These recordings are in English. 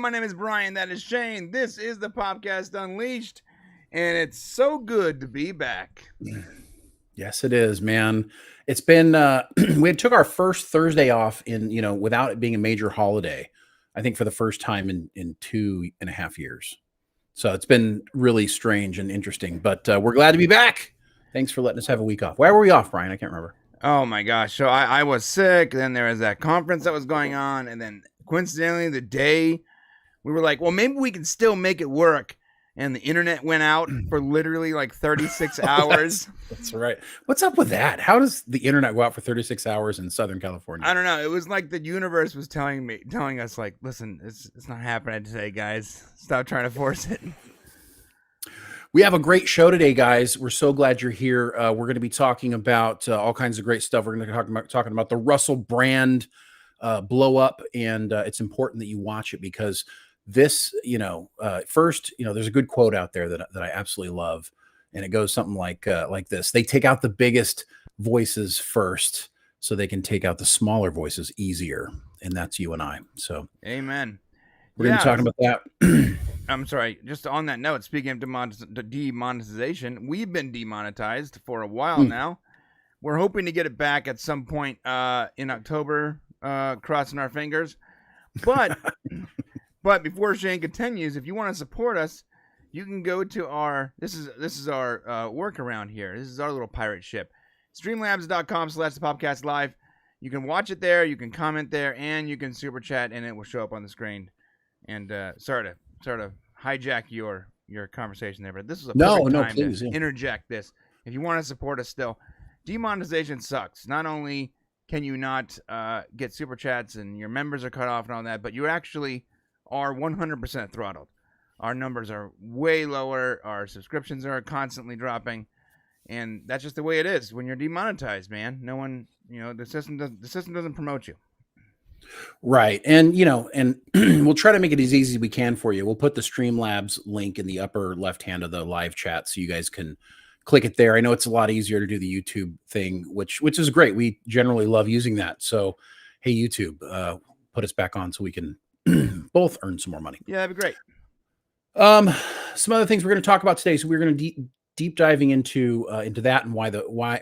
my name is Brian. That is Shane. This is the Podcast Unleashed, and it's so good to be back. Yes, it is, man. It's been we took our first Thursday off without it being a major holiday. I think for the first time in 2.5 years. So it's been really strange and interesting, but we're glad to be back. Thanks for letting us have a week off. Why were we off, Brian? I can't remember. Oh my gosh. So I was sick. Then there was that conference that was going on. And then coincidentally, the day we were like, well, maybe we can still make it work. And the internet went out for literally like 36 hours. That's right. What's up with that? How does the internet go out for 36 hours in Southern California? I don't know. It was like the universe was telling us like, listen, it's not happening today, guys. Stop trying to force it. We have a great show today, guys. We're so glad you're here. We're going to be talking about all kinds of great stuff. We're going to be talking about the Russell brand blow up, and it's important that you watch it because this, first, there's a good quote out there that I absolutely love, and it goes something like this: "They take out the biggest voices first, so they can take out the smaller voices easier," and that's you and I. So, amen. We're going to be talking about that. I'm sorry. Just on that note, speaking of demonetization, we've been demonetized for a while now. We're hoping to get it back at some point in October, crossing our fingers. But before Shane continues, if you want to support us, you can go to our this is our workaround here. This is our little pirate ship. Streamlabs.com/thepopcastlive. You can watch it there, you can comment there, and you can super chat, and it will show up on the screen. And sorry to hijack your conversation there, but this is a perfect time to interject this. If you want to support us still, demonetization sucks. Not only can you not get super chats and your members are cut off and all that, but you actually are 100% throttled. Our numbers are way lower. Our subscriptions are constantly dropping, and that's just the way it is when you're demonetized, man. No one, the system doesn't promote you. Right. And, and we'll try to make it as easy as we can for you. We'll put the Streamlabs link in the upper left hand of the live chat so you guys can click it there. I know it's a lot easier to do the YouTube thing, which is great. We generally love using that. So, hey, YouTube, put us back on so we can both earn some more money. Yeah, that'd be great. Some other things we're going to talk about today. So we're going to deep diving into that and why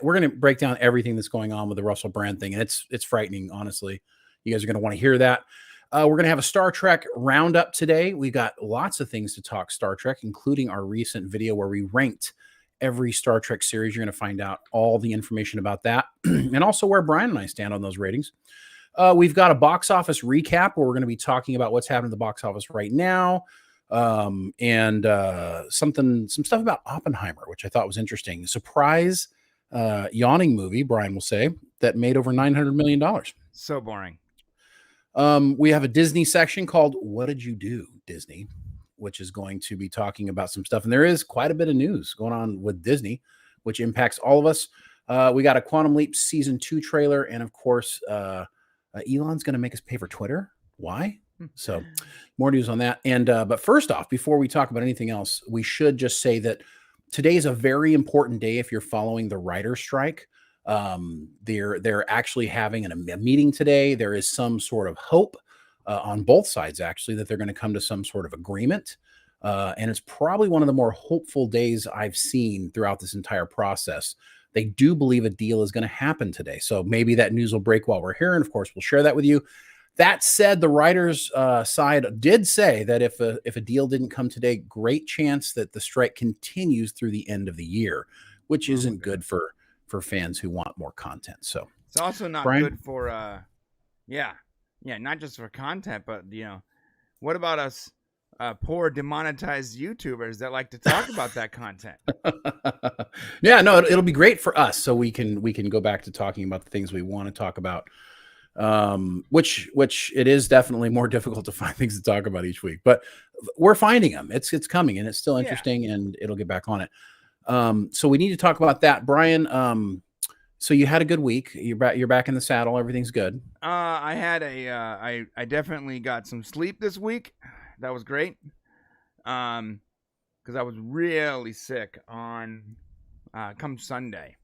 we're going to break down everything that's going on with the Russell brand thing. And it's frightening, honestly. You guys are going to want to hear that. We're going to have a Star Trek roundup today. We got lots of things to talk Star Trek, including our recent video where we ranked every Star Trek series. You're going to find out all the information about that and also where Brian and I stand on those ratings. We've got a box office recap where we're going to be talking about what's happening at the box office right now. And some stuff about Oppenheimer, which I thought was interesting. Surprise yawning movie, Brian will say, that made over $900 million. So boring. We have a Disney section called What Did You Do, Disney, which is going to be talking about some stuff. And there is quite a bit of news going on with Disney, which impacts all of us. We got a Quantum Leap Season 2 trailer. And of course, Elon's going to make us pay for Twitter. Why? So more news on that. And but first off, before we talk about anything else, we should just say that today is a very important day if you're following the writer's strike. They're actually having a meeting today. There is some sort of hope on both sides, actually, that they're going to come to some sort of agreement. And it's probably one of the more hopeful days I've seen throughout this entire process. They do believe a deal is going to happen today. So maybe that news will break while we're here. And of course, we'll share that with you. That said, the writers' side did say that if a deal didn't come today, great chance that the strike continues through the end of the year, which isn't good for fans who want more content. So it's also not good for not just for content, but what about us poor demonetized YouTubers that like to talk about that content? Yeah, no, it'll be great for us, so we can go back to talking about the things we want to talk about. Which it is definitely more difficult to find things to talk about each week, but we're finding them. It's coming, and it's still interesting, and it'll get back on it. So we need to talk about that, Brian. So you had a good week. You're back in the saddle. Everything's good. I had I definitely got some sleep this week. That was great. Because I was really sick on come Sunday.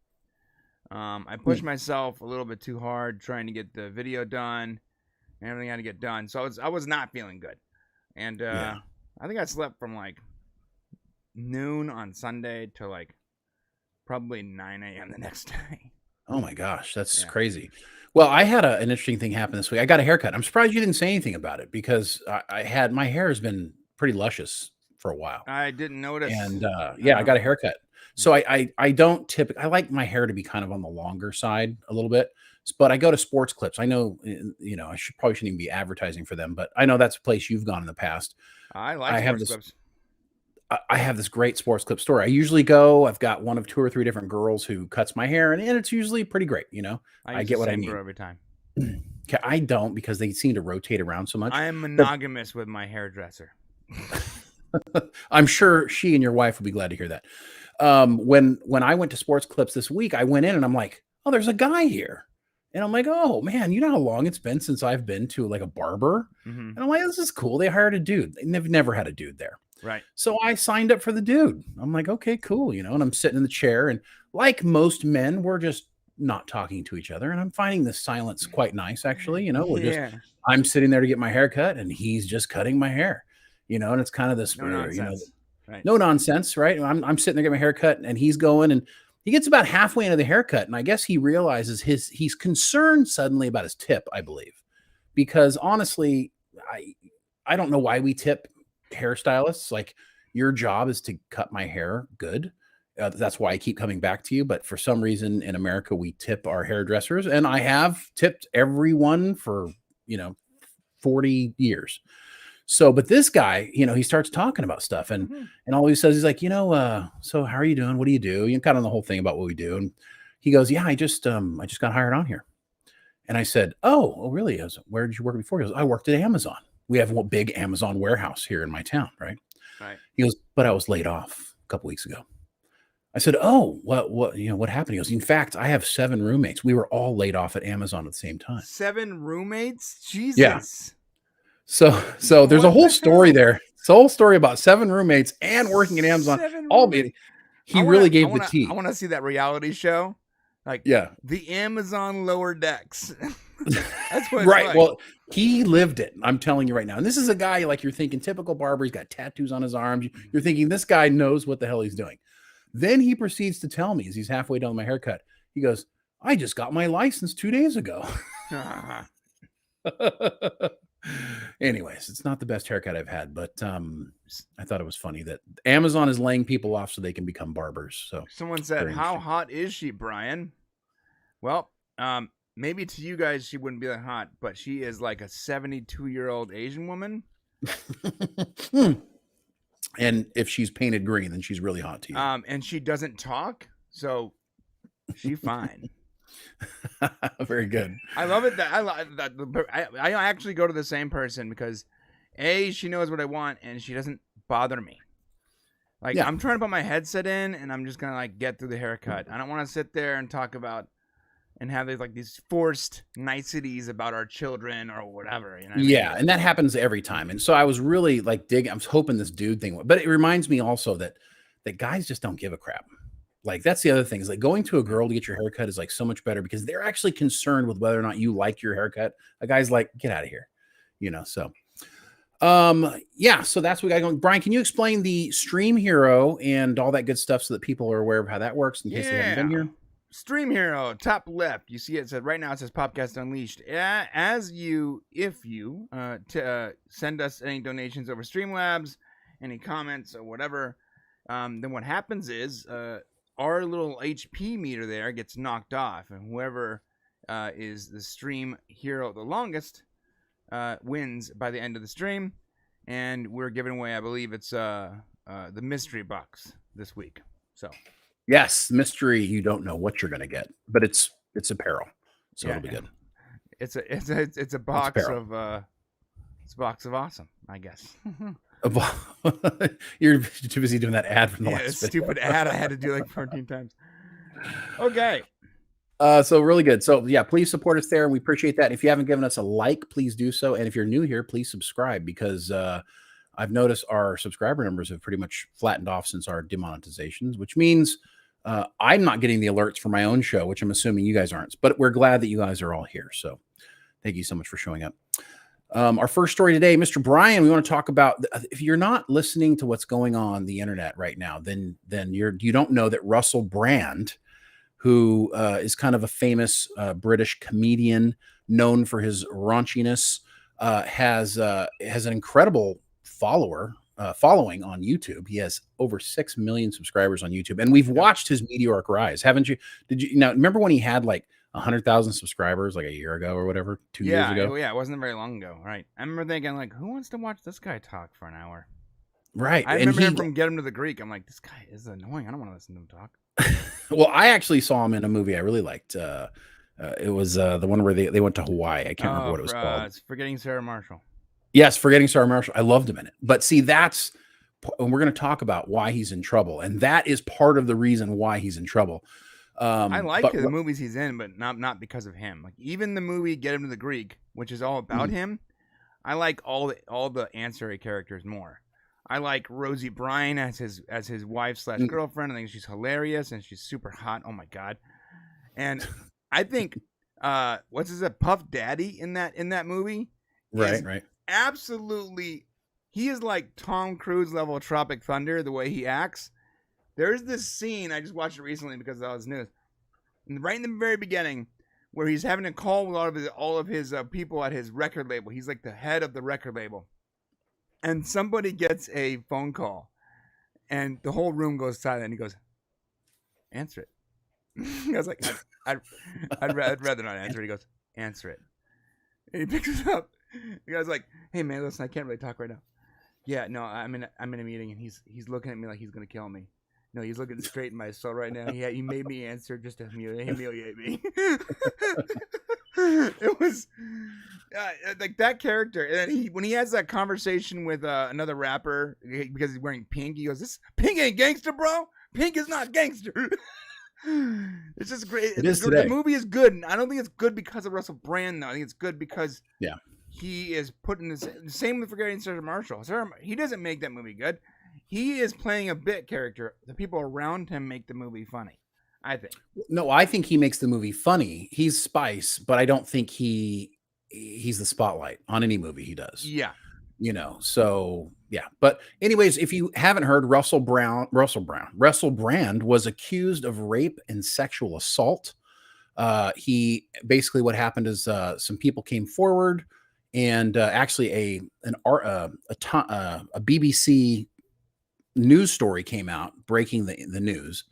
I pushed myself a little bit too hard trying to get the video done and everything I had to get done. So I was not feeling good. And I think I slept from like noon on Sunday to like probably 9 a.m. the next day. Oh my gosh, that's crazy. Well, I had an interesting thing happen this week. I got a haircut. I'm surprised you didn't say anything about it because I had my hair has been pretty luscious for a while. I didn't notice. And I got a haircut. So I don't typically, I like my hair to be kind of on the longer side a little bit, but I go to Sports Clips. I know, I probably shouldn't even be advertising for them, but I know that's a place you've gone in the past. I like Sports Clips. I have this great Sports Clip store. I usually go. I've got one of 2 or 3 different girls who cuts my hair, and it's usually pretty great. I get what I need every time. I don't because they seem to rotate around so much. I am monogamous with my hairdresser. I'm sure she and your wife will be glad to hear that. When I went to Sports Clips this week, I went in and I'm like, oh, there's a guy here. And I'm like, oh man, you know how long it's been since I've been to like a barber? And I'm like, this is cool. They hired a dude. They've never had a dude there. Right. So I signed up for the dude. I'm like, okay, cool. And I'm sitting in the chair and like most men, we're just not talking to each other. And I'm finding the silence quite nice, actually. I'm sitting there to get my hair cut and he's just cutting my hair, and it's kind of this, no nonsense, right? I'm sitting there getting my hair cut and he's going and he gets about halfway into the haircut. And I guess he realizes he's concerned suddenly about his tip, I believe, because honestly, I don't know why we tip hairstylists. Like, your job is to cut my hair good. That's why I keep coming back to you. But for some reason in America, we tip our hairdressers, and I have tipped everyone for 40 years. So, but this guy, he starts talking about stuff, and all he says, he's like, so how are you doing? What do you do? Kind of the whole thing about what we do. And he goes, yeah, I just got hired on here. And I said, oh, really? Where did you work before? He goes, I worked at Amazon. We have a big Amazon warehouse here in my town, right? Right. He goes, but I was laid off a couple weeks ago. I said, oh, what happened? He goes, in fact, I have 7 roommates. We were all laid off at Amazon at the same time. 7 roommates? Jesus. Yeah. So there's a whole story there. It's a whole story about 7 roommates and working at Amazon. He really gave the tea. I want to see that reality show. Like, the Amazon Lower Decks. That's what it's right. Like. Well, he lived it. I'm telling you right now. And this is a guy, like, you're thinking typical barber. He's got tattoos on his arms. You're thinking this guy knows what the hell he's doing. Then he proceeds to tell me as he's halfway done my haircut, he goes, I just got my license 2 days ago. Anyways, it's not the best haircut I've had, but I thought it was funny that Amazon is laying people off so they can become barbers. So someone said, how hot is she, Brian? Well, maybe to you guys she wouldn't be that hot, but she is like a 72-year-old Asian woman. And if she's painted green, then she's really hot to you. And she doesn't talk, so she's fine. Very good. I love it that I actually go to the same person because she knows what I want and she doesn't bother me. Like, I'm trying to put my headset in and I'm just gonna like get through the haircut. I don't want to sit there and talk about and have these forced niceties about our children or whatever. And that happens every time. And so I was really like I was hoping this dude thing, but it reminds me also that guys just don't give a crap. Like, that's the other thing, is like going to a girl to get your haircut is like so much better because they're actually concerned with whether or not you like your haircut. A guy's like, get out of here, so. So that's what we got going. Brian, can you explain the Stream Hero and all that good stuff so that people are aware of how that works in case they haven't been here? Stream Hero, top left. You see it said right now. It says Popcast Unleashed. If you send us any donations over Streamlabs, any comments or whatever, then what happens is our little HP meter there gets knocked off, and whoever is the Stream Hero the longest wins by the end of the stream. And we're giving away, I believe it's the mystery box this week. So. Yes, mystery. You don't know what you're going to get, but it's apparel, so it'll be good. It's a box of awesome, I guess. You're too busy doing that ad from the last video. Stupid ad I had to do like 14 times. Okay. So really good. So yeah, please support us there, and we appreciate that. If you haven't given us a like, please do so. And if you're new here, please subscribe, because I've noticed our subscriber numbers have pretty much flattened off since our demonetizations, which means I'm not getting the alerts for my own show, which I'm assuming you guys aren't. But we're glad that you guys are all here. So thank you so much for showing up. Our first story today, Mr. Brian, we want to talk about, if you're not listening to what's going on the internet right now, then you don't know that Russell Brand, who is kind of a famous British comedian known for his raunchiness, has an incredible following on YouTube. He has over 6 million subscribers on YouTube, and we've watched his meteoric rise. Haven't you? Did you now remember when he had like 100,000 subscribers like a year ago or whatever, 2 years ago? Yeah, it wasn't very long ago, right? I remember thinking, like, who wants to watch this guy talk for an hour? Right. I remember him from Get Him to the Greek. I'm like, this guy is annoying. I don't want to listen to him talk. Well, I actually saw him in a movie I really liked. It was the one where they went to Hawaii. I can't remember what it was called. It's Forgetting Sarah Marshall. Yes, Forgetting Sarah Marshall. I loved him in it. But see, and we're going to talk about why he's in trouble. And that is part of the reason why he's in trouble. I like the movies he's in, but not because of him. Like even the movie Get Him to the Greek, which is all about him, I like all the ancillary characters more. I like Rosie Bryan as his wife / girlfriend. I think she's hilarious and she's super hot. Oh my god! And I think what's his Puff Daddy in that movie? Right. Absolutely, he is like Tom Cruise level Tropic Thunder. The way he acts. There's this scene, I just watched it recently because that was news. Right in the very beginning, where he's having a call with all of his people at his record label. He's like the head of the record label. And somebody gets a phone call. And the whole room goes silent. And he goes, answer it. I was like, I'd rather not answer it. He goes, answer it. And he picks it up. The guy's like, hey, man, listen, I can't really talk right now. Yeah, no, I'm in a meeting, and he's looking at me like he's going to kill me. No, he's looking straight in my soul right now. He made me answer just to humiliate me. It was like that character. And then when he has that conversation with another rapper because he's wearing pink, he goes, "This pink ain't gangster, bro. Pink is not gangster." It's just great. The movie is good. And I don't think it's good because of Russell Brand, though. I think it's good because he is putting the same with Forgetting Sarah Marshall. He doesn't make that movie good. He is playing a bit character. The people around him make the movie funny, I think. No, I think he makes the movie funny. He's Spice, but I don't think he's the spotlight on any movie he does. Yeah. So yeah. But anyways, if you haven't heard, Russell Brand was accused of rape and sexual assault. He basically, what happened is some people came forward, and actually a BBC news story came out breaking the news,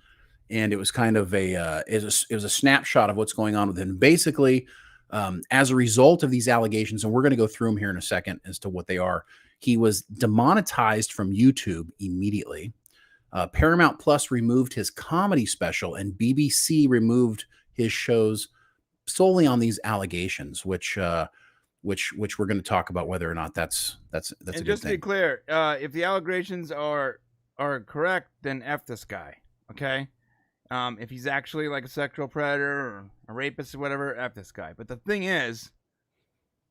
and it was kind of it was a snapshot of what's going on with him. Basically, as a result of these allegations, and we're going to go through them here in a second as to what they are, he was demonetized from YouTube immediately. Paramount Plus removed his comedy special, and BBC removed his shows solely on these allegations, which we're going to talk about whether or not that's a good thing. And just to be clear, if the allegations are correct, then F this guy, okay? If he's actually like a sexual predator or a rapist or whatever, F this guy. But the thing is,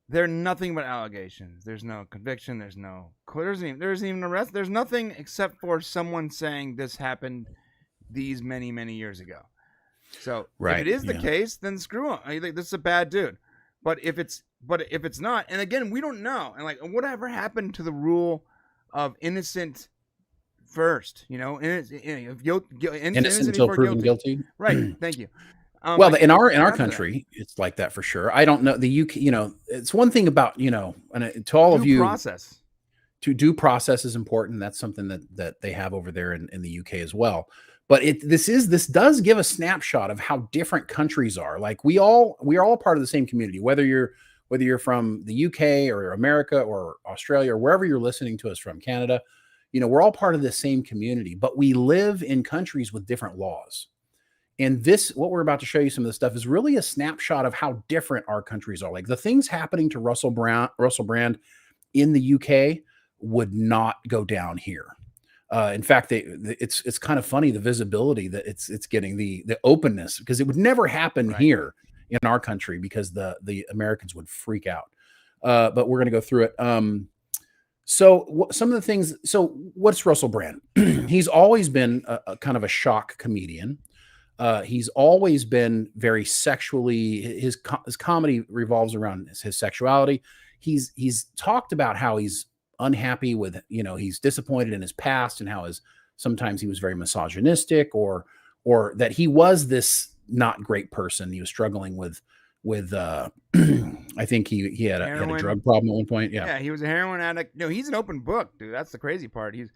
they're nothing but allegations. There's no conviction. There's even arrest. There's nothing except for someone saying this happened these many, many years ago. So if it is the case, then screw him. I think this is a bad dude. But if it's not, and again, we don't know. And like, whatever happened to the rule of innocent first? Innocent until proven guilty. Right. Thank you. Well, in our country, it's like that for sure. I don't know the UK. It's one thing about and to all of you, process. Due process is important. That's something that they have over there in the UK as well. But this does give a snapshot of how different countries are. Like we are all part of the same community, whether you're from the UK or America or Australia or wherever you're listening to us from, Canada. We're all part of the same community, but we live in countries with different laws. And what we're about to show you, some of this stuff, is really a snapshot of how different our countries are. Like the things happening to Russell Brand in the UK would not go down here. In fact, it's kind of funny, the visibility that it's getting, the openness, because it would never happen here in our country because the Americans would freak out. But we're going to go through it. So some of the things. So what's Russell Brand? He's always been a kind of a shock comedian. He's always been very sexually. His comedy revolves around his sexuality. he's talked about how he's unhappy with, he's disappointed in his past and how sometimes he was very misogynistic or that he was this not great person. He was struggling with I think he had a drug problem at one point. Yeah, he was a heroin addict. No, he's an open book, dude. That's the crazy part. He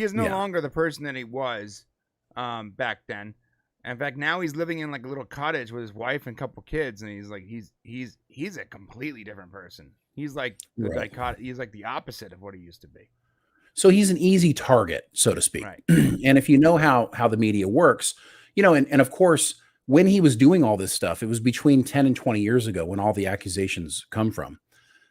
is no longer the person that he was back then. In fact, now he's living in like a little cottage with his wife and a couple kids, and he's like he's a completely different person. He's like he's like the opposite of what he used to be. So he's an easy target, so to speak. Right. And if you know how the media works, and of course, when he was doing all this stuff, it was between 10 and 20 years ago when all the accusations come from.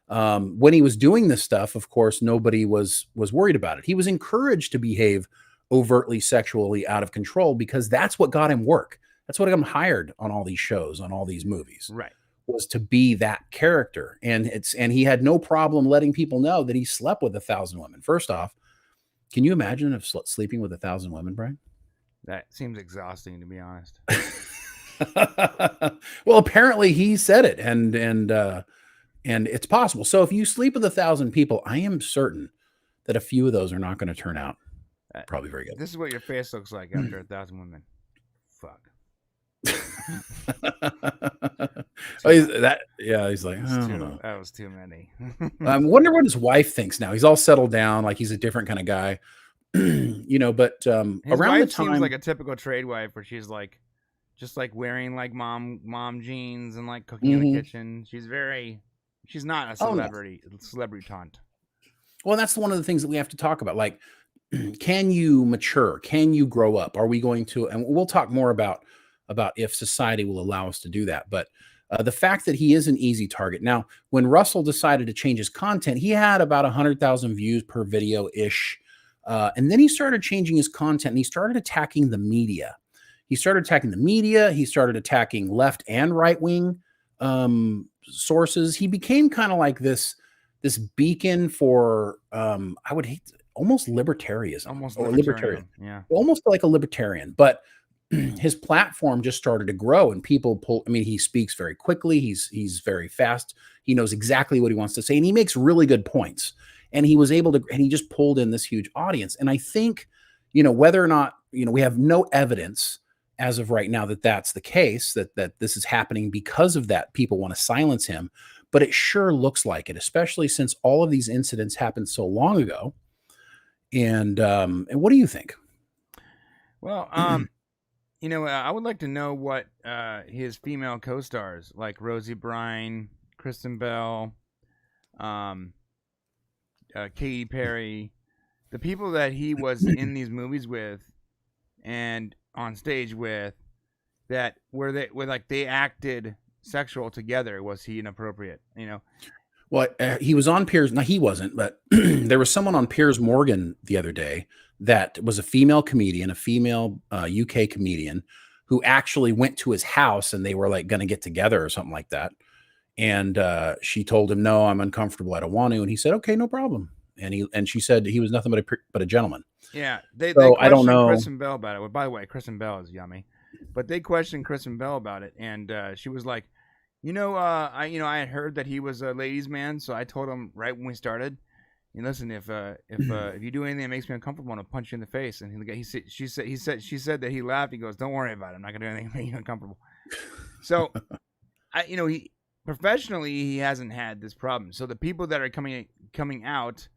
When he was doing this stuff, of course, nobody was worried about it. He was encouraged to behave overtly sexually out of control because that's what got him work. That's what got him hired on all these shows, on all these movies. Right. Was to be that character. And he had no problem letting people know that he slept with 1,000 women. First off, can you imagine sleeping with 1,000 women, Brian? That seems exhausting, to be honest. Well, apparently he said it, and it's possible. So if you sleep with 1,000 people, I am certain that a few of those are not going to turn out probably very good. This is what your face looks like after 1,000 women. Fuck. He's like, I don't know. That was too many. I wonder what his wife thinks now. He's all settled down, like he's a different kind of guy. But his around the time, seems like a typical trade wife, where she's like, just like wearing like mom jeans and like cooking in the kitchen. She's not a celebrity taunt. Well, that's one of the things that we have to talk about. Like, can you mature? Can you grow up? Are we going to? And we'll talk more about if society will allow us to do that. But the fact that he is an easy target. Now, when Russell decided to change his content, he had about 100,000 views per video ish. And then he started changing his content and he started attacking the media. He started attacking left and right wing sources. He became kind of like this beacon for, I would hate almost libertarianism. Almost libertarian. Yeah. Almost like a libertarian. But his platform just started to grow and people he speaks very quickly. He's very fast. He knows exactly what he wants to say and he makes really good points. And he was able to, and he just pulled in this huge audience. And I think, whether or not, we have no evidence as of right now that that's the case, that this is happening because of that. People want to silence him, but it sure looks like it, especially since all of these incidents happened so long ago. And what do you think? Well, I would like to know what his female co-stars like Rosie Brine, Kristen Bell, Katy Perry, the people that he was in these movies with and on stage with, that they acted sexual together. Was he inappropriate? Well, he was on Piers. No, he wasn't, but there was someone on Piers Morgan the other day that was a female comedian, a female UK comedian, who actually went to his house and they were like going to get together or something like that. And she told him, "No, I'm uncomfortable. I don't want to." And he said, "Okay, no problem." And she said he was nothing but a gentleman. Yeah, they I don't know. Kristen Bell about it. Well, by the way, Kristen Bell is yummy, but they questioned Kristen Bell about it, and she was like, I had heard that he was a ladies' man, so I told him right when we started, listen, if you do anything that makes me uncomfortable, I'm gonna punch you in the face. And she said that he laughed. He goes, "Don't worry about it. I'm not gonna do anything that make you uncomfortable." So, he professionally he hasn't had this problem. So the people that are coming out.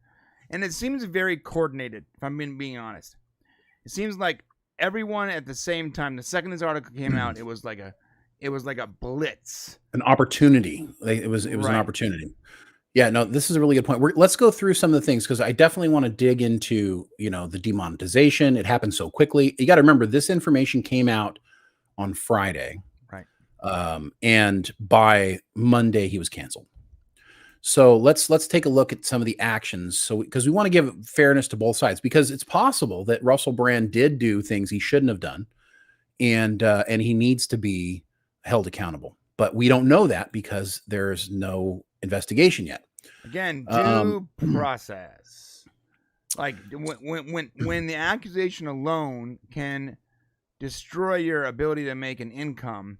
And it seems very coordinated, if I'm being honest. It seems like everyone at the same time. The second this article came out, it was like a blitz, an opportunity. It was right. An opportunity. Yeah, no, this is a really good point. Let's go through some of the things because I definitely want to dig into the demonetization. It happened so quickly. You got to remember this information came out on Friday, right? And by Monday he was canceled. So let's take a look at some of the actions. So because we want to give fairness to both sides, because it's possible that Russell Brand did do things he shouldn't have done, and he needs to be held accountable. But we don't know that because there's no investigation yet. Again, due process. Like when the accusation alone can destroy your ability to make an income,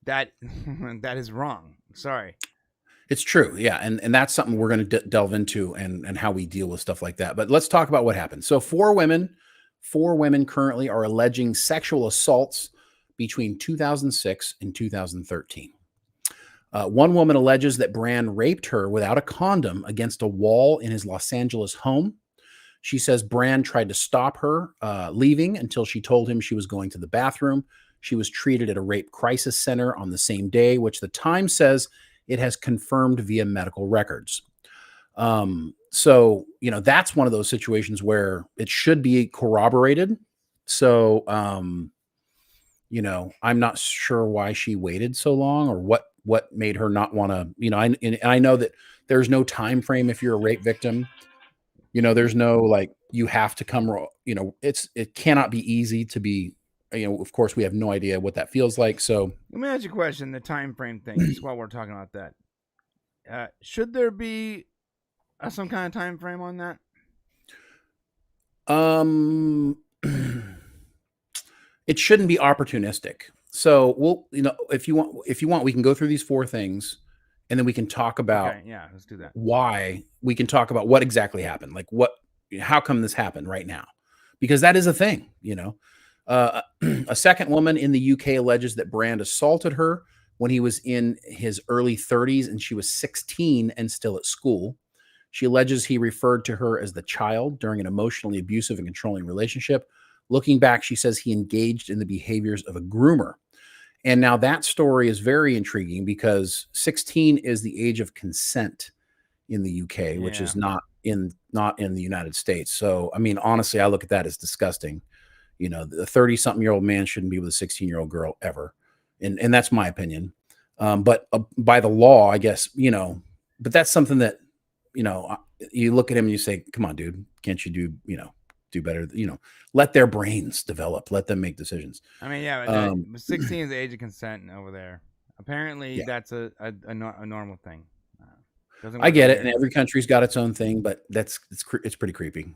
that is wrong. Sorry. It's true. Yeah. And that's something we're going to delve into and how we deal with stuff like that. But let's talk about what happened. So four women currently are alleging sexual assaults between 2006 and 2013. One woman alleges that Brand raped her without a condom against a wall in his Los Angeles home. She says Brand tried to stop her leaving until she told him she was going to the bathroom. She was treated at a rape crisis center on the same day, which the Times says it has confirmed via medical records. So, that's one of those situations where it should be corroborated. So, I'm not sure why she waited so long or what made her not want to, I know that there's no time frame if you're a rape victim. There's no like you have to come, it cannot be easy to be, of course we have no idea what that feels like. So let me ask you a question, the time frame thing, just while we're talking about that. Should there be some kind of time frame on that? It shouldn't be opportunistic. So we'll, if you want, we can go through these four things and then we can talk about, let's do that. Why we can talk about what exactly happened. Like how come this happened right now? Because that is a thing, a second woman in the UK alleges that Brand assaulted her when he was in his early 30s and she was 16 and still at school. She alleges he referred to her as the child during an emotionally abusive and controlling relationship. Looking back, she says he engaged in the behaviors of a groomer. And now that story is very intriguing because 16 is the age of consent in the UK, which is not in the United States. So, I mean, honestly, I look at that as disgusting. The 30-something-year-old man shouldn't be with a 16-year-old girl ever. And that's my opinion. But by the law, I guess, but that's something that, you look at him and you say, come on, dude, can't you do better? Let their brains develop, let them make decisions. I mean, 16 is the age of consent over there. Apparently that's a normal thing. I get it. And every country's got its own thing, but it's pretty creepy.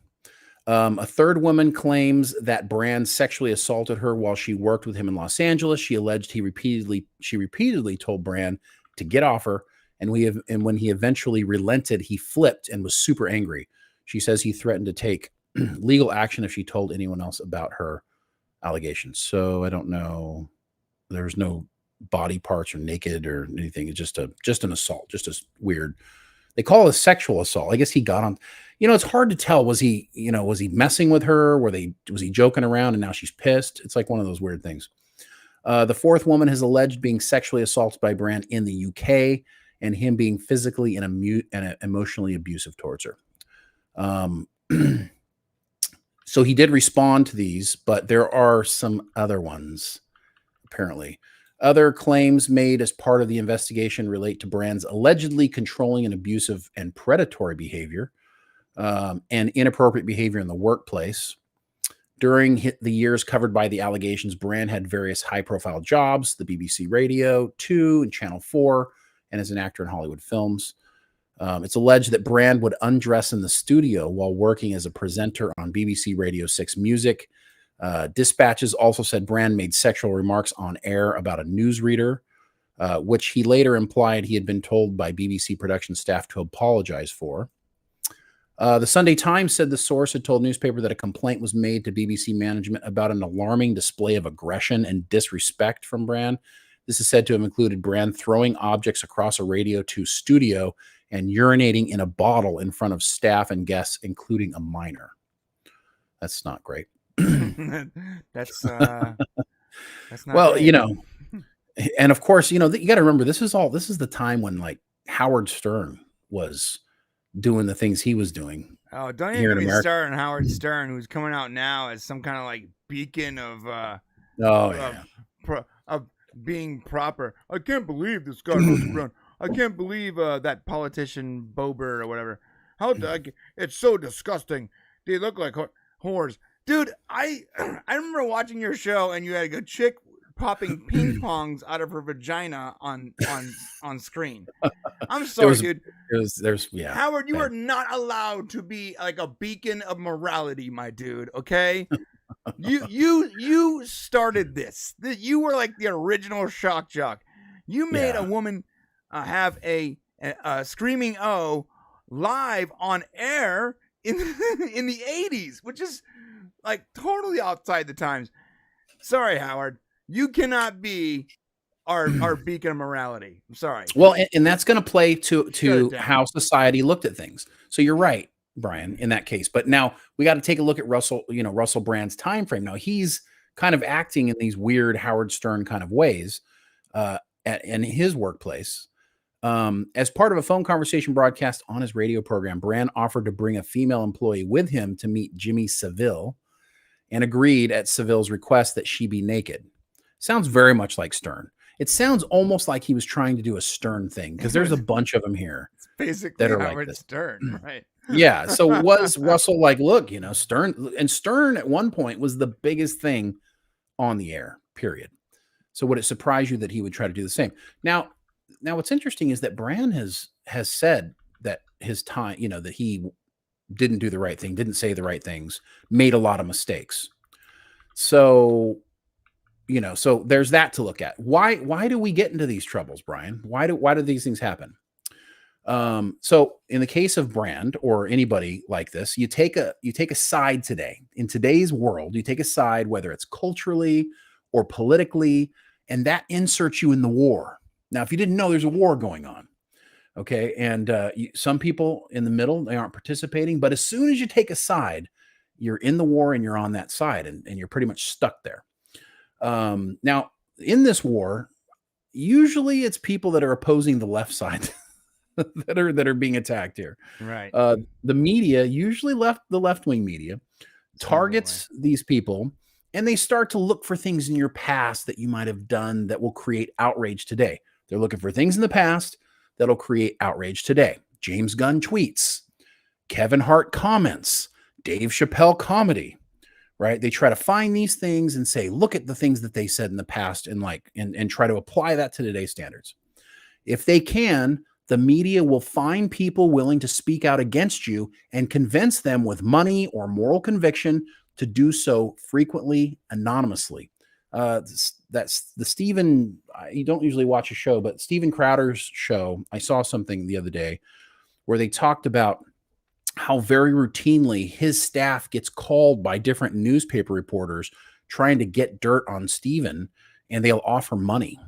A third woman claims that Brand sexually assaulted her while she worked with him in Los Angeles. She alleged she repeatedly told Brand to get off her. And when he eventually relented, he flipped and was super angry. She says he threatened to take legal action if she told anyone else about her allegations. So I don't know. There's no body parts or naked or anything. It's just an assault, just as weird. They call it a sexual assault. I guess he got on, it's hard to tell. Was he messing with her? Was he joking around and now she's pissed? It's like one of those weird things. The fourth woman has alleged being sexually assaulted by Brand in the UK and him being physically and emotionally abusive towards her. So he did respond to these, but there are some other ones, apparently. Other claims made as part of the investigation relate to Brand's allegedly controlling and abusive and predatory behavior and inappropriate behavior in the workplace. During the years covered by the allegations, Brand had various high-profile jobs, the BBC Radio 2 and Channel 4, and as an actor in Hollywood films. It's alleged that Brand would undress in the studio while working as a presenter on BBC Radio 6 Music. Dispatches also said Brand made sexual remarks on air about a newsreader, which he later implied he had been told by BBC production staff to apologize for. The Sunday Times said the source had told newspaper that a complaint was made to BBC management about an alarming display of aggression and disrespect from Brand. This is said to have included Brand throwing objects across a Radio 2 studio and urinating in a bottle in front of staff and guests, including a minor. That's not great. That's not well, great. And of course, you got to remember this is the time when like Howard Stern was doing the things he was doing. Oh, don't even get me started on Howard Stern, who's coming out now as some kind of like beacon of of being proper. I can't believe this guy goes around. I can't believe that politician Bober or whatever. It's so disgusting. They look like whores. Dude, I remember watching your show and you had a chick popping ping pongs out of her vagina on screen. I'm sorry, dude. Howard, you are not allowed to be like a beacon of morality, my dude. Okay, you started this. You were like the original shock jock. You made a woman have a screaming "oh" live on air in in the 80s, which is like totally outside the times. Sorry, Howard, you cannot be our beacon of morality. I'm sorry. Well, and that's going to play to how society looked at things. So you're right, Brian, in that case. But now we got to take a look at Russell Brand's time frame. Now he's kind of acting in these weird Howard Stern kind of ways in his workplace. As part of a phone conversation broadcast on his radio program, Brand offered to bring a female employee with him to meet Jimmy Savile and agreed at Savile's request that she be naked. Sounds very much like Stern. It sounds almost like he was trying to do a Stern thing because there's a bunch of them here. It's basically that are Howard like Stern, right? Yeah. So was Russell like, look, Stern at one point was the biggest thing on the air, period. So would it surprise you that he would try to do the same? Now what's interesting is that Brand has said that his time, that he didn't do the right thing, didn't say the right things, made a lot of mistakes. So, so there's that to look at. Why do we get into these troubles, Brian? Why do these things happen? So in the case of Brand or anybody like this, you take a side today. In today's world, you take a side, whether it's culturally or politically, and that inserts you in the war. Now, if you didn't know, there's a war going on. Okay. And some people in the middle, they aren't participating, but as soon as you take a side, you're in the war and you're on that side and you're pretty much stuck there. Now in this war, usually it's people that are opposing the left side that are being attacked here. Right. The media, usually the left-wing media, targets these people and they start to look for things in your past that you might have done that will create outrage today. They're looking for things in the past that'll create outrage today. James Gunn tweets, Kevin Hart comments, Dave Chappelle comedy, right? They try to find these things and say, look at the things that they said in the past and try to apply that to today's standards. If they can, the media will find people willing to speak out against you and convince them with money or moral conviction to do so frequently anonymously. That's the Steven, you don't usually watch a show, but Steven Crowder's show, I saw something the other day where they talked about how very routinely his staff gets called by different newspaper reporters trying to get dirt on Steven, and they'll offer money.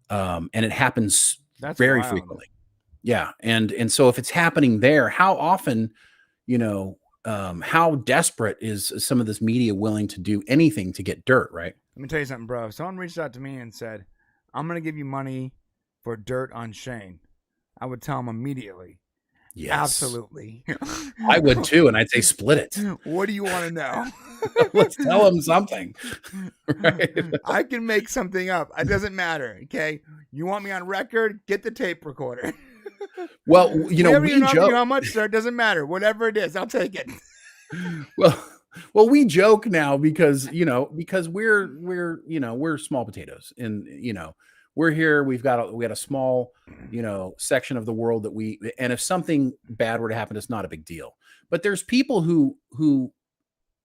And it happens very frequently. Yeah. And so if it's happening there, how often, how desperate is some of this media willing to do anything to get dirt, right? Let me tell you something, bro. If someone reached out to me and said, I'm going to give you money for dirt on Shane, I would tell him immediately. Yes. Absolutely. I would too. And I'd say, split it. What do you want to know? Let's tell him something. Right? I can make something up. It doesn't matter. Okay. You want me on record? Get the tape recorder. Well, we joke. How much, sir? It doesn't matter. Whatever it is, I'll take it. Well, we joke now because we're small potatoes and, we're here. We got a small, section of the world and if something bad were to happen, it's not a big deal. But there's people who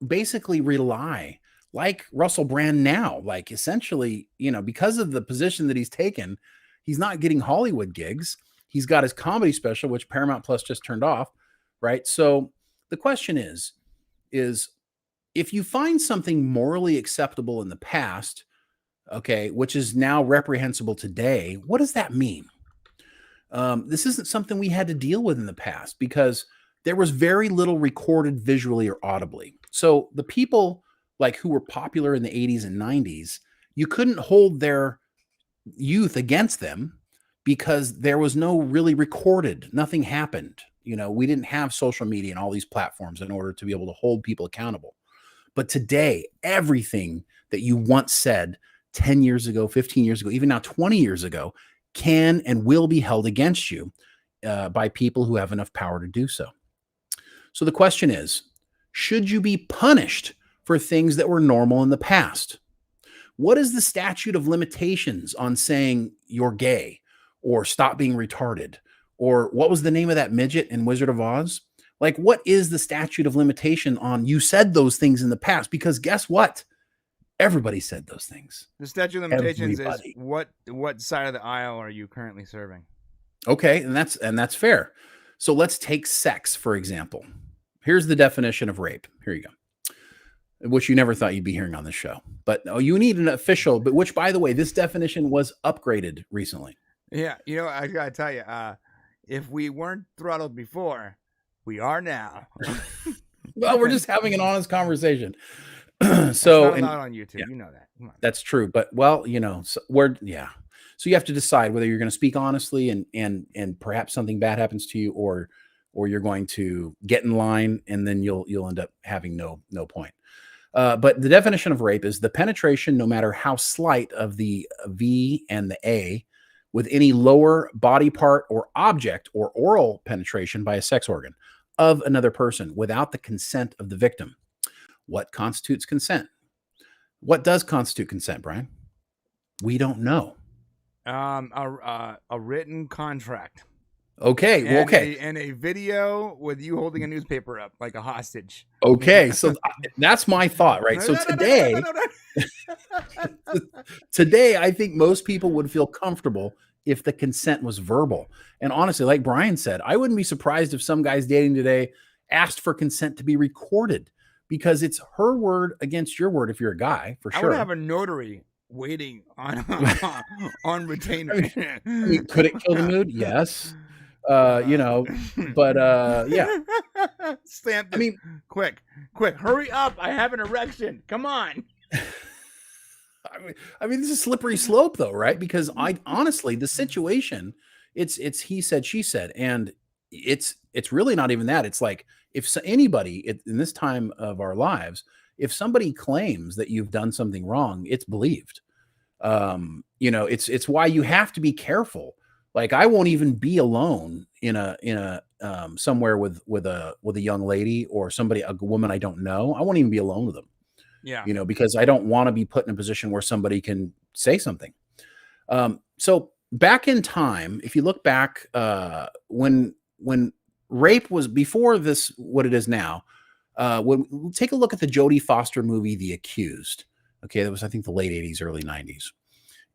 basically rely, like Russell Brand now, like essentially, because of the position that he's taken, he's not getting Hollywood gigs. He's got his comedy special, which Paramount Plus just turned off. Right. So the question is if you find something morally acceptable in the past, okay, which is now reprehensible today, what does that mean? This isn't something we had to deal with in the past because there was very little recorded visually or audibly. So the people who were popular in the 80s and 90s, you couldn't hold their youth against them because there was no really recorded, nothing happened. We didn't have social media and all these platforms in order to be able to hold people accountable. But today, everything that you once said 10 years ago, 15 years ago, even now 20 years ago, can and will be held against you by people who have enough power to do so. So the question is, should you be punished for things that were normal in the past? What is the statute of limitations on saying you're gay or stop being retarded? Or what was the name of that midget in Wizard of Oz? What is the statute of limitation on you said those things in the past? Because guess what? Everybody said those things. The statute of limitations is what side of the aisle are you currently serving? Okay, and that's fair. So let's take sex, for example. Here's the definition of rape. Here you go. Which you never thought you'd be hearing on this show. But you need an official, but which, by the way, this definition was upgraded recently. Yeah, I gotta tell you, if we weren't throttled before, we are now. Well, we're just having an honest conversation. So not on YouTube, yeah, you know that. That's true, but so you have to decide whether you're going to speak honestly and perhaps something bad happens to you, or you're going to get in line and then you'll end up having no point. But the definition of rape is the penetration, no matter how slight, of the V and the A with any lower body part or object, or oral penetration by a sex organ of another person without the consent of the victim. What constitutes consent? What does constitute consent, Brian? We don't know. A written contract. Okay. And okay. And a video with you holding a newspaper up like a hostage. Okay. So that's my thought, right? So today, today, I think most people would feel comfortable if the consent was verbal. And honestly, like Brian said, I wouldn't be surprised if some guys dating today asked for consent to be recorded, because it's her word against your word if you're a guy, for sure. I would have a notary waiting on retainer. I mean, could it kill the mood? Yes. But yeah. Stamp. I mean, quick, hurry up! I have an erection. Come on. I mean, this is a slippery slope, though, right? Because honestly, the situation, it's he said, she said, and it's really not even that. It's like, if anybody in this time of our lives, if somebody claims that you've done something wrong, it's believed. It's why you have to be careful. Like, I won't even be alone in a somewhere with a young lady or a woman I don't know. I won't even be alone with them. Yeah. Because I don't want to be put in a position where somebody can say something. So back in time, if you look back, when rape was before this, what it is now, we'll take a look at the Jodie Foster movie, The Accused. Okay. That was, I think, the late 80s, early 90s.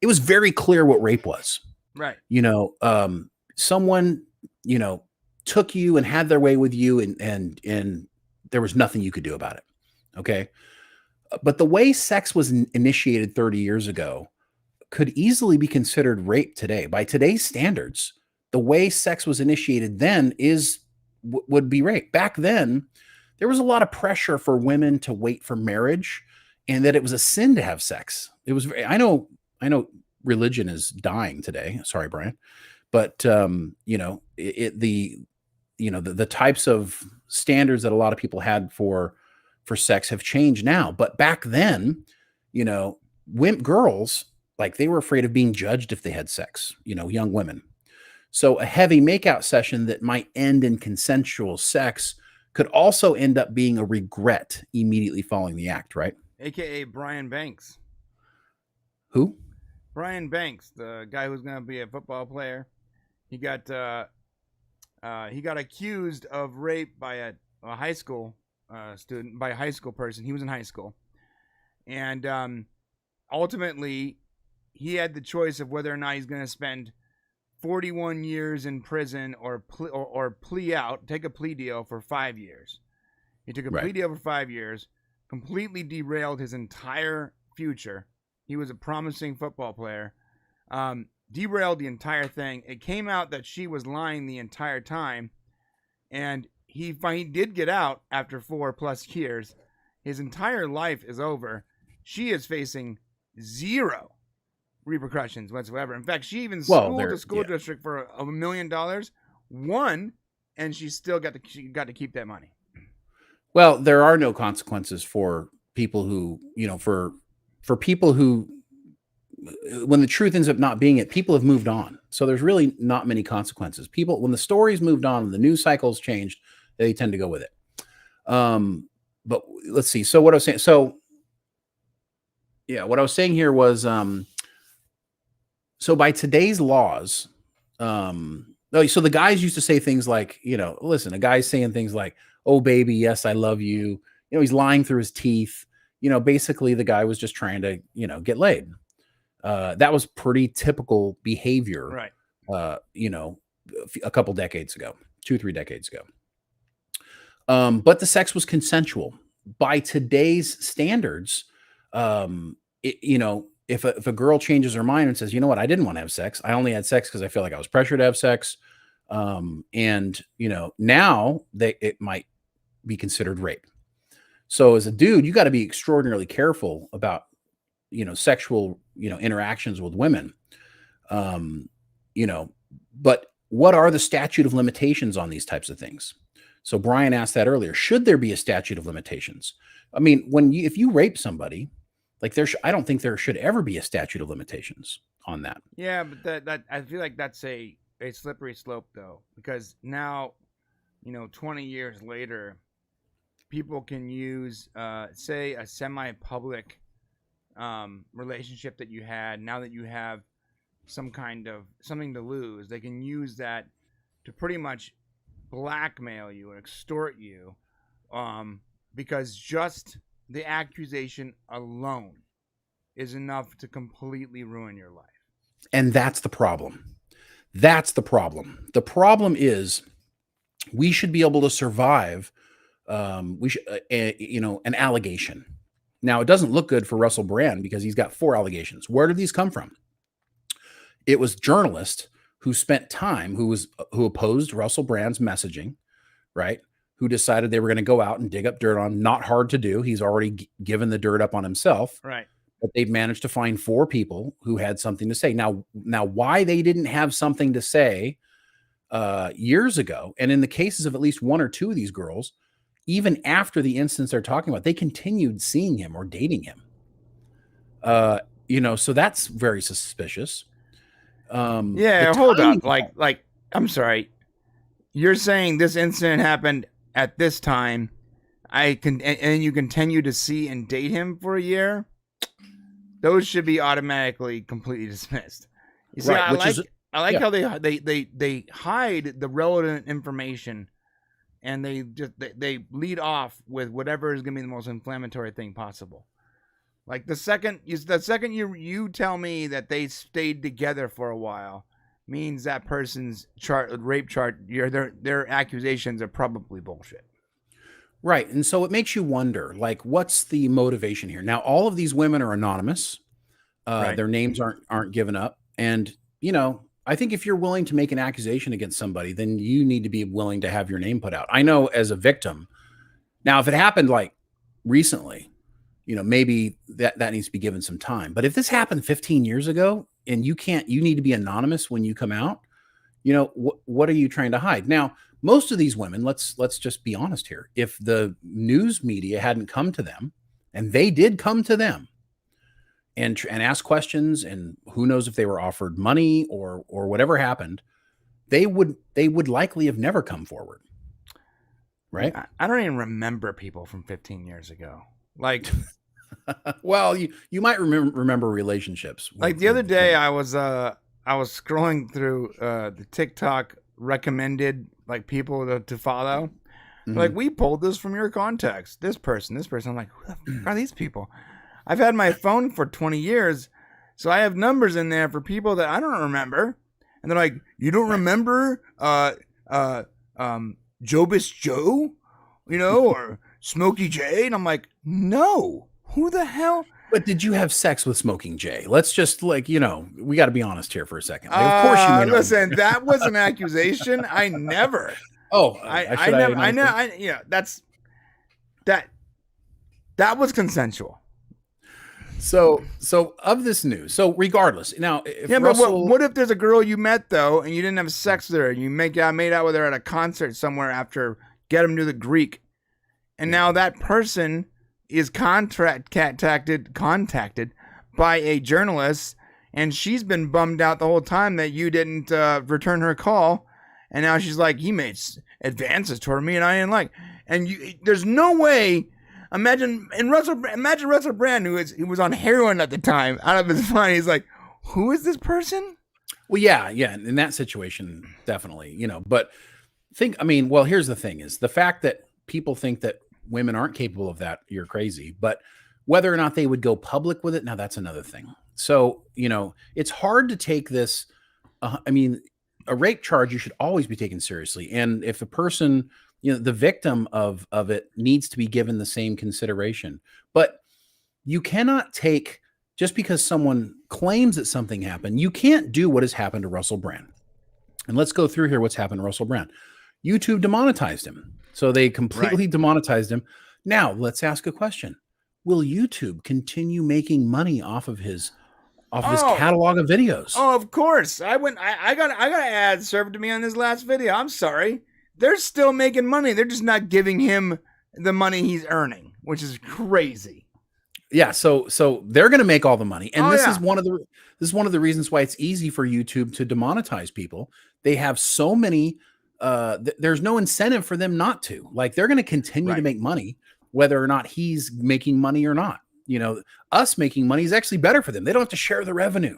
It was very clear what rape was. Right. Someone, took you and had their way with you, and there was nothing you could do about it. Okay. But the way sex was initiated 30 years ago could easily be considered rape today. By today's standards, the way sex was initiated then would be rape. Back then, there was a lot of pressure for women to wait for marriage, and that it was a sin to have sex. It was. I know religion is dying today. Sorry, Brian, but the types of standards that a lot of people had for sex have changed now. But back then, girls, like, they were afraid of being judged if they had sex, young women. So a heavy makeout session that might end in consensual sex could also end up being a regret immediately following the act, right? AKA Brian Banks. Who? Brian Banks, the guy who's going to be a football player. He got accused of rape by a high school student, by a high school person. He was in high school, and ultimately, he had the choice of whether or not he's going to spend 41 years in prison or plea out, take a plea deal for 5 years. He took a plea deal for 5 years, completely derailed his entire future. He was a promising football player. Derailed the entire thing. It came out that she was lying the entire time, and he did get out after 4+ years. His entire life is over. She is facing zero repercussions whatsoever. In fact, she even sued the school district for $1 million, won, and she still got to keep that money. Well, there are no consequences for people who, for people who, when the truth ends up not being it, people have moved on. So there's really not many consequences. People, when the story's moved on, when the news cycle's changed, they tend to go with it. But let's see. So what I was saying, what I was saying here was, so by today's laws, so the guys used to say things like, listen, a guy's saying things like, "Oh baby, yes, I love you." He's lying through his teeth. Basically the guy was just trying to, get laid. That was pretty typical behavior. Right. a couple decades ago, 2-3 decades ago. But the sex was consensual by today's standards. If a girl changes her mind and says, you know what, I didn't want to have sex. I only had sex because I feel like I was pressured to have sex. Now it might be considered rape. So as a dude, you got to be extraordinarily careful about, sexual, interactions with women. But what are the statute of limitations on these types of things? So Brian asked that earlier. Should there be a statute of limitations? I mean, if you rape somebody, like I don't think there should ever be a statute of limitations on that. Yeah, but that I feel like that's a slippery slope though, because now, 20 years later, people can use, say, a semi-public relationship that you had. Now that you have some kind of something to lose, they can use that to pretty much blackmail you and extort you, because just the accusation alone is enough to completely ruin your life. And that's the problem. The problem is we should be able to survive an allegation. Now, it doesn't look good for Russell Brand because he's got 4 allegations. Where did these come from? It was journalists who spent time, who opposed Russell Brand's messaging, right? Who decided they were going to go out and dig up dirt on. Not hard to do. He's already given the dirt up on himself. Right. But they've managed to find 4 people who had something to say. Now, why they didn't have something to say years ago, and in the cases of at least 1 or 2 of these girls, even after the instance they're talking about, they continued seeing him or dating him. So that's very suspicious. Hold up. Like, I'm sorry. You're saying this incident happened at this time. And you continue to see and date him for a year. Those should be automatically completely dismissed. You see, right, I like how they hide the relevant information, and they lead off with whatever is going to be the most inflammatory thing possible. Like the second you tell me that they stayed together for a while, means that person's rape chart, their accusations are probably bullshit. Right. And so it makes you wonder, like, what's the motivation here? Now, all of these women are anonymous. Right. Their names aren't given up. And, I think if you're willing to make an accusation against somebody, then you need to be willing to have your name put out. I know as a victim. Now, if it happened like recently, maybe that needs to be given some time. But if this happened 15 years ago and you need to be anonymous when you come out, what are you trying to hide? Now, most of these women, let's just be honest here. If the news media hadn't come to them, and they did come to them and ask questions, and who knows if they were offered money or whatever happened, they would likely have never come forward. Right? I don't even remember people from 15 years ago. Like, well, you might remember relationships. Like the other day, I was scrolling through the TikTok recommended like people to follow. Mm-hmm. Like, we pulled this from your contacts. This person. I'm like, who the fuck are these people? I've had my phone for 20 years, so I have numbers in there for people that I don't remember. And they're like, you don't remember Jobus Joe, or Smokey J? And I'm like, no. Who the hell? But did you have sex with Smoking Jay? Let's just we got to be honest here for a second. Like, of course you listen, that was an accusation. I never. Oh, I never. That was consensual. So of this news. So regardless, now, but what if there's a girl you met though, and you didn't have sex with her, and you made out with her at a concert somewhere after Get 'Em to the Greek, and now that person is contacted by a journalist, and she's been bummed out the whole time that you didn't return her call, and now she's like, he made advances toward me and I didn't like, and there's no way. Imagine Russell Brand, who was on heroin at the time, out of his mind. He's like, who is this person? Well, yeah. In that situation, definitely, but here's the thing is the fact that people think that women aren't capable of that, you're crazy. But whether or not they would go public with it, now that's another thing. So, it's hard to take this. a rape charge, you should always be taken seriously. And if the person, the victim of it needs to be given the same consideration. But you cannot take, just because someone claims that something happened, you can't do what has happened to Russell Brand. And let's go through here what's happened to Russell Brand. YouTube demonetized him. So they completely demonetized him. Now, let's ask a question. Will YouTube continue making money off of his catalog of videos? Oh, of course. I got an ad served to me on his last video. I'm sorry. They're still making money. They're just not giving him the money he's earning, which is crazy. Yeah, so they're going to make all the money, and this is one of the reasons why it's easy for YouTube to demonetize people. They have so many. There's no incentive for them not to. Like, they're going to continue to make money, whether or not he's making money or not. Us making money is actually better for them. They don't have to share the revenue.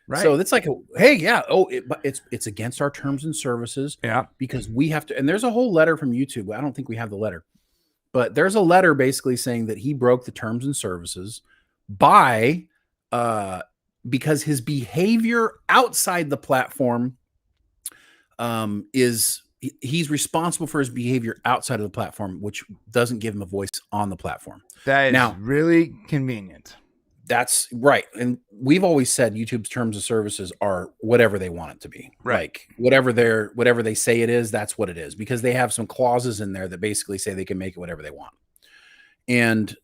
Right. So it's like, but it's against our terms and services. Yeah. Because we have to, and there's a whole letter from YouTube. I don't think we have the letter, but there's a letter basically saying that he broke the terms and services because his behavior outside the platform he's responsible for his behavior outside of the platform, which doesn't give him a voice on the platform. That is really convenient. That's right. And we've always said YouTube's terms of services are whatever they want it to be. Right. Like whatever they say it is, that's what it is, because they have some clauses in there that basically say they can make it whatever they want. And,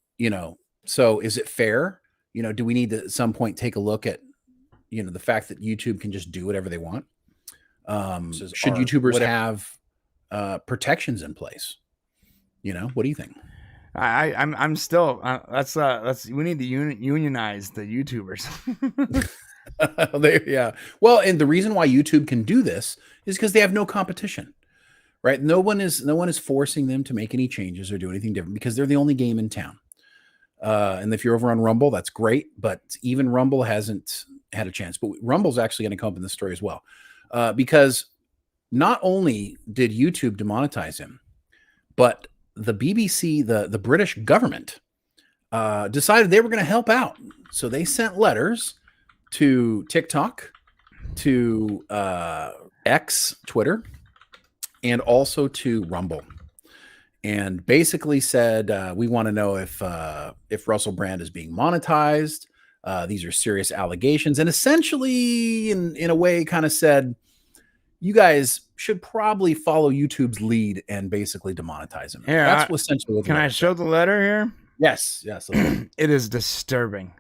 so is it fair? Do we need to at some point take a look at, the fact that YouTube can just do whatever they want? Should YouTubers have protections in place? What do you think? I'm still we need to unionize the YouTubers. Well, and the reason why YouTube can do this is because they have no competition, right? No one is forcing them to make any changes or do anything different, because they're the only game in town. And if you're over on Rumble, that's great, but even Rumble hasn't had a chance. But Rumble's actually going to come up in the story as well, because not only did YouTube demonetize him, but the BBC, the British government, decided they were going to help out. So they sent letters to TikTok, to X, Twitter, and also to Rumble, and basically said, we want to know if Russell Brand is being monetized. These are serious allegations, and essentially, in a way, kind of said, you guys should probably follow YouTube's lead and basically demonetize him. Here, that's essentially what. Can I show the letter here? Yes. It is disturbing.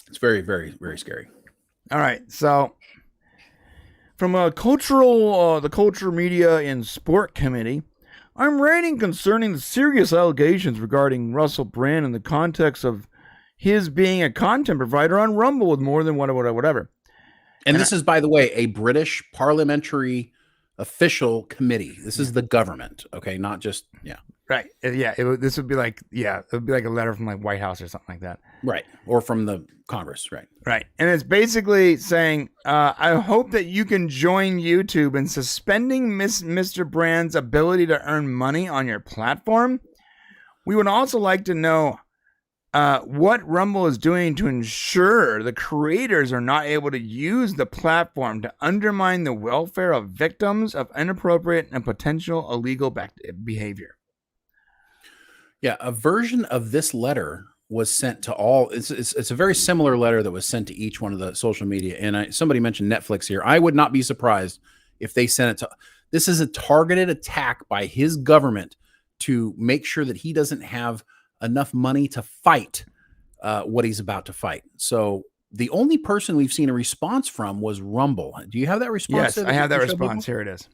It's very, very, very scary. All right, so from a the Culture, Media, and Sport Committee, I'm writing concerning the serious allegations regarding Russell Brand in the context of his being a content provider on Rumble with more than whatever. And this is, by the way, a British parliamentary official committee. This is the government, okay? Not just, Right. Yeah. This would be like, it would be like a letter from like White House or something like that. Right. Or from the Congress. Right. Right. And it's basically saying, I hope that you can join YouTube in suspending Mr. Brand's ability to earn money on your platform. We would also like to know what Rumble is doing to ensure the creators are not able to use the platform to undermine the welfare of victims of inappropriate and potential illegal behavior. Yeah, a version of this letter was sent to all. It's a very similar letter that was sent to each one of the social media. And somebody mentioned Netflix here. I would not be surprised if they sent it to. This is a targeted attack by his government to make sure that he doesn't have enough money to fight what he's about to fight. So the only person we've seen a response from was Rumble. Do you have that response? Yes, I have that response. Here it is.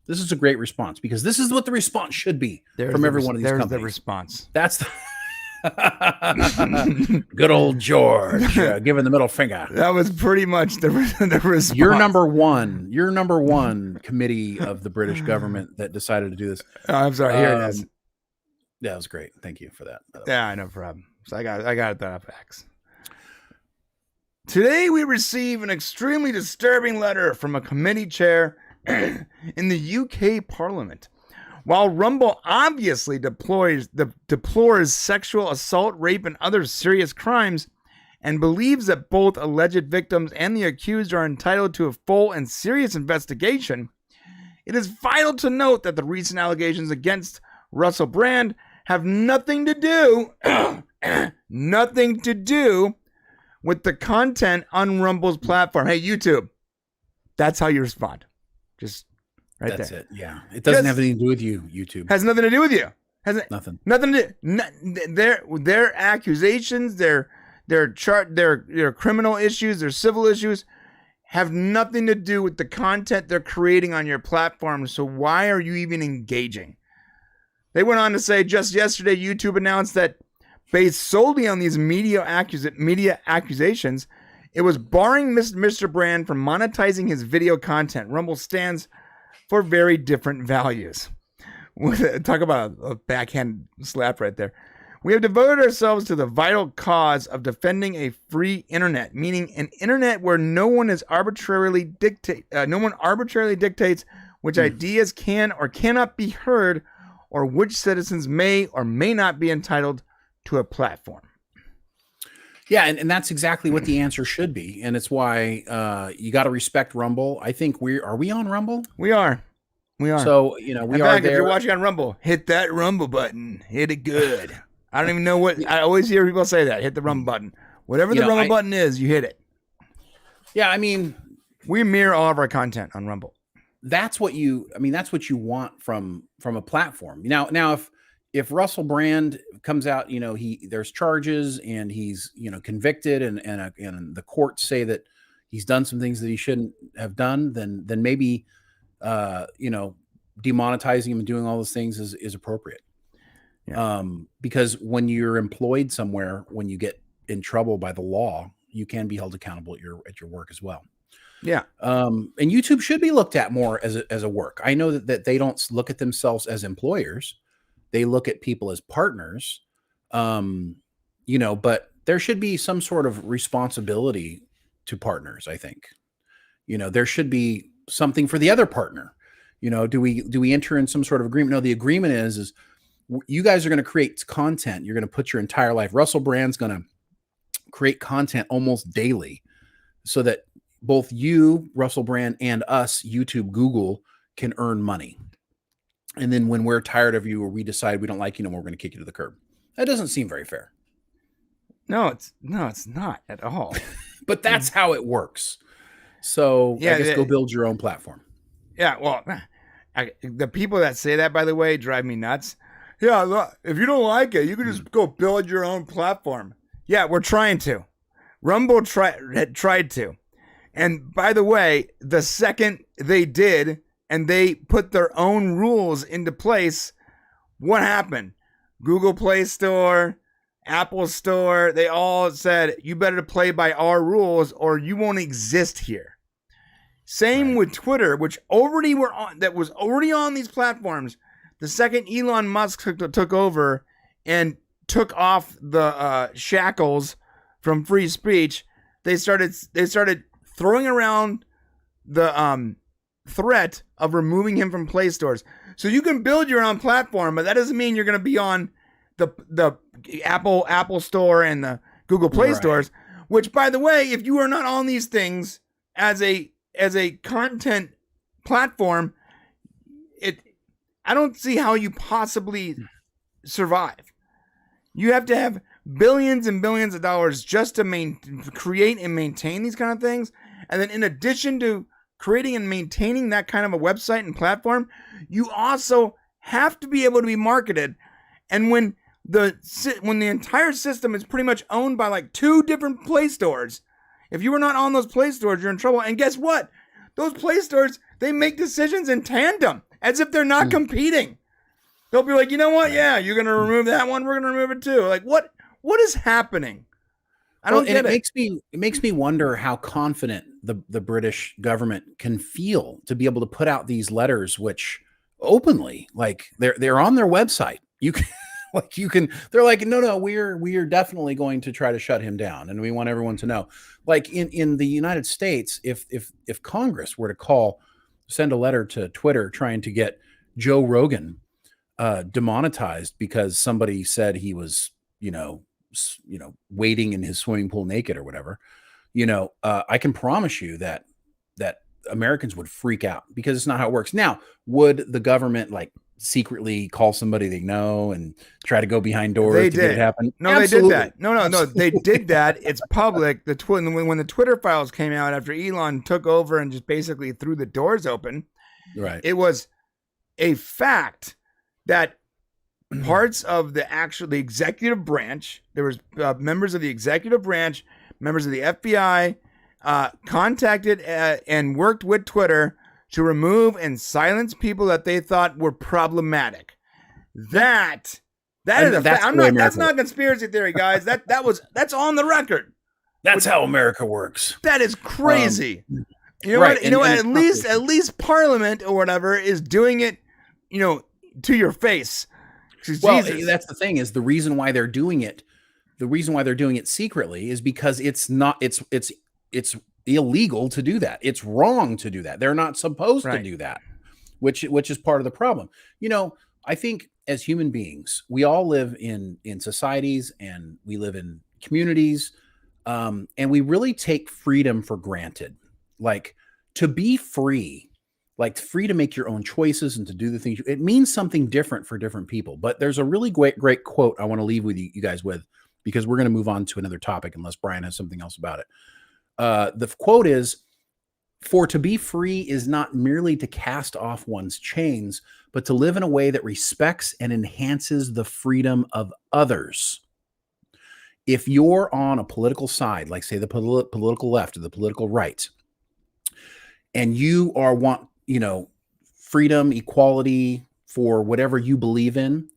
This is a great response, because this is what the response should be from every one of these companies. There's the response. That's good old George giving the middle finger. That was pretty much the response. You're number one committee of the British government that decided to do this. Oh, I'm sorry. Here it is. Yeah, that was great. Thank you for that. Yeah, no problem. So I got it that up X. Today we receive an extremely disturbing letter from a committee chair in the UK Parliament. While Rumble obviously deplores sexual assault, rape, and other serious crimes, and believes that both alleged victims and the accused are entitled to a full and serious investigation, it is vital to note that the recent allegations against Russell Brand have nothing to do with the content on Rumble's platform. Hey, YouTube, that's how you respond. Just right that's there. It. Yeah, it doesn't have anything to do with you. YouTube has nothing to do with you. Has nothing. Nothing to their accusations, their criminal issues, their civil issues have nothing to do with the content they're creating on your platform. So why are you even engaging? They went on to say just yesterday, YouTube announced that based solely on these media accusations, it was barring Mr. Brand from monetizing his video content. Rumble stands for very different values. Talk about a backhand slap right there. We have devoted ourselves to the vital cause of defending a free internet, meaning an internet where no one arbitrarily dictates which ideas can or cannot be heard, or which citizens may or may not be entitled to a platform. Yeah, and that's exactly what the answer should be, and it's why you got to respect Rumble. I think are we on Rumble? We are. So we are there. If you're watching on Rumble, hit that Rumble button. Hit it good. I don't even know what I always hear people say that. Hit the Rumble button. Whatever the Rumble button is, you hit it. Yeah, I mean, we mirror all of our content on Rumble. That's what you want from a platform. Now if Russell Brand comes out, there's charges and he's convicted and the courts say that he's done some things that he shouldn't have done, then maybe demonetizing him and doing all those things is appropriate. Yeah. Because when you're employed somewhere, when you get in trouble by the law, you can be held accountable at your work as well. Yeah. And YouTube should be looked at more as a work. I know that they don't look at themselves as employers. They look at people as partners. But there should be some sort of responsibility to partners, I think. There should be something for the other partner. Do we enter in some sort of agreement? No, the agreement is you guys are going to create content. You're going to put your entire life. Russell Brand's going to create content almost daily so that both you, Russell Brand, and us, YouTube, Google, can earn money. And then when we're tired of you or we decide we don't like you no more, we're going to kick you to the curb. That doesn't seem very fair. No, it's not at all. But that's how it works. So yeah, I guess go build your own platform. Yeah, well, the people that say that, by the way, drive me nuts. Yeah, look, if you don't like it, you can just go build your own platform. Yeah, we're trying to. Rumble tried to. And by the way, the second they did and they put their own rules into place, what happened? Google Play Store, Apple Store, they all said, you better play by our rules or you won't exist here. Same with Twitter, which was already on these platforms. The second Elon Musk took over and took off the shackles from free speech, they started throwing around the threat of removing him from Play Stores. So you can build your own platform, but that doesn't mean you're going to be on the Apple Store and the Google Play Stores. Which, by the way, if you are not on these things as a content platform, I don't see how you possibly survive. You have to have billions and billions of dollars just to create and maintain these kind of things. And then in addition to creating and maintaining that kind of a website and platform, you also have to be able to be marketed. And when the entire system is pretty much owned by like 2 different Play Stores, if you are not on those Play Stores, you're in trouble. And guess what? Those Play Stores, they make decisions in tandem as if they're not competing. They'll be like, you know what? Yeah, you're going to remove that one. We're going to remove it too. Like, what is happening? I don't get it. It makes me wonder how confident the British government can feel to be able to put out these letters, which openly, like they're on their website. They're like, no, we're definitely going to try to shut him down. And we want everyone to know, like in the United States, if Congress were to send a letter to Twitter trying to get Joe Rogan demonetized because somebody said he was, wading in his swimming pool naked or whatever, I can promise you that Americans would freak out, because it's not how it works. Now, would the government secretly call somebody they know and try to go behind doors to get it happen? No, absolutely. They did that. No, they did that. It's public. When the Twitter files came out after Elon took over and just basically threw the doors open, right? It was a fact that parts of the executive branch, there was members of the executive branch, members of the FBI, contacted and worked with Twitter to remove and silence people that they thought were problematic. That's not conspiracy theory, guys. That's on the record. That's how America works. That is crazy. Right. At least Parliament or whatever is doing it, to your face. Well, that's the thing, is the reason why they're doing it. The reason why they're doing it secretly is because it's illegal to do that. It's wrong to do that. They're not supposed to do that, which is part of the problem. I think as human beings, we all live in societies, and we live in communities, and we really take freedom for granted. Like, to be free, free to make your own choices and to do the things, it means something different for different people. But there's a really great quote I want to leave with you guys with, because we're going to move on to another topic unless Brian has something else about it. The quote is, "For to be free is not merely to cast off one's chains, but to live in a way that respects and enhances the freedom of others." If you're on a political side, like say the political left or the political right, and you want, freedom, equality for whatever you believe in,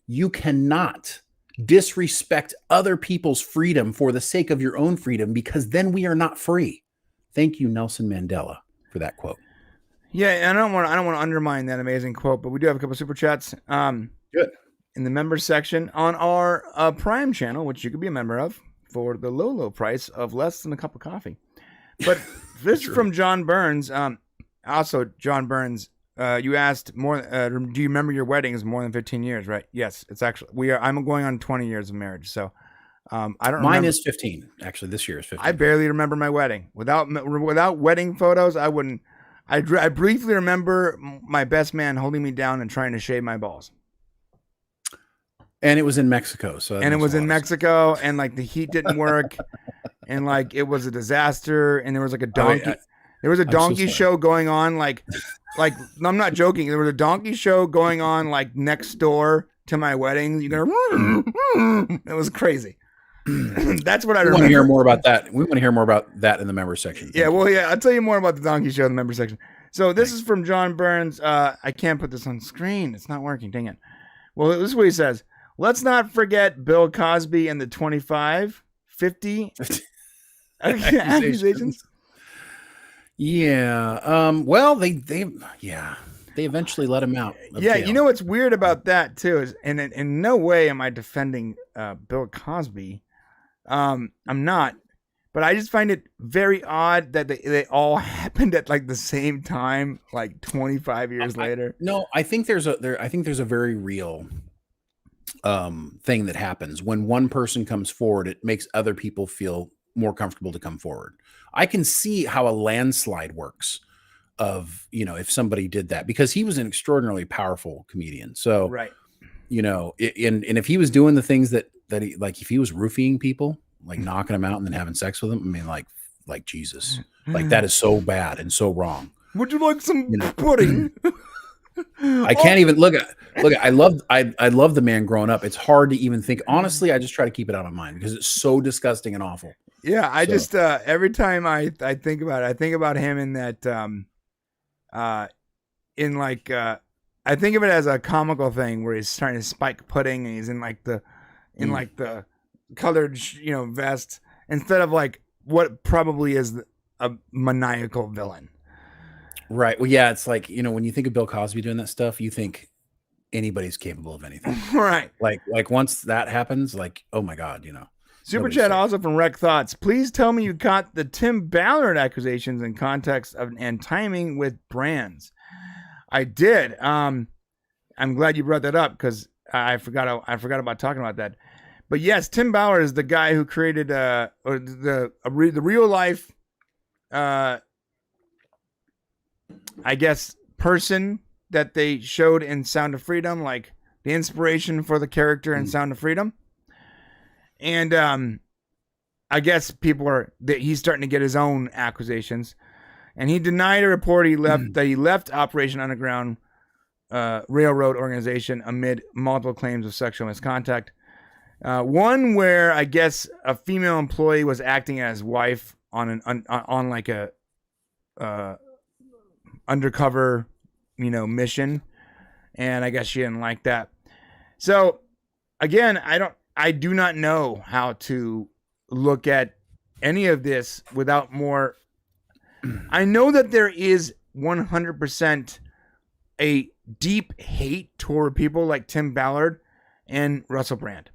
you cannot disrespect other people's freedom for the sake of your own freedom, because then we are not free. Thank you, Nelson Mandela, for that quote. Yeah, and I don't want to undermine that amazing quote, but we do have a couple super chats. Good. In the members section on our Prime channel, which you could be a member of for the low price of less than a cup of coffee. But this is from John Burns. Also, John Burns, you asked more. Do you remember your wedding is more than 15 years, right? Yes, it's actually I'm going on 20 years of marriage, so I don't. Mine is 15. Actually, this year is 15. I barely remember my wedding. Without wedding photos, I wouldn't. I briefly remember my best man holding me down and trying to shave my balls. And it was in Mexico, and the heat didn't work, and it was a disaster, and there was a donkey. There was a donkey show going on, I'm not joking. There was a donkey show going on next door to my wedding. It was crazy. That's what I remember. We want to hear more about that. We want to hear more about that in the member section. Yeah, I'll tell you more about the donkey show in the member section. So this is from John Burns. I can't put this on screen. It's not working. Dang it. Well, this is what he says. Let's not forget Bill Cosby and the 50 accusations. Yeah. Well, they eventually let him out. Yeah. You know what's weird about that too is, and in no way am I defending Bill Cosby. I'm not, but I just find it very odd that they all happened at the same time, 25 years later. No, I think there's a very real thing that happens when one person comes forward. It makes other people feel more comfortable to come forward. I can see how a landslide works of, if somebody did that, because he was an extraordinarily powerful comedian. So, right. And if he was doing the things that he, if he was roofing people, knocking them out and then having sex with them, I mean, like Jesus, that is so bad and so wrong. Would you like some pudding? I can't even look at. I love the man growing up. It's hard to even think. Honestly, I just try to keep it out of mind because it's so disgusting and awful. Yeah, I just every time I think about it, I think about him in that I think of it as a comical thing where he's trying to spike pudding and he's in the colored vest instead of what probably is a maniacal villain. Right. Well, yeah, it's when you think of Bill Cosby doing that stuff, you think anybody's capable of anything. Right. Once that happens, oh my God, Super chat also from Rec Thoughts. Please tell me you caught the Tim Ballard accusations in context of and timing with brands. I did. I'm glad you brought that up because I forgot about talking about that. But yes, Tim Ballard is the guy who created or the real life, I guess, person that they showed in Sound of Freedom, like the inspiration for the character in Sound of Freedom. And I guess he's starting to get his own accusations. And he denied a report that he left Operation Underground Railroad Organization amid multiple claims of sexual misconduct. One where I guess a female employee was acting as wife on like a undercover, mission, and I guess she didn't like that. So again, I do not know how to look at any of this without more. I know that there is 100% a deep hate toward people like Tim Ballard and Russell Brand.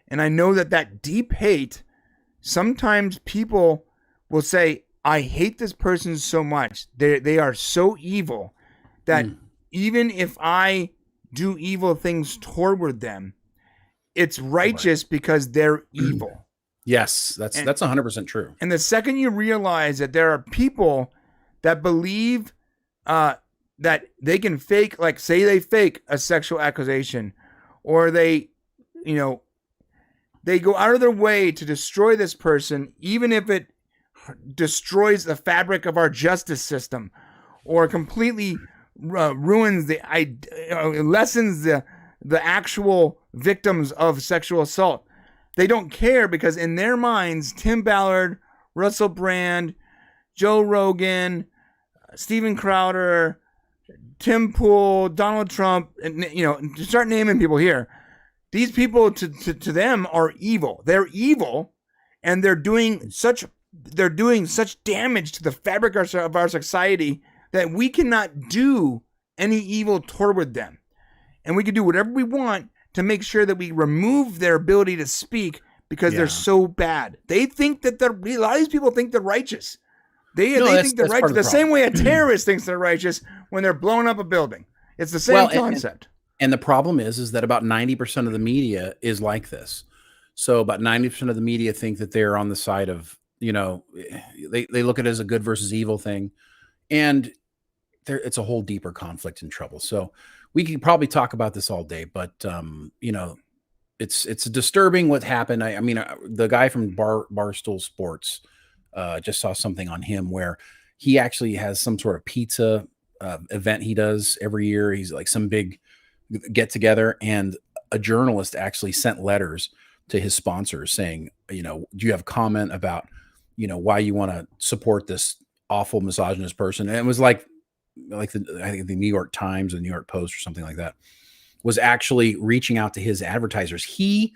And I know that deep hate, sometimes people will say, I hate this person so much. They are so evil that even if I do evil things toward them, it's righteous because they're evil. Yes, that's 100% true. And the second you realize that there are people that believe that they can fake, like say they fake a sexual accusation, or they go out of their way to destroy this person, even if it destroys the fabric of our justice system, or completely ruins lessens the actual victims of sexual assault. They don't care because in their minds, Tim Ballard, Russell Brand, Joe Rogan, Steven Crowder, Tim Pool, Donald Trump, and start naming people here. These people to them are evil. They're evil, and they're doing such damage to the fabric of our society that we cannot do any evil toward them. And we can do whatever we want to make sure that we remove their ability to speak because they're so bad. They think that a lot of these people think they're righteous. They think they're righteous the same way a terrorist thinks they're righteous when they're blowing up a building. It's the same concept. And the problem is that about 90% of the media is like this. So about 90% of the media think that they're on the side of, they look at it as a good versus evil thing. And it's a whole deeper conflict and trouble. So we could probably talk about this all day, but it's disturbing what happened. I mean, the guy from Barstool Sports just saw something on him where he actually has some sort of pizza event he does every year. He's like some big get together, and a journalist actually sent letters to his sponsors saying, do you have a comment about, why you want to support this awful misogynist person? And it was I think the New York Times or the New York Post or something like that was actually reaching out to his advertisers. He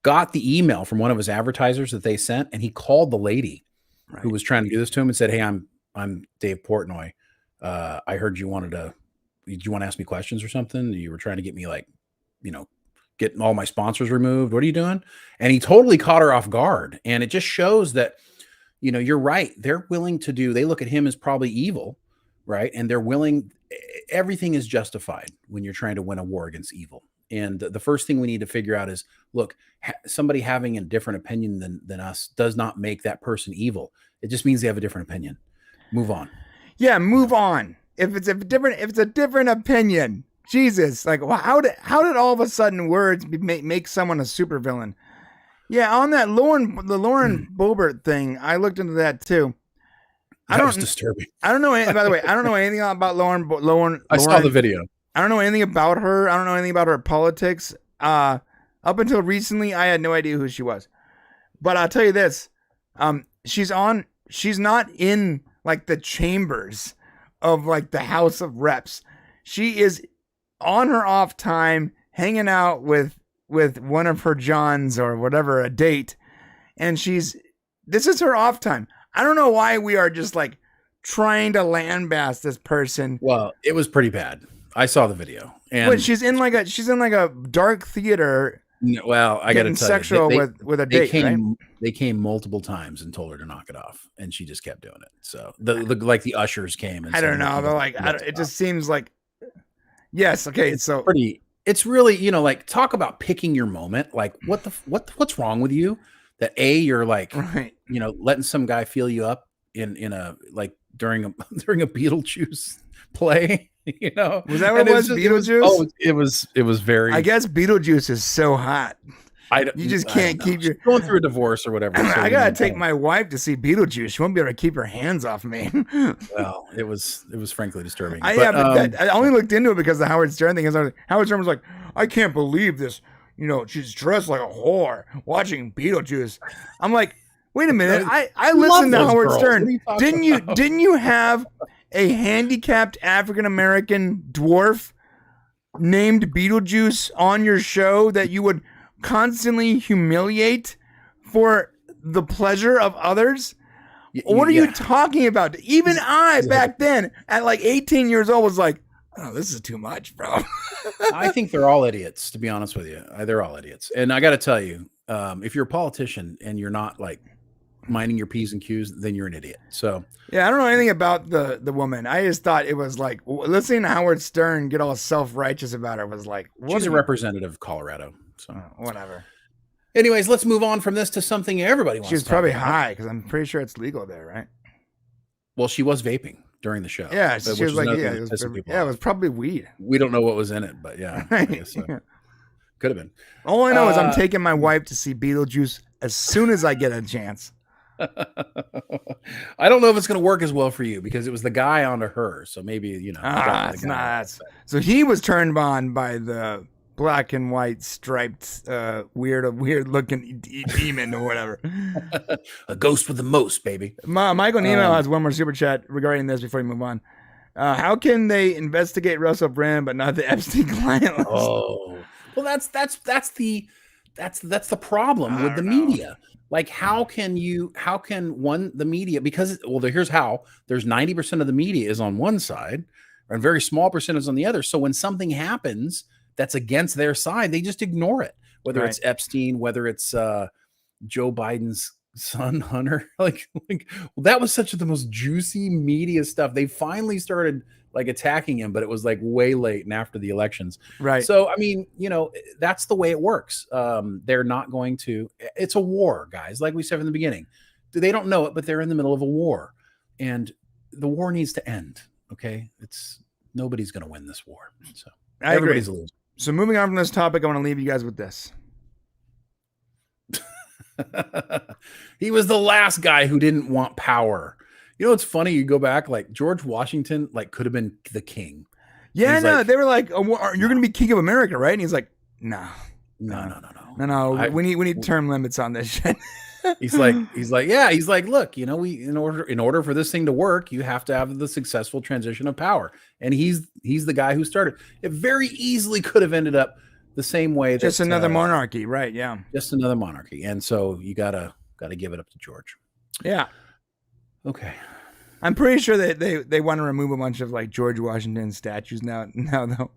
got the email from one of his advertisers that they sent, and he called the lady who was trying to do this to him and said, "Hey, I'm Dave Portnoy. I heard did you want to ask me questions or something? You were trying to get me getting all my sponsors removed. What are you doing?" And he totally caught her off guard. And it just shows that, you're right. They're willing to they look at him as probably evil. Right. And they're willing. Everything is justified when you're trying to win a war against evil. And the first thing we need to figure out is, look, somebody having a different opinion than us does not make that person evil. It just means they have a different opinion. Move on. Yeah, move on. If it's a different opinion, Jesus, like how did all of a sudden words make someone a supervillain? Yeah, on that Lauren Boebert thing, I looked into that too. That was disturbing. I don't know. By the way, I don't know anything about Lauren. I saw the video. I don't know anything about her. I don't know anything about her politics. Up until recently, I had no idea who she was. But I'll tell you this: she's not in like the chambers of like the House of Reps. She is on her off time, hanging out with one of her Johns or whatever, a date, and this is her off time. I don't know why we are just like trying to lambast this person. Well, it was pretty bad. I saw the video, and but she's in like a dark theater. Well, I got to tell sexual you, with a date. They came multiple times and told her to knock it off, and she just kept doing it. So the ushers came. And I don't know. They're like, it just seems like, yes. Okay. It's it's really, like, talk about picking your moment. Like, what's wrong with you? That you're like, right. Letting some guy feel you up in a, like, during a Beetlejuice play. Was that what it was? Beetlejuice? It was very. I guess Beetlejuice is so hot. You just can't keep your going through a divorce or whatever. So I gotta take my wife to see Beetlejuice. She won't be able to keep her hands off me. Well, it was frankly disturbing. I only looked into it because the Howard Stern thing. Howard Stern was like, I can't believe this. She's dressed like a whore watching Beetlejuice. I'm like, wait a minute. I listened to Howard Stern. Didn't you have a handicapped African American dwarf named Beetlejuice on your show that you would constantly humiliate for the pleasure of others? What are you talking about? Even I, back then, at like 18 years old, was like, oh, this is too much, bro. I think they're all idiots, to be honest with you. They're all idiots. And I got to tell you, if you're a politician and you're not, like, minding your P's and Q's, then you're an idiot. So yeah, I don't know anything about the woman. I just thought it was like, listening to Howard Stern get all self-righteous about her was like, she's a representative of Colorado. So whatever. Anyways, let's move on from this to something everybody wants. She was probably high, because I'm pretty sure it's legal there, right? Well, she was vaping during the show. Yeah, she was like, it was probably weed. We don't know what was in it, but yeah, I guess so. Could have been. All I know is I'm taking my wife to see Beetlejuice as soon as I get a chance. I don't know if it's going to work as well for you, because it was the guy onto her. So maybe, it's not. So he was turned on by the black and white striped, weird looking demon or whatever. A ghost with the most, baby. Michael Nemo has one more super chat regarding this before we move on. How can they investigate Russell Brand but not the Epstein client list? Oh, well, that's the problem with the media. Like, how can the media, because, here's how. There's 90% of the media is on one side, and a very small percent is on the other. So when something happens that's against their side, they just ignore it. Whether it's Epstein, whether it's Joe Biden's son, Hunter. That was such the most juicy media stuff. They finally started, like, attacking him, but it was, like, way late and after the elections. Right. So, I mean, that's the way it works. They're not going to, it's a war, guys. Like we said from the beginning, they don't know it, but they're in the middle of a war, and the war needs to end. Okay. Nobody's going to win this war. So everybody's a loser. So moving on from this topic, I want to leave you guys with this. He was the last guy who didn't want power. It's funny. You go back, like, George Washington, like, could have been the king. Yeah, no, they were like, oh, you're going to be king of America, right? And he's like, no. We need term limits on this shit. He's like, look, in order for this thing to work, you have to have the successful transition of power. And he's the guy who started. It very easily could have ended up the same way. Just another monarchy, right? Yeah. Just another monarchy. And so you gotta give it up to George. Yeah. Okay. I'm pretty sure that they want to remove a bunch of, like, George Washington statues now though.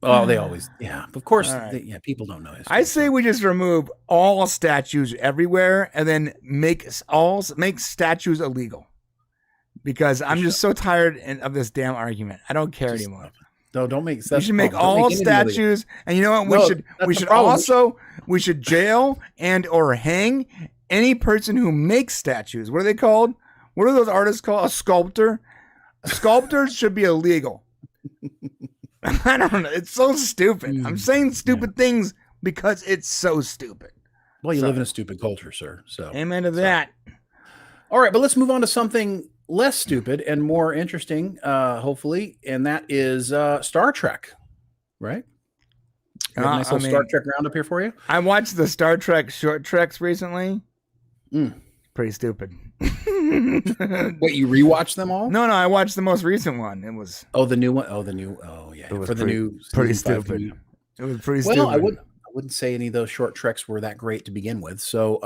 Oh, they always, yeah. Of course, right. People don't know history. I say we just remove all statues everywhere and then make statues illegal. Because I'm just so tired of this damn argument. I don't care anymore. No, don't make. We should make all statues, and you know what? We should jail and or hang any person who makes statues. What are they called? What are those artists called? A sculptor. Sculptors should be illegal. I don't know. It's so stupid. I'm saying stupid things because it's so stupid. Well, you live in a stupid culture, sir. So amen to that. All right, but let's move on to something less stupid and more interesting, hopefully, and that is Star Trek, right? Nice little Star Trek roundup here for you. I watched the Star Trek short treks recently. Pretty stupid. Wait, you rewatched them all? No, I watched the most recent one. It was the new one. Oh yeah, it was pretty stupid. It was pretty stupid. Well, I wouldn't say any of those short treks were that great to begin with. So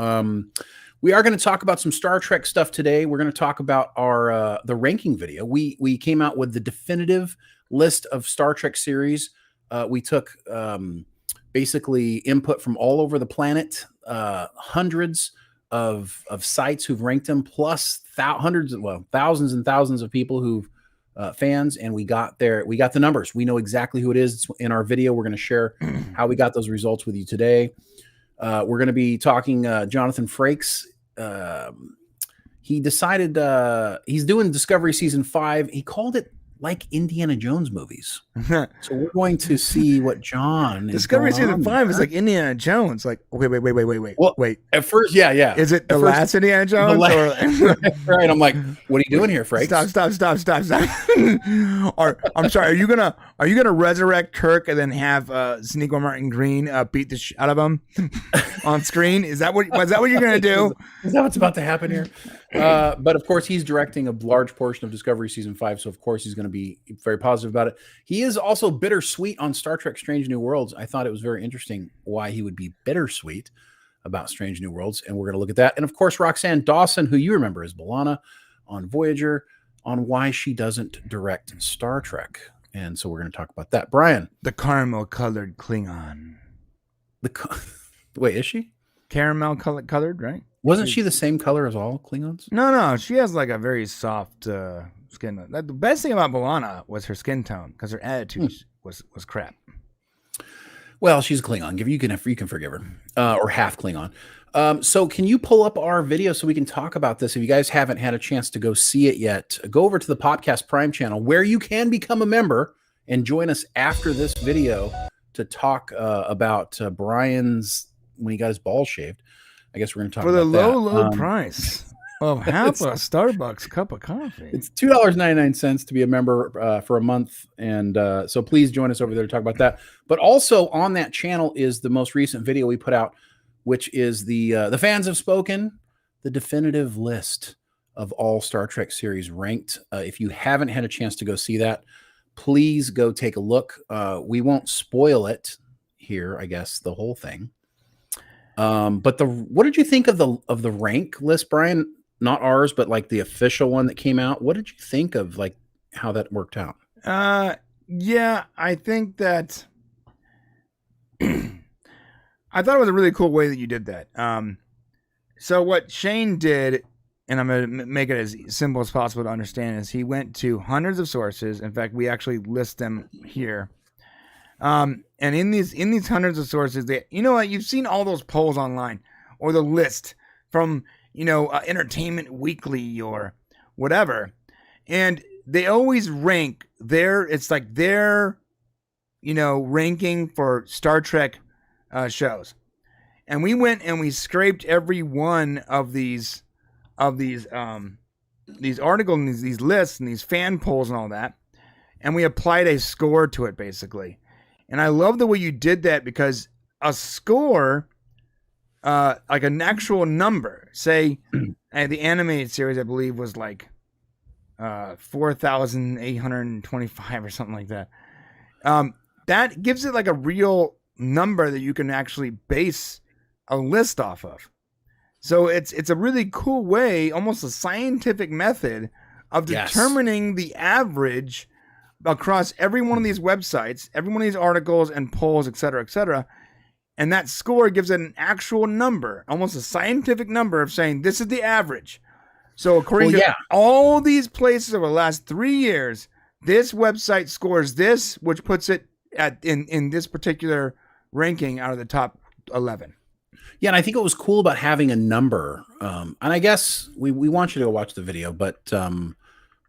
we are going to talk about some Star Trek stuff today. We're going to talk about our the ranking video. We came out with the definitive list of Star Trek series. We took basically input from all over the planet, hundreds of sites who've ranked them, plus thousands and thousands of people who've fans, and we got the numbers. We know exactly who it is. It's in our video. We're going to share how we got those results with you today. We're going to be talking Jonathan Frakes. He decided he's doing Discovery Season 5. He called it like Indiana Jones movies. So we're going to see what John Discovery Season 5 is like Indiana Jones. Like, wait. Well, wait. At first, yeah. Is it the last Indiana Jones? Right. I'm like, what are you doing here, Frank? Stop. Or I'm sorry. Are you gonna resurrect Kirk and then have Sneako Martin Green beat the shit out of him on screen? Was that what you're gonna do? Is that what's about to happen here? But of course, he's directing a large portion of Discovery Season 5, so of course he's going to be very positive about it. He is also bittersweet on Star Trek Strange New Worlds. I thought it was very interesting why he would be bittersweet about Strange New Worlds, and we're going to look at that. And of course, Roxanne Dawson, who you remember as B'Elanna on Voyager, on why she doesn't direct Star Trek. And so we're going to talk about that. Brian. The caramel-colored Klingon. Wait, is she? Caramel-colored, right? Wasn't she the same color as all Klingons? No. She has like a very soft skin. The best thing about B'Elanna was her skin tone, because her attitude was crap. Well, she's a Klingon. You can forgive her, or half Klingon. So can you pull up our video so we can talk about this? If you guys haven't had a chance to go see it yet, go over to the Podcast Prime channel where you can become a member and join us after this video to talk about Brian's when he got his balls shaved. I guess we're going to talk about that. For the low that. Price of half a Starbucks cup of coffee. It's $2.99 to be a member for a month. And so please join us over there to talk about that. But also on that channel is the most recent video we put out, which is the fans have spoken, the definitive list of all Star Trek series ranked. If you haven't had a chance to go see that, please go take a look. We won't spoil it here, I guess, the whole thing. But what did you think of the rank list, Brian? Not ours, but like the official one that came out. What did you think of like how that worked out? Yeah, I think that I thought it was a really cool way that you did that. So what Shane did, and I'm going to make it as simple as possible to understand, is he went to hundreds of sources. In fact, we actually list them here. And in these hundreds of sources, you've seen all those polls online or the list from, Entertainment Weekly or whatever. And they always rank it's like their, ranking for Star Trek shows. And we went and we scraped every one of these articles and these lists and these fan polls and all that. And we applied a score to it basically. And I love the way you did that, because a score, like an actual number, say the animated series, I believe, was like 4,825 or something like that. That gives it like a real number that you can actually base a list off of. So it's a really cool way, almost a scientific method of determining the average across every one of these websites, every one of these articles and polls, et cetera, and that score gives it an actual number, almost a scientific number of saying this is the average. So according to all these places over the last 3 years, this website scores this, which puts it in this particular ranking out of the top 11. Yeah, and I think what was cool about having a number, and I guess we want you to go watch the video, but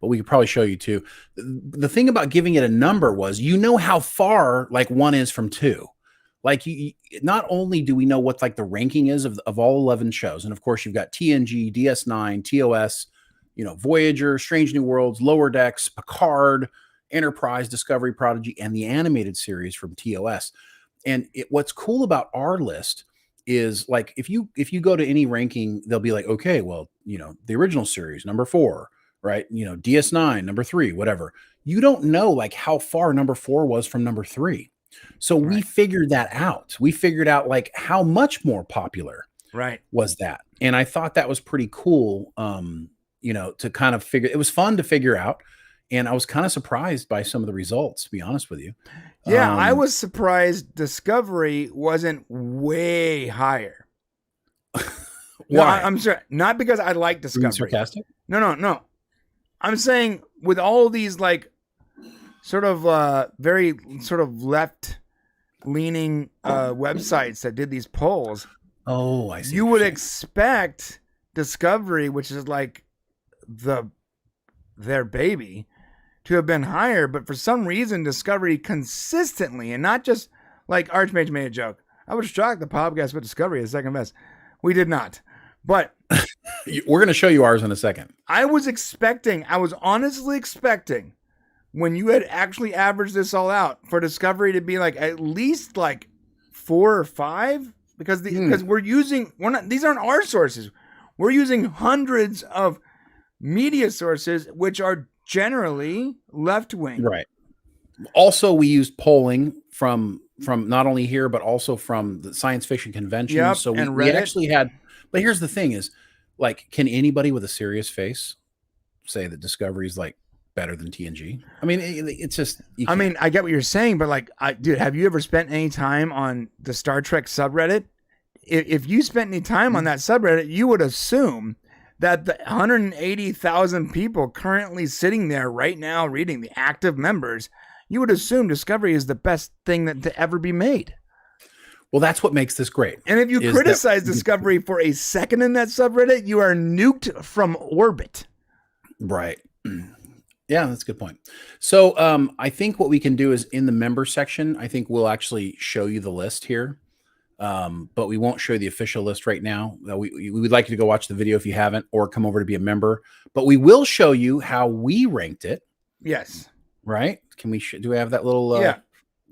we could probably show you too. The thing about giving it a number was, how far like one is from two. Like not only do we know what like the ranking is of all 11 shows, and of course you've got TNG, DS9, TOS, Voyager, Strange New Worlds, Lower Decks, Picard, Enterprise, Discovery, Prodigy, and the animated series from TOS. And what's cool about our list is like if you go to any ranking, they'll be like, okay, well, the original series, number 4. Right. DS9, number 3, whatever. You don't know like how far number 4 was from number 3. So we figured that out. We figured out like how much more popular was that. And I thought that was pretty cool. To kind of figure, it was fun to figure out. And I was kind of surprised by some of the results, to be honest with you. Yeah, I was surprised Discovery wasn't way higher. Why? No, I'm sorry. Not because I like Discovery. Sarcastic? No. I'm saying with all these like sort of very sort of left leaning websites that did these polls. Oh, I see. You would expect Discovery, which is like their baby, to have been higher, but for some reason Discovery consistently, and not just like Archmage made a joke, I was shocked the podcast put Discovery as second best. We did not. But we're going to show you ours in a second. I was honestly expecting, when you had actually averaged this all out, for Discovery to be like at least like 4 or 5, because because these aren't our sources. We're using hundreds of media sources, which are generally left wing. Right. Also, we used polling from not only here, but also from the science fiction convention. Yep, so and we actually had, but here's the thing is, like, can anybody with a serious face say that Discovery is like better than TNG? I mean, it's just, I mean, I get what you're saying, but like, dude, have you ever spent any time on the Star Trek subreddit? If you spent any time on that subreddit, you would assume that the 180,000 people currently sitting there right now reading, the active members, you would assume Discovery is the best thing to ever be made. Well, that's what makes this great. And if you criticize Discovery for a second in that subreddit, you are nuked from orbit. Right. Yeah, that's a good point. So I think what we can do is in the member section, I think we'll actually show you the list here. But we won't show you the official list right now. We would like you to go watch the video if you haven't, or come over to be a member. But we will show you how we ranked it. Yes. Right? Can we? Do we have that little?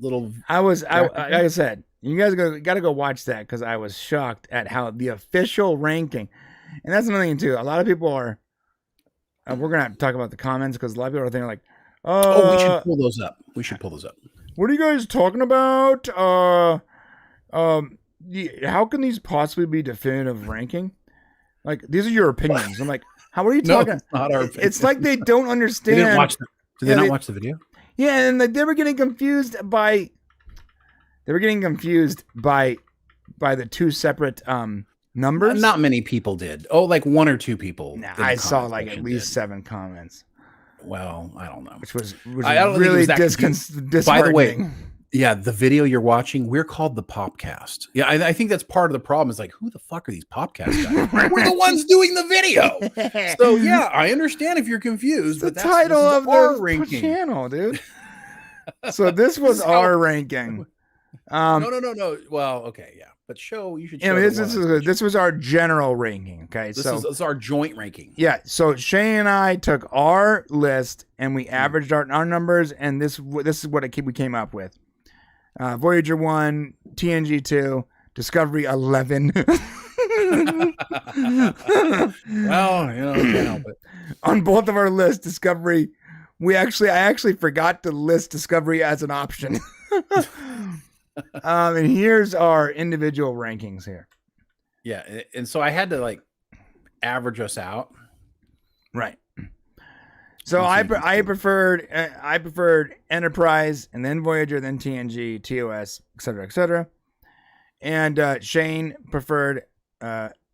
Little. Like I said, you guys got to go watch that, because I was shocked at how the official ranking, and that's another thing too. A lot of people are. We're gonna have to talk about the comments, because a lot of people are thinking like, we should pull those up. We should pull those up. What are you guys talking about? How can these possibly be definitive ranking? Like, these are your opinions. I'm like, how are you talking? No, it's not our opinion. It's like they don't understand. They didn't watch Did they not watch the video? Yeah, and like they were getting confused by the two separate numbers. Not many people did. Oh, like 1 or 2 people. Nah, I saw like at least 7 comments. Well, I don't know. Which was really disheartening. By the way, yeah, the video you're watching, we're called the Popcast. Yeah, I think that's part of the problem. Is like, who the fuck are these Popcast guys? We're the ones doing the video. So yeah, I understand if you're confused. It's but the title of our ranking channel, dude. So this was our ranking. No. Well, okay, yeah, but you should. Show this was our general ranking. Okay, this is our joint ranking. Yeah, so Shane and I took our list and we averaged our numbers, and this is what we came up with. Voyager 1, TNG 2, Discovery 11. Well, can't help it. On both of our lists, Discovery, I actually forgot to list Discovery as an option. And here's our individual rankings here. Yeah, and so I had to like average us out. Right. So I preferred Enterprise, and then Voyager, then TNG, TOS, etc. And Shane preferred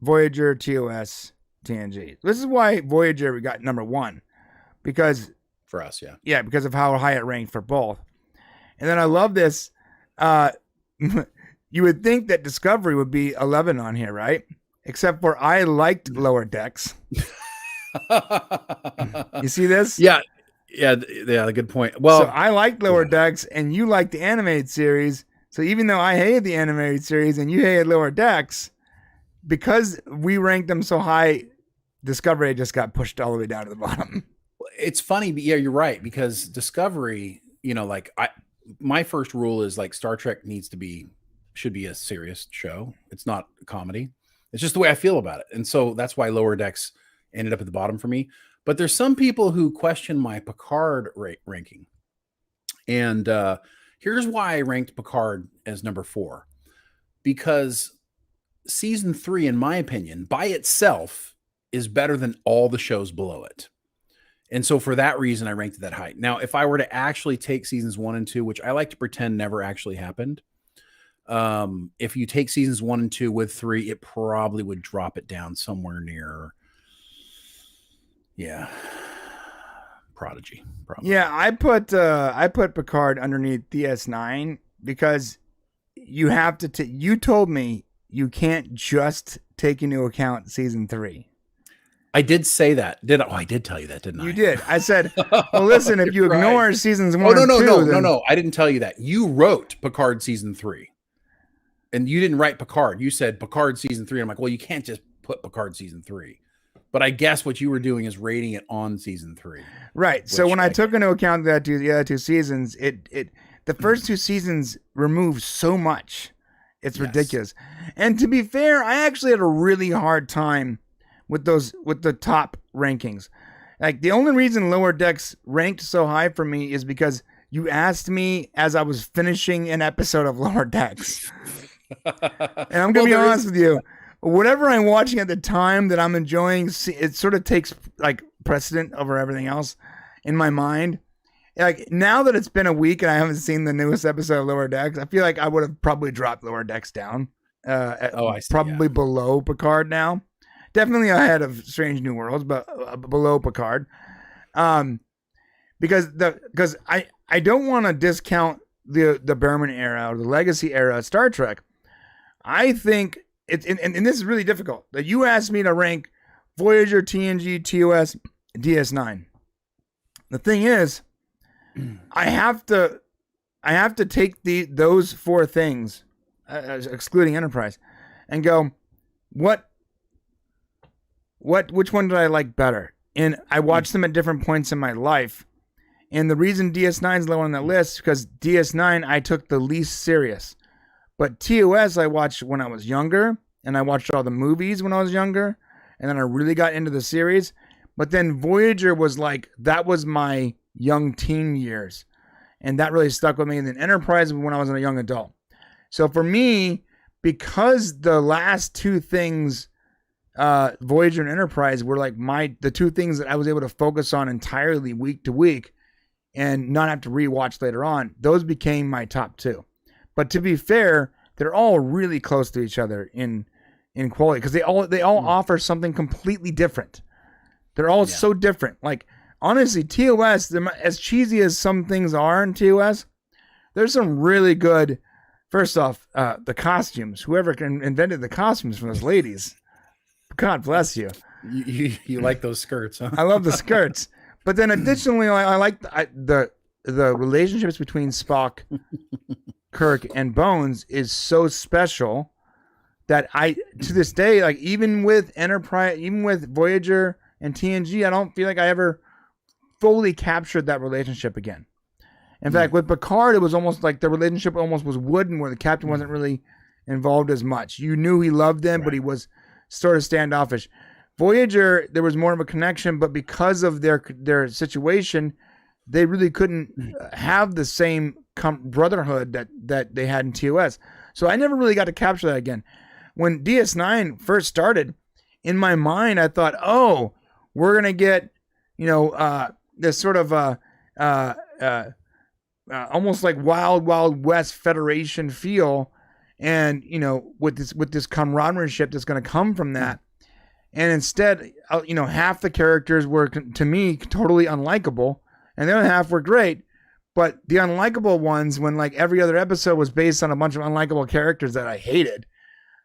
Voyager, TOS, TNG. This is why Voyager we got number 1, because for us, yeah, because of how high it ranked for both. And then I love this. You would think that Discovery would be 11 on here, right? Except for I liked Lower Decks. You see this? Yeah, good point. Well, so I liked Lower Decks, and you liked the animated series. So even though I hated the animated series and you hated Lower Decks, because we ranked them so high, Discovery just got pushed all the way down to the bottom. It's funny, but yeah, you're right, because Discovery, like my first rule is like Star Trek should be a serious show. It's not a comedy. It's just the way I feel about it. And so that's why Lower Decks ended up at the bottom for me. But there's some people who question my Picard ranking. And here's why I ranked Picard as number 4. Because season 3, in my opinion, by itself is better than all the shows below it. And so for that reason, I ranked it that high. Now, if I were to actually take seasons 1 and 2, which I like to pretend never actually happened, if you take seasons 1 and 2 with 3, it probably would drop it down somewhere near, prodigy. Probably. Yeah, I put Picard underneath DS9 because you have to. You told me you can't just take into account season 3. I did say that. I did tell you that, didn't I? You did. I said, well, listen, if you ignore seasons 1 and 2... No. I didn't tell you that. You wrote Picard season 3. And you didn't write Picard. You said Picard season 3. I'm like, well, you can't just put Picard season 3. But I guess what you were doing is rating it on season 3. Right. So when I took into account the other 2 seasons, the first 2 seasons remove so much. It's ridiculous. And to be fair, I actually had a really hard time with the top rankings. Like, the only reason Lower Decks ranked so high for me is because you asked me as I was finishing an episode of Lower Decks. And I'm going to be honest with you, whatever I'm watching at the time that I'm enjoying, it sort of takes like precedent over everything else in my mind. Like, now that it's been a week and I haven't seen the newest episode of Lower Decks, I feel like I would have probably dropped Lower Decks down. I see, probably below Picard now. Definitely ahead of Strange New Worlds, but below Picard. Because I don't want to discount the Berman era or the Legacy era of Star Trek. I think it's and this is really difficult. That you asked me to rank Voyager, TNG, TOS, DS9. The thing is, I have to take those 4 things, excluding Enterprise, and go, which one did I like better? And I watched them at different points in my life. And the reason DS9 is low on that list is because DS9 I took the least serious. But TOS I watched when I was younger, and I watched all the movies when I was younger, and then I really got into the series. But then Voyager was like, that was my young teen years, and that really stuck with me. And then Enterprise when I was a young adult. So for me, because the last 2 things, Voyager and Enterprise, were like the 2 things that I was able to focus on entirely week to week and not have to rewatch later on, those became my top 2. But to be fair, they're all really close to each other in quality, because they all offer something completely different. They're all so different. Like, honestly, TOS, as cheesy as some things are in TOS, there's some really good. First off, the costumes. Whoever invented the costumes for those ladies, God bless you. You like those skirts, huh? I love the skirts. But then additionally, I like the relationships between Spock, Kirk, and Bones is so special that to this day, like, even with Enterprise, even with Voyager and TNG, I don't feel like I ever fully captured that relationship again. In fact, with Picard, it was almost like the relationship almost was wooden, where the captain wasn't really involved as much. You knew he loved them, but he was sort of standoffish. Voyager, there was more of a connection, but because of their situation, they really couldn't have the same brotherhood that they had in TOS. So I never really got to capture that again. When DS9 first started, in my mind, I thought, oh, we're going to get, this sort of almost like Wild West Federation feel, and with this camaraderie that's going to come from that. And instead, half the characters were, to me, totally unlikable, and the other half were great. But the unlikable ones, when like every other episode was based on a bunch of unlikable characters that I hated,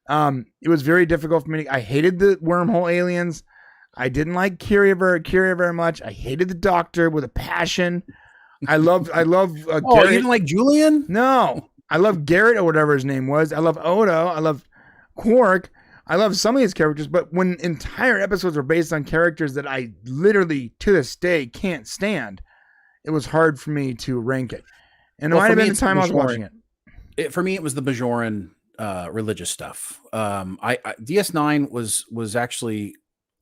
it was very difficult for me. I hated the wormhole aliens. I didn't like Kyria very much. I hated the Doctor with a passion. I love. Oh, Garrett. you didn't like Julian? No, I love Garrett or whatever his name was. I love Odo. I love Quark. I love some of these characters, but when entire episodes are based on characters that I literally to this day can't stand, it was hard for me to rank it. And it might have been the time I was watching it. For me, it was the Bajoran religious stuff. DS9 was actually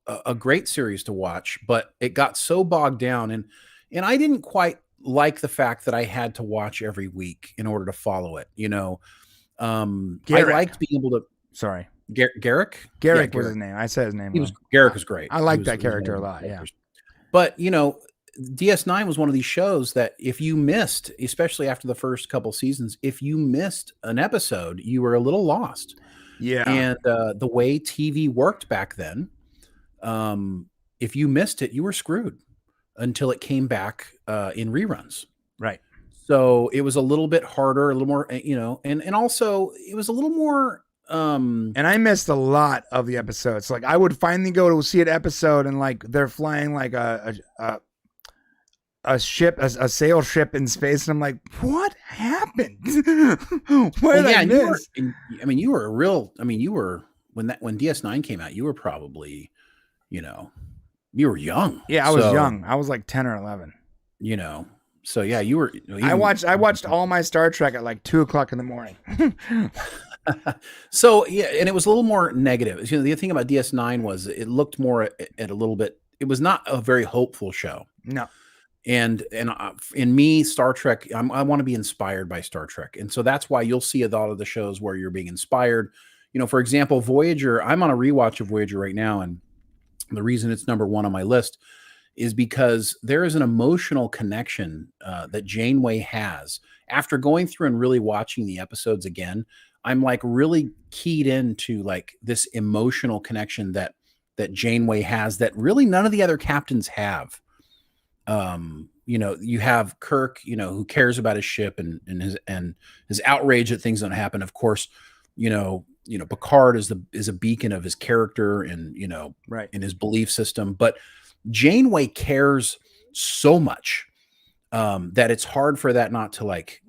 a great series to watch, but it got so bogged down, and I didn't quite like the fact that I had to watch every week in order to follow it. I liked being able to. Sorry, Garrick. Garrick was his name. I said his name. Garrick was great. I liked that character a lot. Yeah, but DS9 was one of these shows that if you missed, especially after the first couple seasons, if you missed an episode, you were a little lost. Yeah, and the way TV worked back then, if you missed it, you were screwed. until it came back in reruns. Right. So it was a little bit harder, a little more, and also it was a little more. And I missed a lot of the episodes. Like I would finally go to see an episode, and like they're flying like a ship, a sail ship in space, and I'm like, what happened? What did I miss? You were when DS9 came out, you were probably, you were young. Yeah, I was young. I was like 10 or 11. So yeah, you were. I watched all my Star Trek at like 2:00 in the morning. So yeah, and it was a little more negative. The thing about DS9 was it looked more at a little bit. It was not a very hopeful show. No. And in me, Star Trek, I want to be inspired by Star Trek, and so that's why you'll see a lot of the shows where you're being inspired. For example, Voyager. I'm on a rewatch of Voyager right now, and the reason it's number 1 on my list is because there is an emotional connection that Janeway has. After going through and really watching the episodes again, I'm like really keyed into like this emotional connection that Janeway has that really none of the other captains have. You have Kirk, who cares about his ship and his outrage that things don't happen. Of course, Picard is a beacon of his character and right, in his belief system, but Janeway cares so much that it's hard for that not to like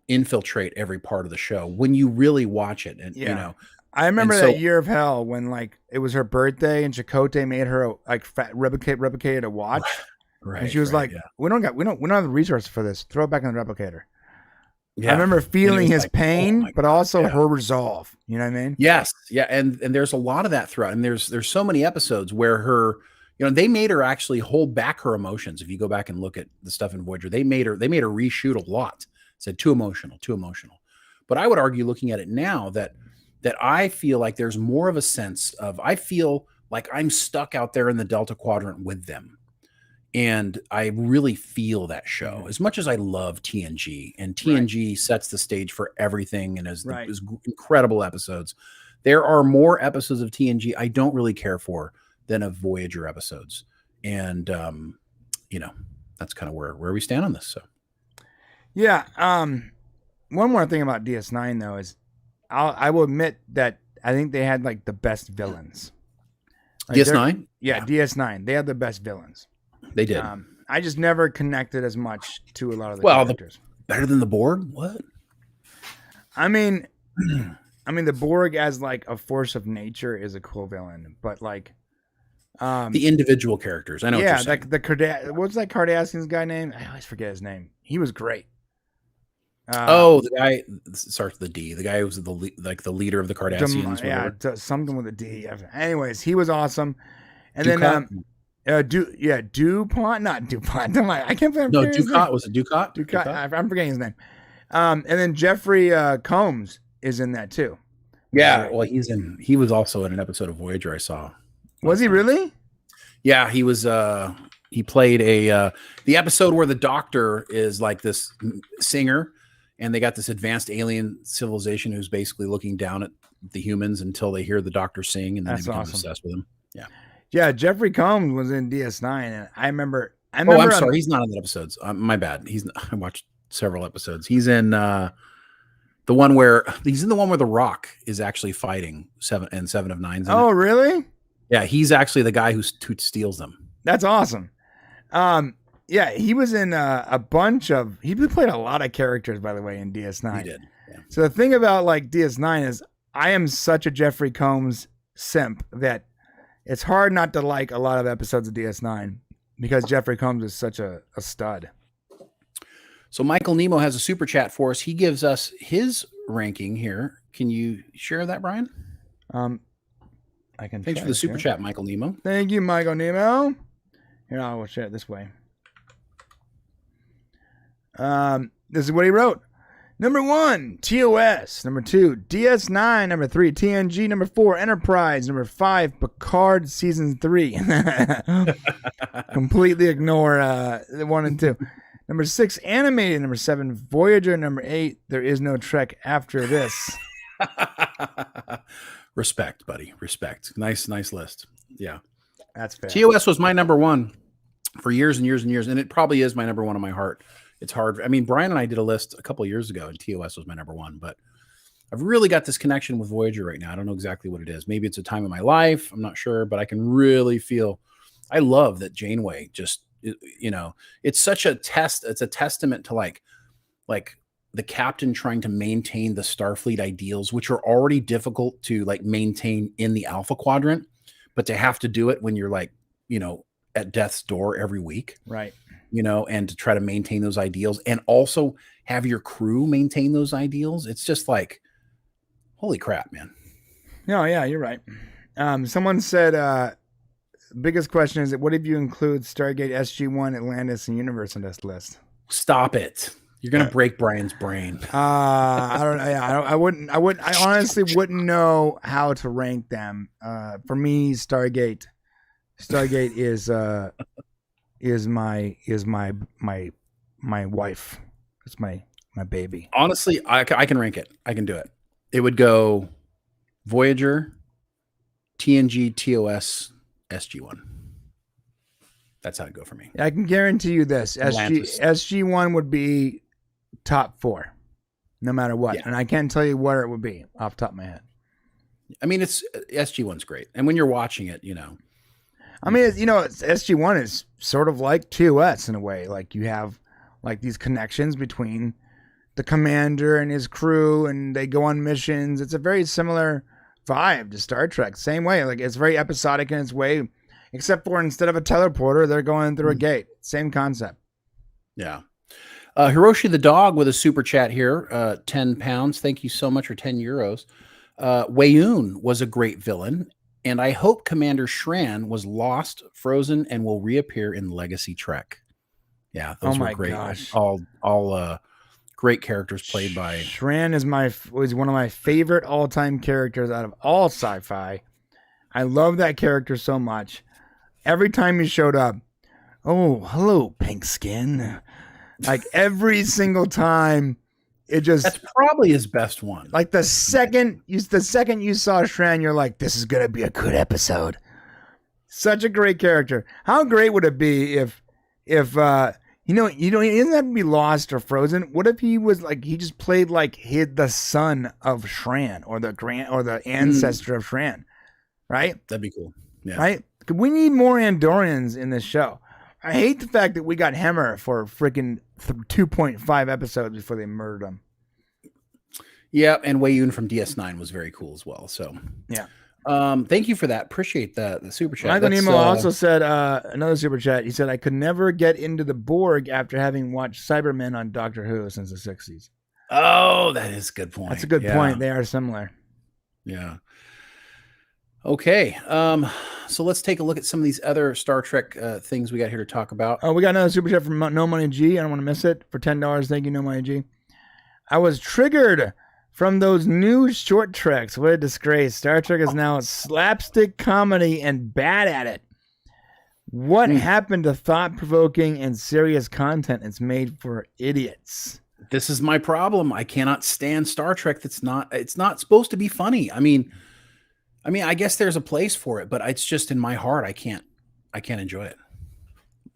infiltrate every part of the show when you really watch it. And I remember that Year of Hell when like it was her birthday and Chakotay made her like replicated a watch. Right. And she was like, we don't have the resources for this. Throw it back in the replicator. Yeah. I remember feeling his pain, but also her resolve. You know what I mean? Yes. Yeah. And there's a lot of that throughout. And there's so many episodes where her, they made her actually hold back her emotions. If you go back and look at the stuff in Voyager, they made her reshoot a lot. Said too emotional. But I would argue, looking at it now, that I feel like there's more of a sense of, I feel like I'm stuck out there in the Delta Quadrant with them. And I really feel that show as much as I love TNG, and TNG sets the stage for everything and has incredible episodes. There are more episodes of TNG I don't really care for than of Voyager episodes. And, that's kind of where we stand on this. So, yeah. One more thing about DS9 though, is I will admit that I think they had like the best villains. Like DS9? Yeah, DS9. They had the best villains. They did. I just never connected as much to a lot of the characters. Better than the Borg? What? I mean, the Borg as like a force of nature is a cool villain, but like, the individual characters. I know. Yeah, like what's that Cardassian's guy name? I always forget his name. He was great. The guy starts with the D. The guy who was the leader of the Cardassians. Something with a D. Anyways, he was awesome. And Ducat? DuPont, not DuPont. I can't remember. No, Ducat. Was it Ducat? Ducat. I'm forgetting his name. And then Jeffrey Combs is in that too. Yeah, well, he was also in an episode of Voyager I saw. Was he really? Yeah, he was. He played the episode where the Doctor is like this singer, and they got this advanced alien civilization who's basically looking down at the humans until they hear the Doctor sing, and then they become obsessed with him. Yeah. Yeah, Jeffrey Combs was in DS9, and I remember. I'm sorry, he's not in the episodes. My bad. I watched several episodes. He's in the one where the Rock is actually fighting 7 of 9. Oh, really? Yeah, he's actually the guy who steals them. That's awesome. Yeah, he was in a bunch of. He played a lot of characters, by the way, in DS9. He did. Yeah. So the thing about like DS9 is, I am such a Jeffrey Combs simp that it's hard not to like a lot of episodes of DS9 because Jeffrey Combs is such a stud. So Michael Nemo has a super chat for us. He gives us his ranking here. Can you share that, Brian? I can. Thanks for the super chat, Michael Nemo. Thank you, Michael Nemo. Here, I will share it this way. This is what he wrote. Number 1, TOS. Number 2, DS9. Number 3, TNG. Number 4, Enterprise. Number 5, Picard Season 3. Completely ignore 1 and 2. Number 6, Animated. Number 7, Voyager. Number 8, There Is No Trek After This. Respect, buddy. Respect. Nice list. Yeah. That's fair. TOS was my number 1 for years and years and years. And it probably is my number one on my heart. It's hard. I mean, Brian and I did a list a couple of years ago, and TOS was my number one. But I've really got this connection with Voyager right now. I don't know exactly what it is. Maybe it's a time in my life. I'm not sure, but I can really feel. I love that Janeway just, it's such a test. It's a testament to like the captain trying to maintain the Starfleet ideals, which are already difficult to like maintain in the Alpha Quadrant, but to have to do it when you're like, at death's door every week. Right. And to try to maintain those ideals and also have your crew maintain those ideals. It's just like, holy crap, man. No, yeah, you're right. Someone said, biggest question is, what if you include Stargate, SG-1, Atlantis, and Universe in this list? Stop it. You're going to break Brian's brain. I don't know. I honestly wouldn't know how to rank them. For me, Stargate is my wife. It's my baby. Honestly, I can rank it. I can do it. It would go Voyager, TNG, TOS, SG-1. That's how it'd go for me. I can guarantee you this. SG-1 would be top 4, no matter what. Yeah. And I can't tell you where it would be off the top of my head. I mean, it's SG-1's great. And when you're watching it, I mean, SG-1 is sort of like TOS in a way. Like you have like these connections between the commander and his crew, and they go on missions. It's a very similar vibe to Star Trek. Same way. Like it's very episodic in its way, except for instead of a teleporter, they're going through a gate. Same concept. Yeah. Hiroshi the dog with a super chat here, 10 pounds. Thank you so much for 10 euros. Weyoun was a great villain, and I hope Commander Shran was lost, frozen, and will reappear in Legacy Trek. Yeah, those were great. Gosh. All great characters played by Shran was one of my favorite all-time characters out of all sci-fi. I love that character so much. Every time he showed up, oh, hello, pink skin. Like every single time, that's probably his best one. Like the second you saw Shran, you're like, this is gonna be a good episode. Such a great character. How great would it be if he doesn't have to be lost or frozen. What if he was like he just played like the son of Shran or the ancestor of Shran, right? That'd be cool. Yeah. Right? We need more Andorians in this show. I hate the fact that we got Hemmer for freaking 2.5 episodes before they murdered him. Yeah, and Weyoun from DS9 was very cool as well. So yeah. Thank you for that. Appreciate the super chat. Michael Nemo also said another super chat. He said, I could never get into the Borg after having watched Cybermen on Doctor Who since the 60s. Oh, that is a good point. That's a good point. They are similar. Yeah. Okay. So let's take a look at some of these other Star Trek things we got here to talk about. Oh, we got another super chat from No Money G. I don't want to miss it. For $10. Thank you, No Money G. I was triggered from those new short treks. What a disgrace. Star Trek is now slapstick comedy and bad at it. What happened to thought-provoking and serious content? It's made for idiots. This is my problem. I cannot stand Star Trek. It's not supposed to be funny. I mean, I guess there's a place for it, but it's just in my heart. I can't enjoy it.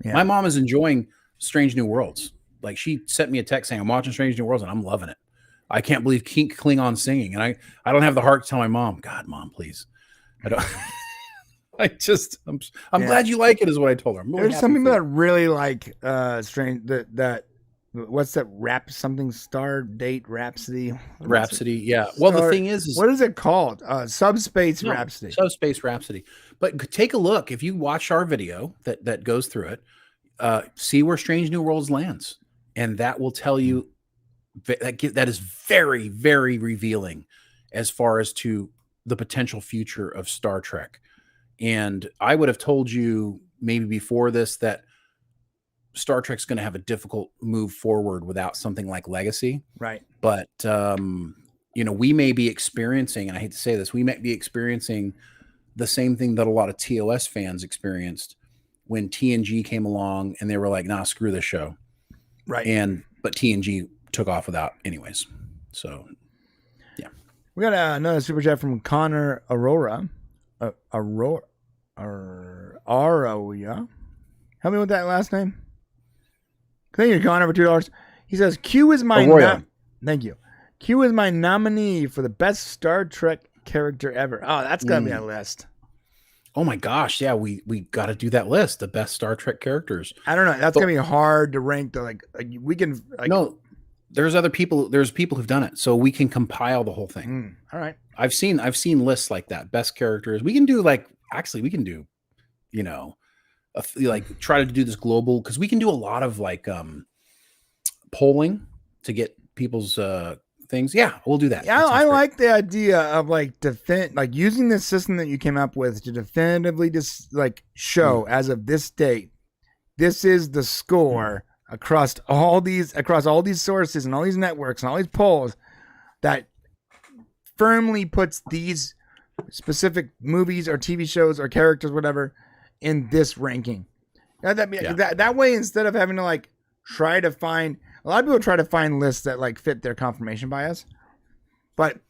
Yeah. My mom is enjoying Strange New Worlds. Like she sent me a text saying, I'm watching Strange New Worlds and I'm loving it. I can't believe Klingon singing. And I don't have the heart to tell my mom, God, Mom, please. I don't. I'm glad you like it is what I told her. Really There's some people that really like Strange that what's that Star Date Rhapsody? Yeah. Well, the thing is what is it called? Subspace Rhapsody. Subspace Rhapsody. But take a look. If you watch our video that goes through it, see where Strange New Worlds lands. And that will tell you that is very, very revealing as far as to the potential future of Star Trek. And I would have told you maybe before this that Star Trek's going to have a difficult move forward without something like Legacy. Right. But, we may be experiencing, and I hate to say this, we might be experiencing the same thing that a lot of TOS fans experienced when TNG came along and they were like, nah, screw this show. Right. But TNG took off without anyways. So, yeah. We got another super chat from Connor Aroya. Help me with that last name. Thank you, Con, over $2. He says, Q is my thank you. Q is my nominee for the best Star Trek character ever. Oh, that's gonna be a list. Oh my gosh, yeah, we got to do that list, the best Star Trek characters. I don't know. That's gonna be hard to rank. Like we can. No, there's other people. There's people who've done it, so we can compile the whole thing. All right. I've seen lists like that. Best characters. We can do try to do this global, because we can do a lot of polling to get people's things. Yeah, we'll do that. Yeah, I like the idea of using this system that you came up with to definitively just show as of this date, this is the score across all these sources and all these networks and all these polls that firmly puts these specific movies or TV shows or characters, whatever, in this ranking. That way, instead of having to try to find, a lot of people try to find lists that fit their confirmation bias, but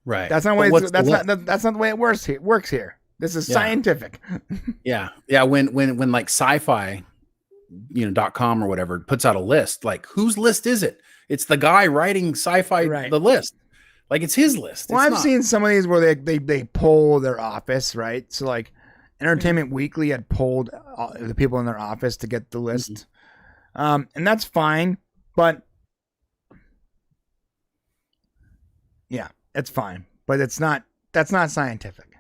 that's not that's not the way it works here. This is scientific. yeah. When sci-fi, .com or whatever puts out a list, whose list is it? It's the guy writing sci-fi the list. It's his list. Well, I've seen some of these where they poll their office, right? So Entertainment Weekly had polled the people in their office to get the list. And that's fine, but yeah, it's fine, but that's not scientific.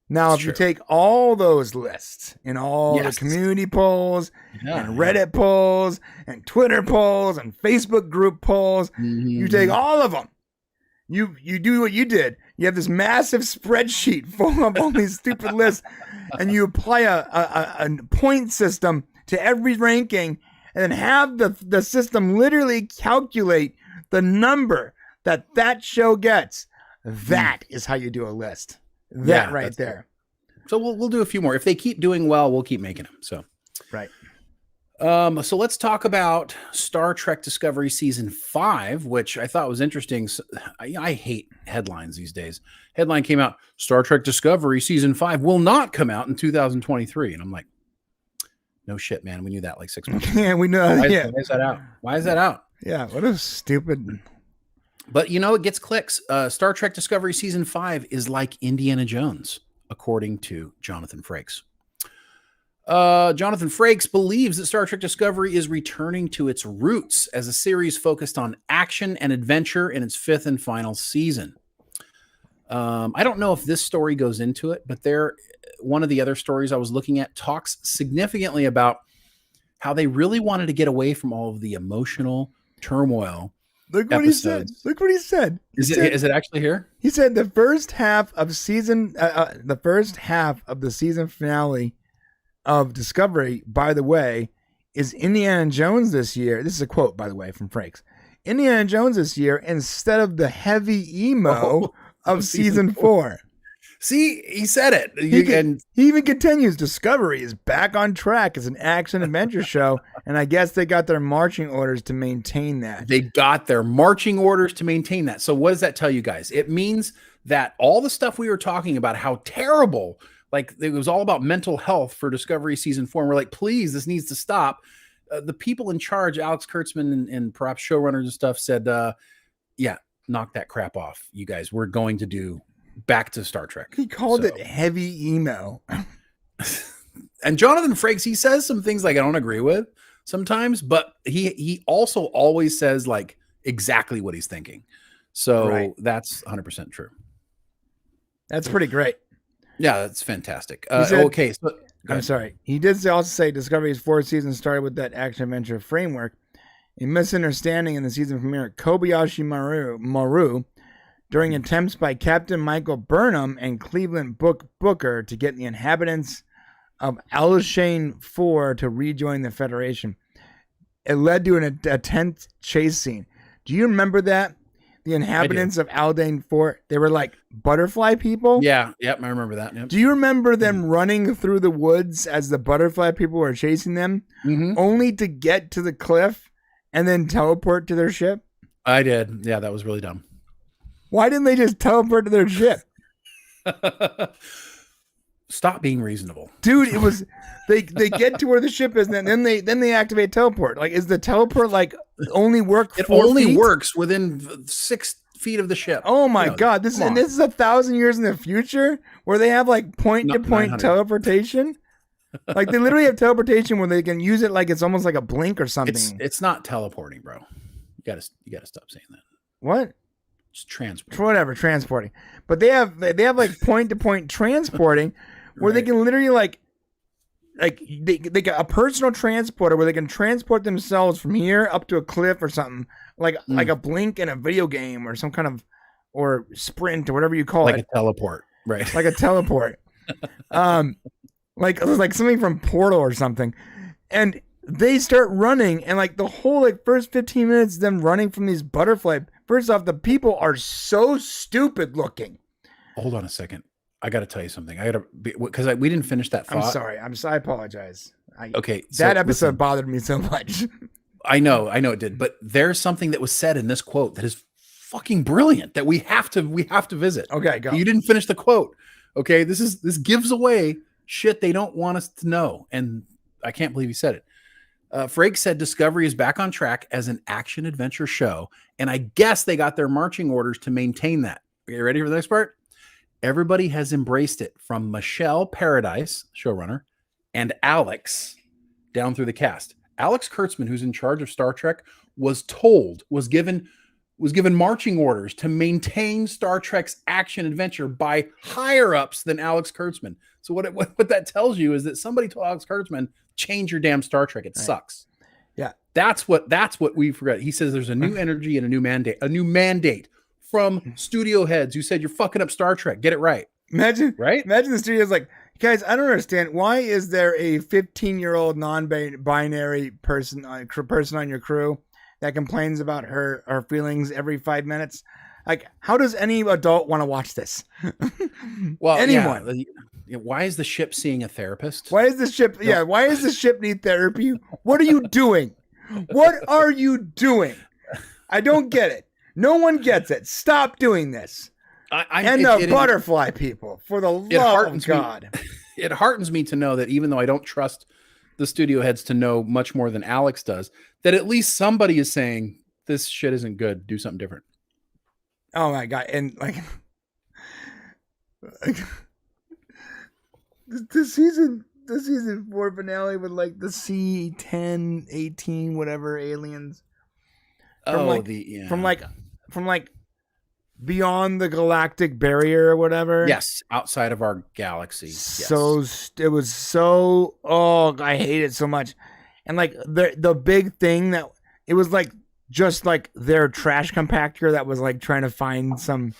Now, if you take all those lists and all the community polls and Reddit polls and Twitter polls and Facebook group polls, you take all of them. You do what you did. You have this massive spreadsheet full of all these stupid lists, and you apply a point system to every ranking, and then have the system literally calculate the number that show gets. That is how you do a list. There. So we'll do a few more. If they keep doing well, we'll keep making them. So right. So let's talk about Star Trek Discovery Season 5, which I thought was interesting. I hate headlines these days. Headline came out, Star Trek Discovery Season 5 will not come out in 2023. And I'm like, no shit, man. We knew that 6 months ago. Yeah, we know. Why is that out? Why is that out? Yeah, what a stupid. But it gets clicks. Star Trek Discovery Season 5 is like Indiana Jones, according to Jonathan Frakes. Jonathan Frakes believes that Star Trek Discovery is returning to its roots as a series focused on action and adventure in its 5th and final season. I don't know if this story goes into it, but one of the other stories I was looking at talks significantly about how they really wanted to get away from all of the emotional turmoil. Look what episodes. He said. Look what he said. Is it actually here? He said the first half of the season finale of Discovery, by the way, is Indiana Jones this year. This is a quote, by the way, from Frakes. Indiana Jones this year instead of the heavy emo of season 4. See, he said it. He even continues, Discovery is back on track as an action adventure show, and I guess they got their marching orders to maintain that. So what does that tell you guys? It means that all the stuff we were talking about, how terrible, it was all about mental health for Discovery Season 4, and we're like, please, this needs to stop. The people in charge, Alex Kurtzman and perhaps showrunners and stuff, said, knock that crap off, you guys. We're going to do back to Star Trek. He called it heavy emo. And Jonathan Frakes, he says some things I don't agree with sometimes, but he also always says exactly what he's thinking. So that's 100% true. That's pretty great. Yeah, that's fantastic. Okay, so I'm sorry. He did also say Discovery's 4th season started with that action adventure framework. A misunderstanding in the season premiere, Kobayashi Maru, during attempts by Captain Michael Burnham and Cleveland Booker to get the inhabitants of Alshane 4 to rejoin the Federation. It led to a tense chase scene. Do you remember that? The inhabitants of Aldane 4, they were like butterfly people? Yeah, yep, I remember that. Yep. Do you remember them running through the woods as the butterfly people were chasing them, only to get to the cliff and then teleport to their ship? I did. Yeah, that was really dumb. Why didn't they just teleport to their ship? Stop being reasonable, dude. It was they get to where the ship is, and then they activate teleport. Like, is the teleport like only work? It only works within 6 feet of the ship. Oh my god! This is 1,000 years in the future where they have like point to point teleportation. Like they literally have teleportation where they can use it like it's almost like a blink or something. It's not teleporting, bro. You gotta stop saying that. What? It's transporting. Whatever, transporting. But they have like point to point transporting where they can literally like they got a personal transporter where they can transport themselves from here up to a cliff or something like a blink in a video game or some kind of or sprint or whatever you call it. Like a teleport, right? Like a teleport. Like something from Portal or something. And they start running and like the whole like first 15 minutes them running from these butterfly. First off, the people are so stupid looking. Hold on a second. I got to tell you something. Because we didn't finish that thought. I'm sorry. I apologize. Okay. That episode bothered me so much. I know it did. But there's something that was said in this quote that is fucking brilliant that we have to visit. Okay, go. You didn't finish the quote. Okay. This gives away shit they don't want us to know. And I can't believe he said it. Frakes said Discovery is back on track as an action adventure show. And I guess they got their marching orders to maintain that. Okay, ready for the next part? Everybody has embraced it, from Michelle Paradise, showrunner, and Alex down through the cast. Alex Kurtzman, who's in charge of Star Trek, was given marching orders to maintain Star Trek's action adventure by higher ups than Alex Kurtzman. So what that tells you is that somebody told Alex Kurtzman, change your damn Star Trek. It sucks. Yeah. That's what we forgot. He says there's a new energy and a new mandate from studio heads who said, you're fucking up Star Trek. Get it right. Imagine the studio's like, guys, I don't understand. Why is there a 15-year-old non-binary person on your crew that complains about her feelings every 5 minutes? Like, how does any adult want to watch this? Well, anyone. Yeah, why is the ship seeing a therapist? Why is the ship? Yeah, why does the ship need therapy? What are you doing? What are you doing? I don't get it. No one gets it. Stop doing this. Butterfly people, for the love of God. It heartens me to know that even though I don't trust the studio heads to know much more than Alex does, that at least somebody is saying this shit isn't good. Do something different. Oh my God. And like the season 4 finale with like the C-10, 18, whatever aliens. From like beyond the galactic barrier or whatever. Yes, outside of our galaxy. So it was so. Oh, I hate it so much. And like the big thing that it was like just like their trash compactor that was like trying to find some.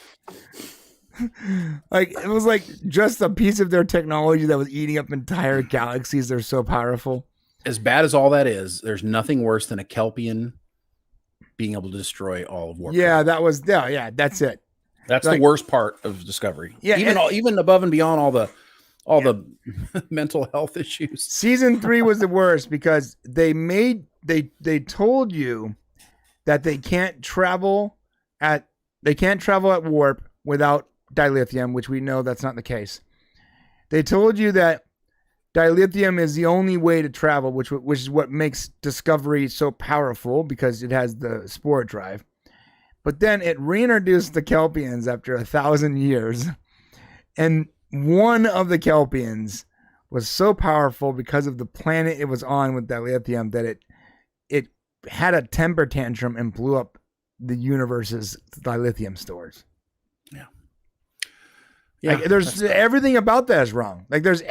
Like it was like just a piece of their technology that was eating up entire galaxies. They're so powerful. As bad as all that is, there's nothing worse than a Kelpian being able to destroy all of Warp. Yeah, that's it. That's like, the worst part of Discovery. Yeah, even above and beyond all the mental health issues. Season 3 was the worst because they told you that they can't travel at warp without dilithium, which we know that's not the case. They told you that dilithium is the only way to travel, which is what makes Discovery so powerful because it has the spore drive. But then it reintroduced the Kelpians after 1,000 years. And one of the Kelpians was so powerful because of the planet it was on with dilithium that it had a temper tantrum and blew up the universe's dilithium stores. Yeah, like, there's everything about that is wrong. Like there's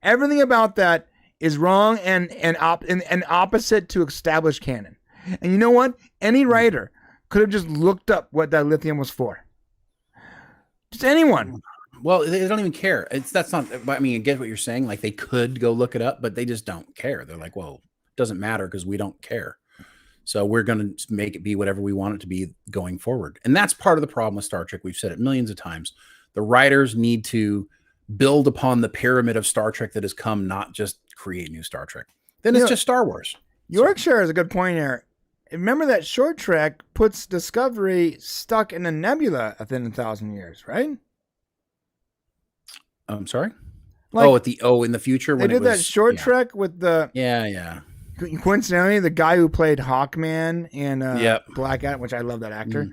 everything about that is wrong and opposite to established canon. And you know what? Any writer could have just looked up what dilithium was for. Just anyone. Well, they don't even care. That's not. I mean, I get what you're saying. Like they could go look it up, but they just don't care. They're like, well, it doesn't matter because we don't care. So we're going to make it be whatever we want it to be going forward. And that's part of the problem with Star Trek. We've said it millions of times. The writers need to build upon the pyramid of Star Trek that has come, not just create new Star Trek. Then it's just Star Wars. Yorkshire is a good point here. Remember that short trek puts Discovery stuck in a nebula within 1,000 years, right? I'm sorry? Like, in the future when they did that short trek with the coincidentally the guy who played Hawkman in Black Adam, which I love that actor.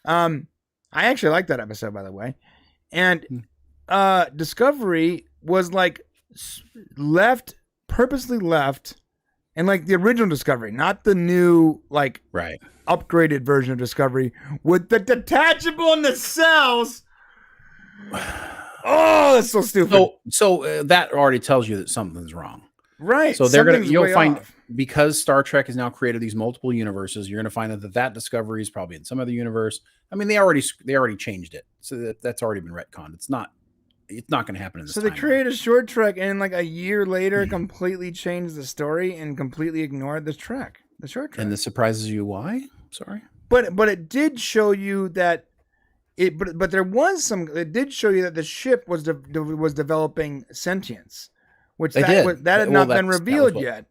I actually like that episode, by the way. And Discovery was like purposely left, and like the original Discovery, not the new upgraded version of Discovery with the detachable nacelles. Oh, that's so stupid. So that already tells you that something's wrong. Right. So you'll find because Star Trek has now created these multiple universes, you're going to find that Discovery is probably in some other universe. I mean, they already changed it. So that's already been retconned. It's not going to happen in this So they created a short trek and like a year later completely changed the story and completely ignored the short trek. And this surprises you why? Sorry. But it did show you that but there was it did show you that the ship was developing sentience, which that had not been revealed yet.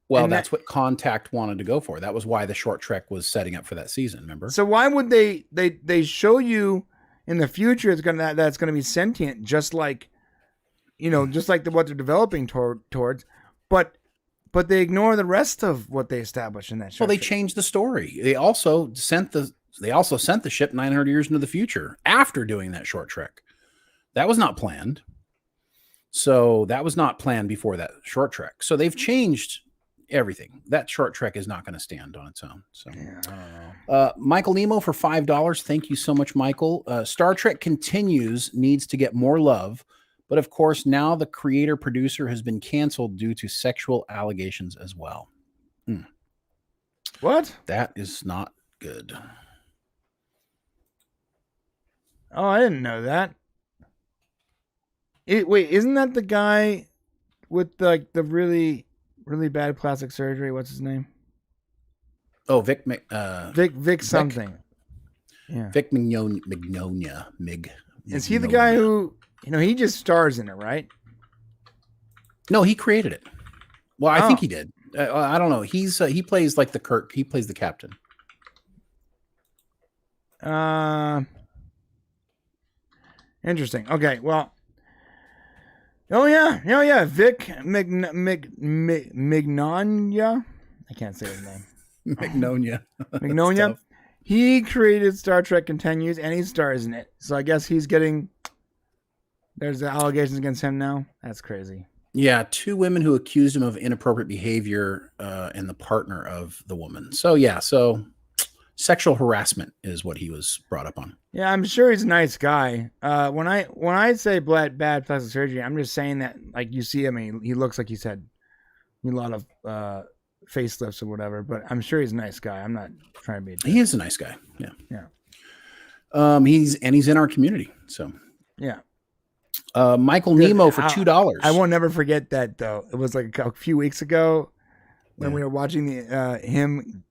Well, that's what Contact wanted to go for. That was why the short trek was setting up for that season, remember? So why would they show you in the future that's gonna be sentient, just like what they're developing towards, but they ignore the rest of what they established in that show. Well, they changed the story. They also sent the ship 900 years into the future after doing that short trek. That was not planned. So that was not planned before that short trek. So they've changed everything. That short trek is not going to stand on its own. So, Michael Nemo for $5. Thank you so much, Michael. Star Trek Continues needs to get more love, but of course now the creator producer has been canceled due to sexual allegations as well. What? That is not good. Oh, I didn't know that. Wait, isn't that the guy with the really really bad plastic surgery? What's his name? Oh, Vic something. Yeah. Vic Mignogna. Is he the guy who he just stars in it, right? No, he created it. Well, I think he did. I don't know. He plays like the Kirk. He plays the captain. Interesting. Okay, well. Oh yeah, Vic Mignogna. I can't say his name. Mignogna. He created Star Trek Continues, and he stars in it. So I guess he's getting. There's allegations against him now. That's crazy. Yeah, 2 women who accused him of inappropriate behavior, and the partner of the woman. So sexual harassment is what he was brought up on. Yeah, I'm sure he's a nice guy. When I say bad plastic surgery, I'm just saying that like you see him, he looks like he's had a lot of facelifts or whatever. But I'm sure he's a nice guy. I'm not trying to be. He is a nice guy. Yeah. He's in our community. So yeah. Michael Nemo for $2. I won't never forget that though. It was like a few weeks ago when we were watching him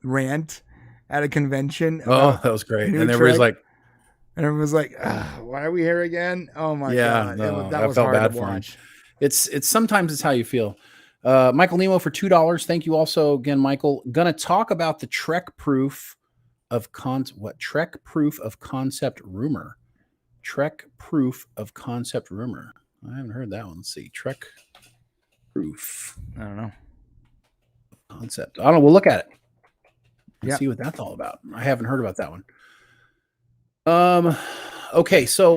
rant at a convention. Oh, that was great. And everybody's like, why are we here again? Oh my God. That was felt hard bad to watch. For him. It's sometimes it's how you feel. Michael Nemo for $2. Thank you also again, Michael. Gonna talk about the Trek proof of concept rumor. Trek proof of concept rumor. I haven't heard that one. Let's see. Trek proof. I don't know. Concept. I don't know. We'll look at it. See what that's all about. I haven't heard about that one. Okay, so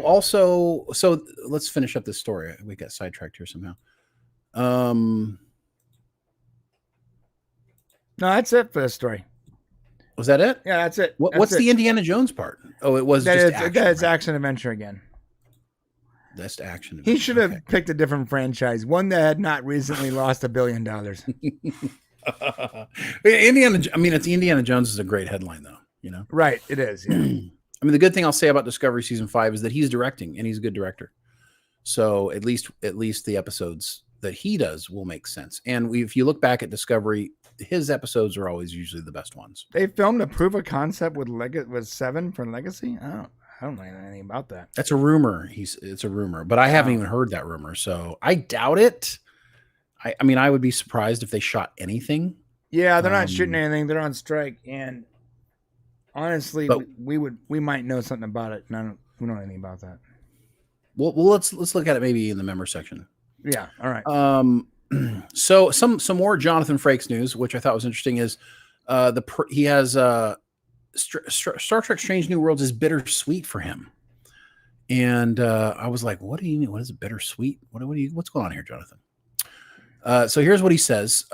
let's finish up this story. We got sidetracked here somehow. No, that's it for this story. Was that it? Yeah, that's it. What's the Indiana Jones part? Oh, it was it's action adventure again. That's action. He should have picked a different franchise, one that had not recently lost $1 billion. It's Indiana Jones is a great headline though, Right, it is. Yeah. I mean, the good thing I'll say about Discovery season 5 is that he's directing and he's a good director. So at least the episodes that he does will make sense. And if you look back at Discovery, his episodes are always usually the best ones. They filmed a proof of concept with 7 for Legacy. I don't know anything about that. That's a rumor. It's a rumor, but I haven't even heard that rumor, so I doubt it. I mean, I would be surprised if they shot anything. Yeah, they're not shooting anything. They're on strike, and honestly, we might know something about it. We don't know anything about that. Well, let's look at it maybe in the member section. Yeah. All right. So some more Jonathan Frakes news, which I thought was interesting, is he has Star Trek Strange New Worlds is bittersweet for him. And I was like, what do you mean? What is it, bittersweet? What's going on here, Jonathan? So here's what he says.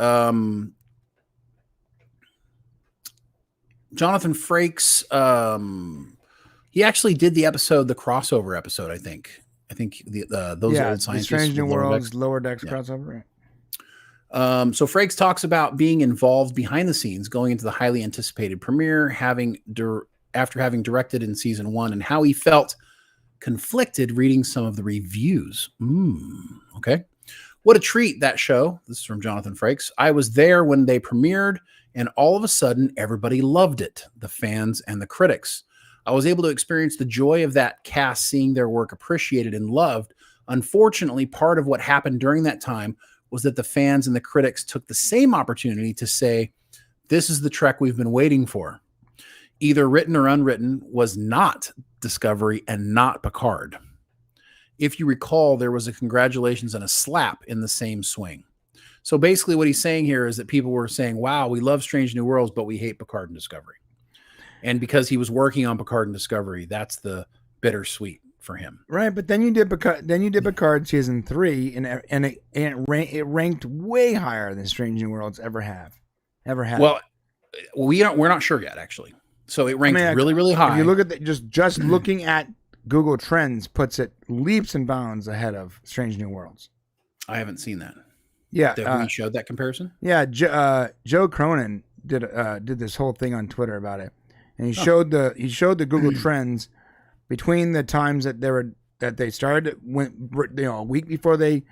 Jonathan Frakes, he actually did the crossover episode, I think. Those old scientists. Strange New Worlds, Lower Decks crossover. So Frakes talks about being involved behind the scenes, going into the highly anticipated premiere, after having directed in season 1, and how he felt conflicted reading some of the reviews. Okay. What a treat, that show. This is from Jonathan Frakes. I was there when they premiered, and all of a sudden, everybody loved it, the fans and the critics. I was able to experience the joy of that cast seeing their work appreciated and loved. Unfortunately, part of what happened during that time was that the fans and the critics took the same opportunity to say, this is the Trek we've been waiting for. Either written or unwritten, was not Discovery and not Picard. If you recall, there was a congratulations and a slap in the same swing. So basically what he's saying here is that people were saying, wow, we love Strange New Worlds, but we hate Picard and Discovery. And because he was working on Picard and Discovery, that's the bittersweet for him. Right, but then you did Picard season 3, and it ranked way higher than Strange New Worlds ever have. Well, we're not sure yet, actually. So it ranked really, really high. If you look at just looking at Google Trends, puts it leaps and bounds ahead of Strange New Worlds. I haven't seen that. Yeah, we showed that comparison. Yeah, Joe Cronin did this whole thing on Twitter about it, and he showed the Google Trends between the times that they started, a week before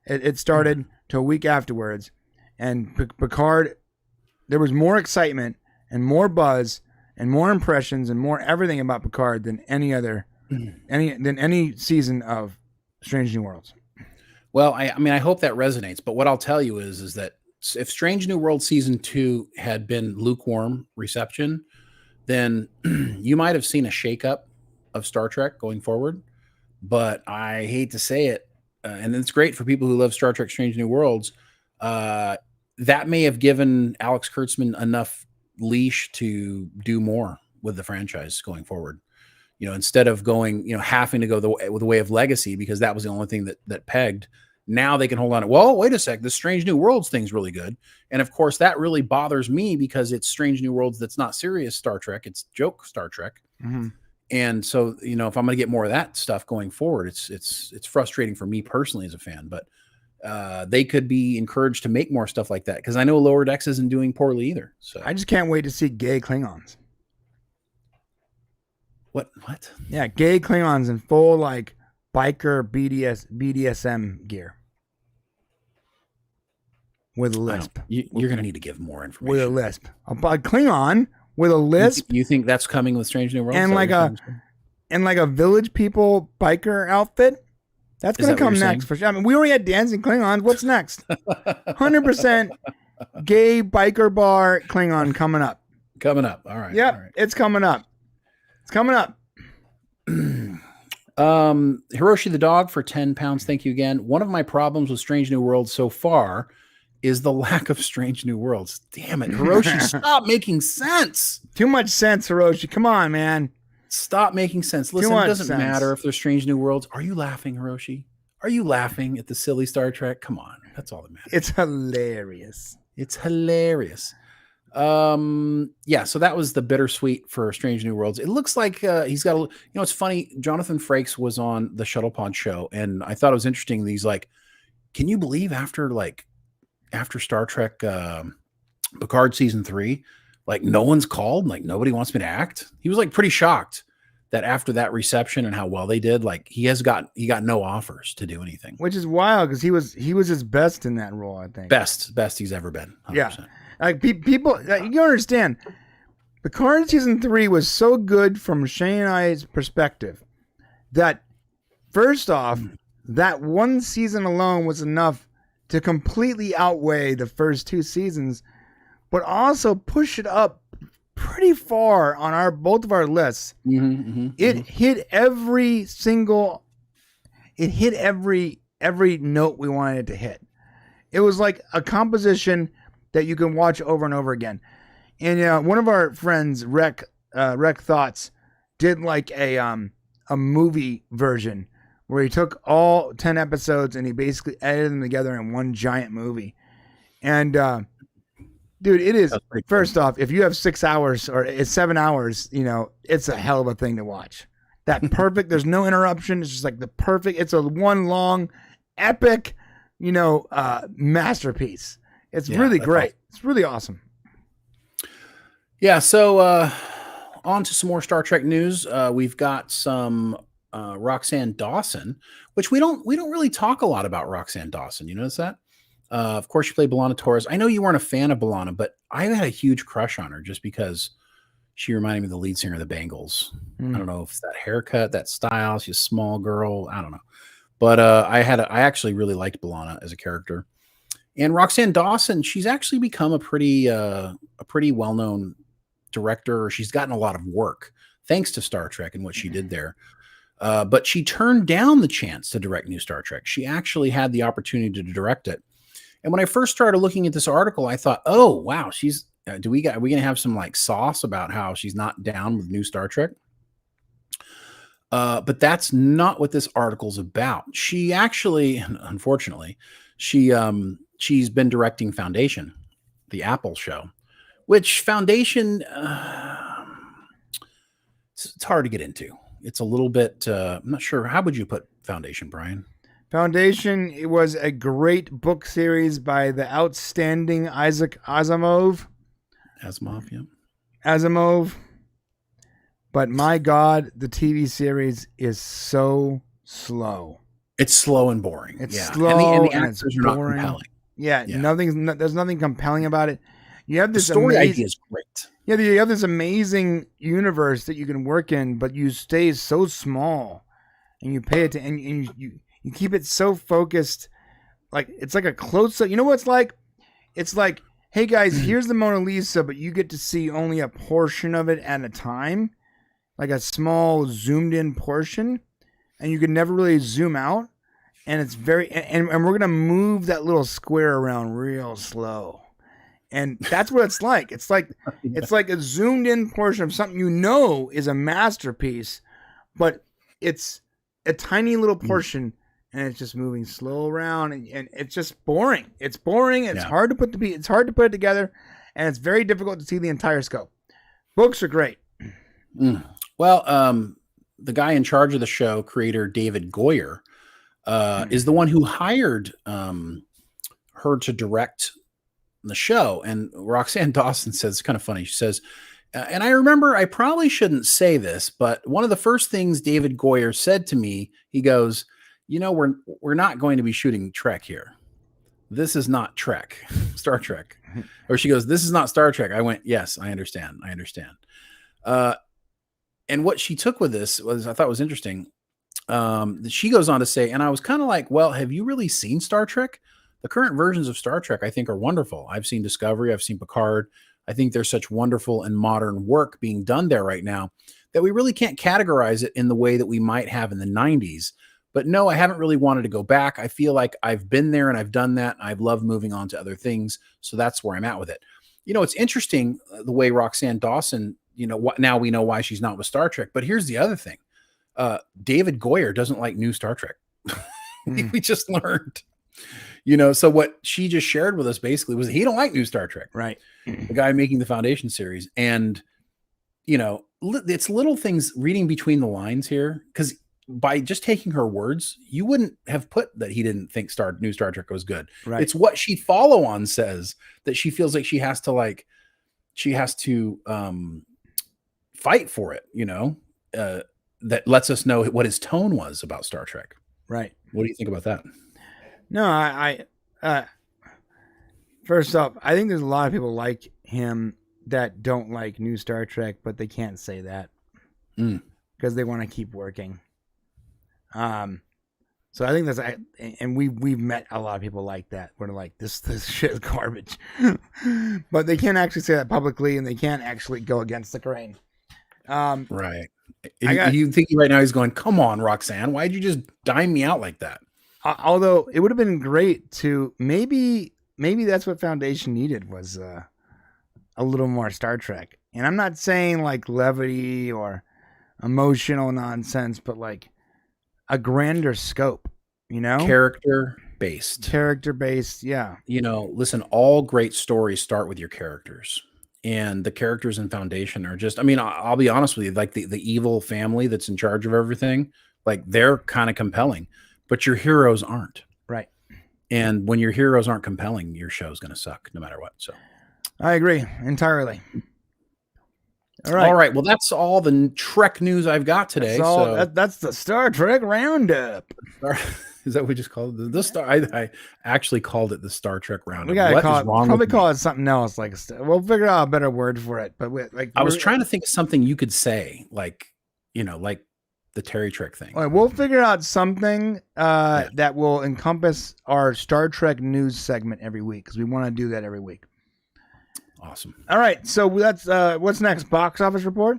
it started to a week afterwards, and Picard, there was more excitement and more buzz and more impressions and more everything about Picard than any season of Strange New Worlds. Well, I hope that resonates. But what I'll tell you is that if Strange New World season 2 had been lukewarm reception, then you might have seen a shakeup of Star Trek going forward. But I hate to say it, and it's great for people who love Star Trek Strange New Worlds. That may have given Alex Kurtzman enough leash to do more with the franchise going forward. Instead of going, having to go the way of legacy, because that was the only thing that pegged. Now they can hold on to, well, wait a sec, this Strange New Worlds thing's really good. And of course, that really bothers me because it's Strange New Worlds that's not serious Star Trek. It's joke Star Trek. Mm-hmm. And so, if I'm going to get more of that stuff going forward, it's frustrating for me personally as a fan. But they could be encouraged to make more stuff like that, because I know Lower Decks isn't doing poorly either. So I just can't wait to see gay Klingons. What? Yeah, gay Klingons in full biker BDSM gear with a lisp. You're going to need to give more information. With a lisp, a Klingon with a lisp. You think that's coming with Strange New Worlds? And like a village people biker outfit. That's going to come next for sure. I mean, we already had dancing Klingons. What's next? 100% gay biker bar Klingon coming up. Coming up. All right. Yep, all right. It's coming up. It's coming up. Hiroshi the dog for 10 pounds. Thank you again. One of my problems with Strange New Worlds so far is the lack of Strange New Worlds. Damn it, Hiroshi, stop making sense. Too much sense, Hiroshi. Come on, man. Stop making sense. Listen, it doesn't matter if there's Strange New Worlds. Are you laughing, Hiroshi? Are you laughing at the silly Star Trek? Come on. That's all that matters. It's hilarious. It's hilarious. Yeah, so that was the bittersweet for Strange New Worlds. It looks like he's got it's funny. Jonathan Frakes was on the Shuttle Pod show, and I thought it was interesting. He's like, can you believe after Star Trek Picard season 3, no one's called, nobody wants me to act? He was pretty shocked that after that reception and how well they did, he got no offers to do anything. Which is wild, because he was his best in that role, I think. Best he's ever been. 100%. Yeah. People, you understand, Picard season 3 was so good from Shane and I's perspective that, first off, that one season alone was enough to completely outweigh the first 2 seasons, but also push it up pretty far on both of our lists. It hit every single it hit every note we wanted it to hit. It was like a composition that you can watch over and over again. And one of our friends, Rec Thoughts, did like a movie version where he took all 10 episodes and he basically edited them together in one giant movie. And dude, it is, first off, if you have 6 hours or it's 7 hours, it's a hell of a thing to watch. That perfect, there's no interruption. It's just like the perfect, it's a one long epic, masterpiece. It's really great. Awesome. It's really awesome. Yeah. So, on to some more Star Trek news. We've got some Roxann Dawson, which we don't really talk a lot about Roxann Dawson. You notice that? Of course, she played B'Elanna Torres. I know you weren't a fan of B'Elanna, but I had a huge crush on her just because she reminded me of the lead singer of the Bangles. I don't know if it's that haircut, that style. She's a small girl. I don't know, but I actually really liked B'Elanna as a character. And Roxann Dawson, she's actually become a pretty well-known director. She's gotten a lot of work thanks to Star Trek and what she did there. But she turned down the chance to direct new Star Trek. She actually had the opportunity to direct it. And when I first started looking at this article, I thought, oh, wow, are we going to have some like sauce about how she's not down with new Star Trek? But that's not what this article's about. She actually, unfortunately, she's been directing Foundation, the Apple show, which Foundation, it's hard to get into. It's a little bit, I'm not sure. How would you put Foundation, Brian? Foundation, it was a great book series by the outstanding Isaac Asimov. Asimov. But my God, the TV series is so slow. It's slow and boring. It's slow and the actors are not compelling. Yeah. There's nothing compelling about it. You have this story idea is great. Yeah, you have this amazing universe that you can work in, but you stay so small, and you pay it and you keep it so focused, like it's like a close up. You know what it's like? It's like, hey guys, here's the Mona Lisa, but you get to see only a portion of it at a time, like a small zoomed in portion, and you can never really zoom out. And it's very, and we're gonna move that little square around real slow. And that's what it's like. It's like a zoomed in portion of something is a masterpiece, but it's a tiny little portion, and it's just moving slow around, and it's just boring. It's boring. It's hard to put it together, and it's very difficult to see the entire scope. Books are great. Well, the guy in charge of the show, creator David Goyer, is the one who hired her to direct the show. And Roxann Dawson says, it's kind of funny. She says, and I remember, I probably shouldn't say this, but one of the first things David Goyer said to me, he goes, we're not going to be shooting Trek here. This is not Trek, Star Trek. Or she goes, this is not Star Trek. I went, yes, I understand. And what she took with this was, I thought was interesting. She goes on to say, and I was kind of like, well, have you really seen Star Trek? The current versions of Star Trek, I think, are wonderful. I've seen Discovery. I've seen Picard. I think there's such wonderful and modern work being done there right now that we really can't categorize it in the way that we might have in the 90s. But no, I haven't really wanted to go back. I feel like I've been there and I've done that. I've loved moving on to other things. So that's where I'm at with it. It's interesting the way Roxann Dawson, now we know why she's not with Star Trek. But here's the other thing. David Goyer doesn't like new Star Trek. We just learned. So what she just shared with us basically was he don't like new Star Trek. Right. The guy making the Foundation series. And, it's little things reading between the lines here, because by just taking her words, you wouldn't have put that he didn't think new Star Trek was good. Right. It's what she follow on says that she feels like she has to fight for it, that lets us know what his tone was about Star Trek. Right. What do you think about that? No, I first off, I think there's a lot of people like him that don't like new Star Trek, but they can't say that because they want to keep working. So I think that's, and we've met a lot of people like that. We're like, this shit is garbage, but they can't actually say that publicly, and they can't actually go against the grain. Right. You think right now he's going, come on, Roxanne, why'd you just dime me out like that? Although it would have been great to maybe that's what Foundation needed was a little more Star Trek. And I'm not saying like levity or emotional nonsense, but like a grander scope, Character based. Yeah. Listen, all great stories start with your characters. And the characters in Foundation are just, I'll be honest with you, like the evil family that's in charge of everything, like they're kind of compelling, but your heroes aren't. Right. And when your heroes aren't compelling, your show's going to suck no matter what. So I agree entirely. All right. Well, that's all the Trek news I've got today. That's the Star Trek Roundup. Is that what we just called it? The Star? I actually called it the Star Trek Roundup. We gotta call it something else. Like we'll figure out a better word for it. But I was trying to think of something you could say, like the Terry Trek thing. All right, we'll figure out something that will encompass our Star Trek news segment every week because we want to do that every week. Awesome. All right, so that's what's next? Box office report.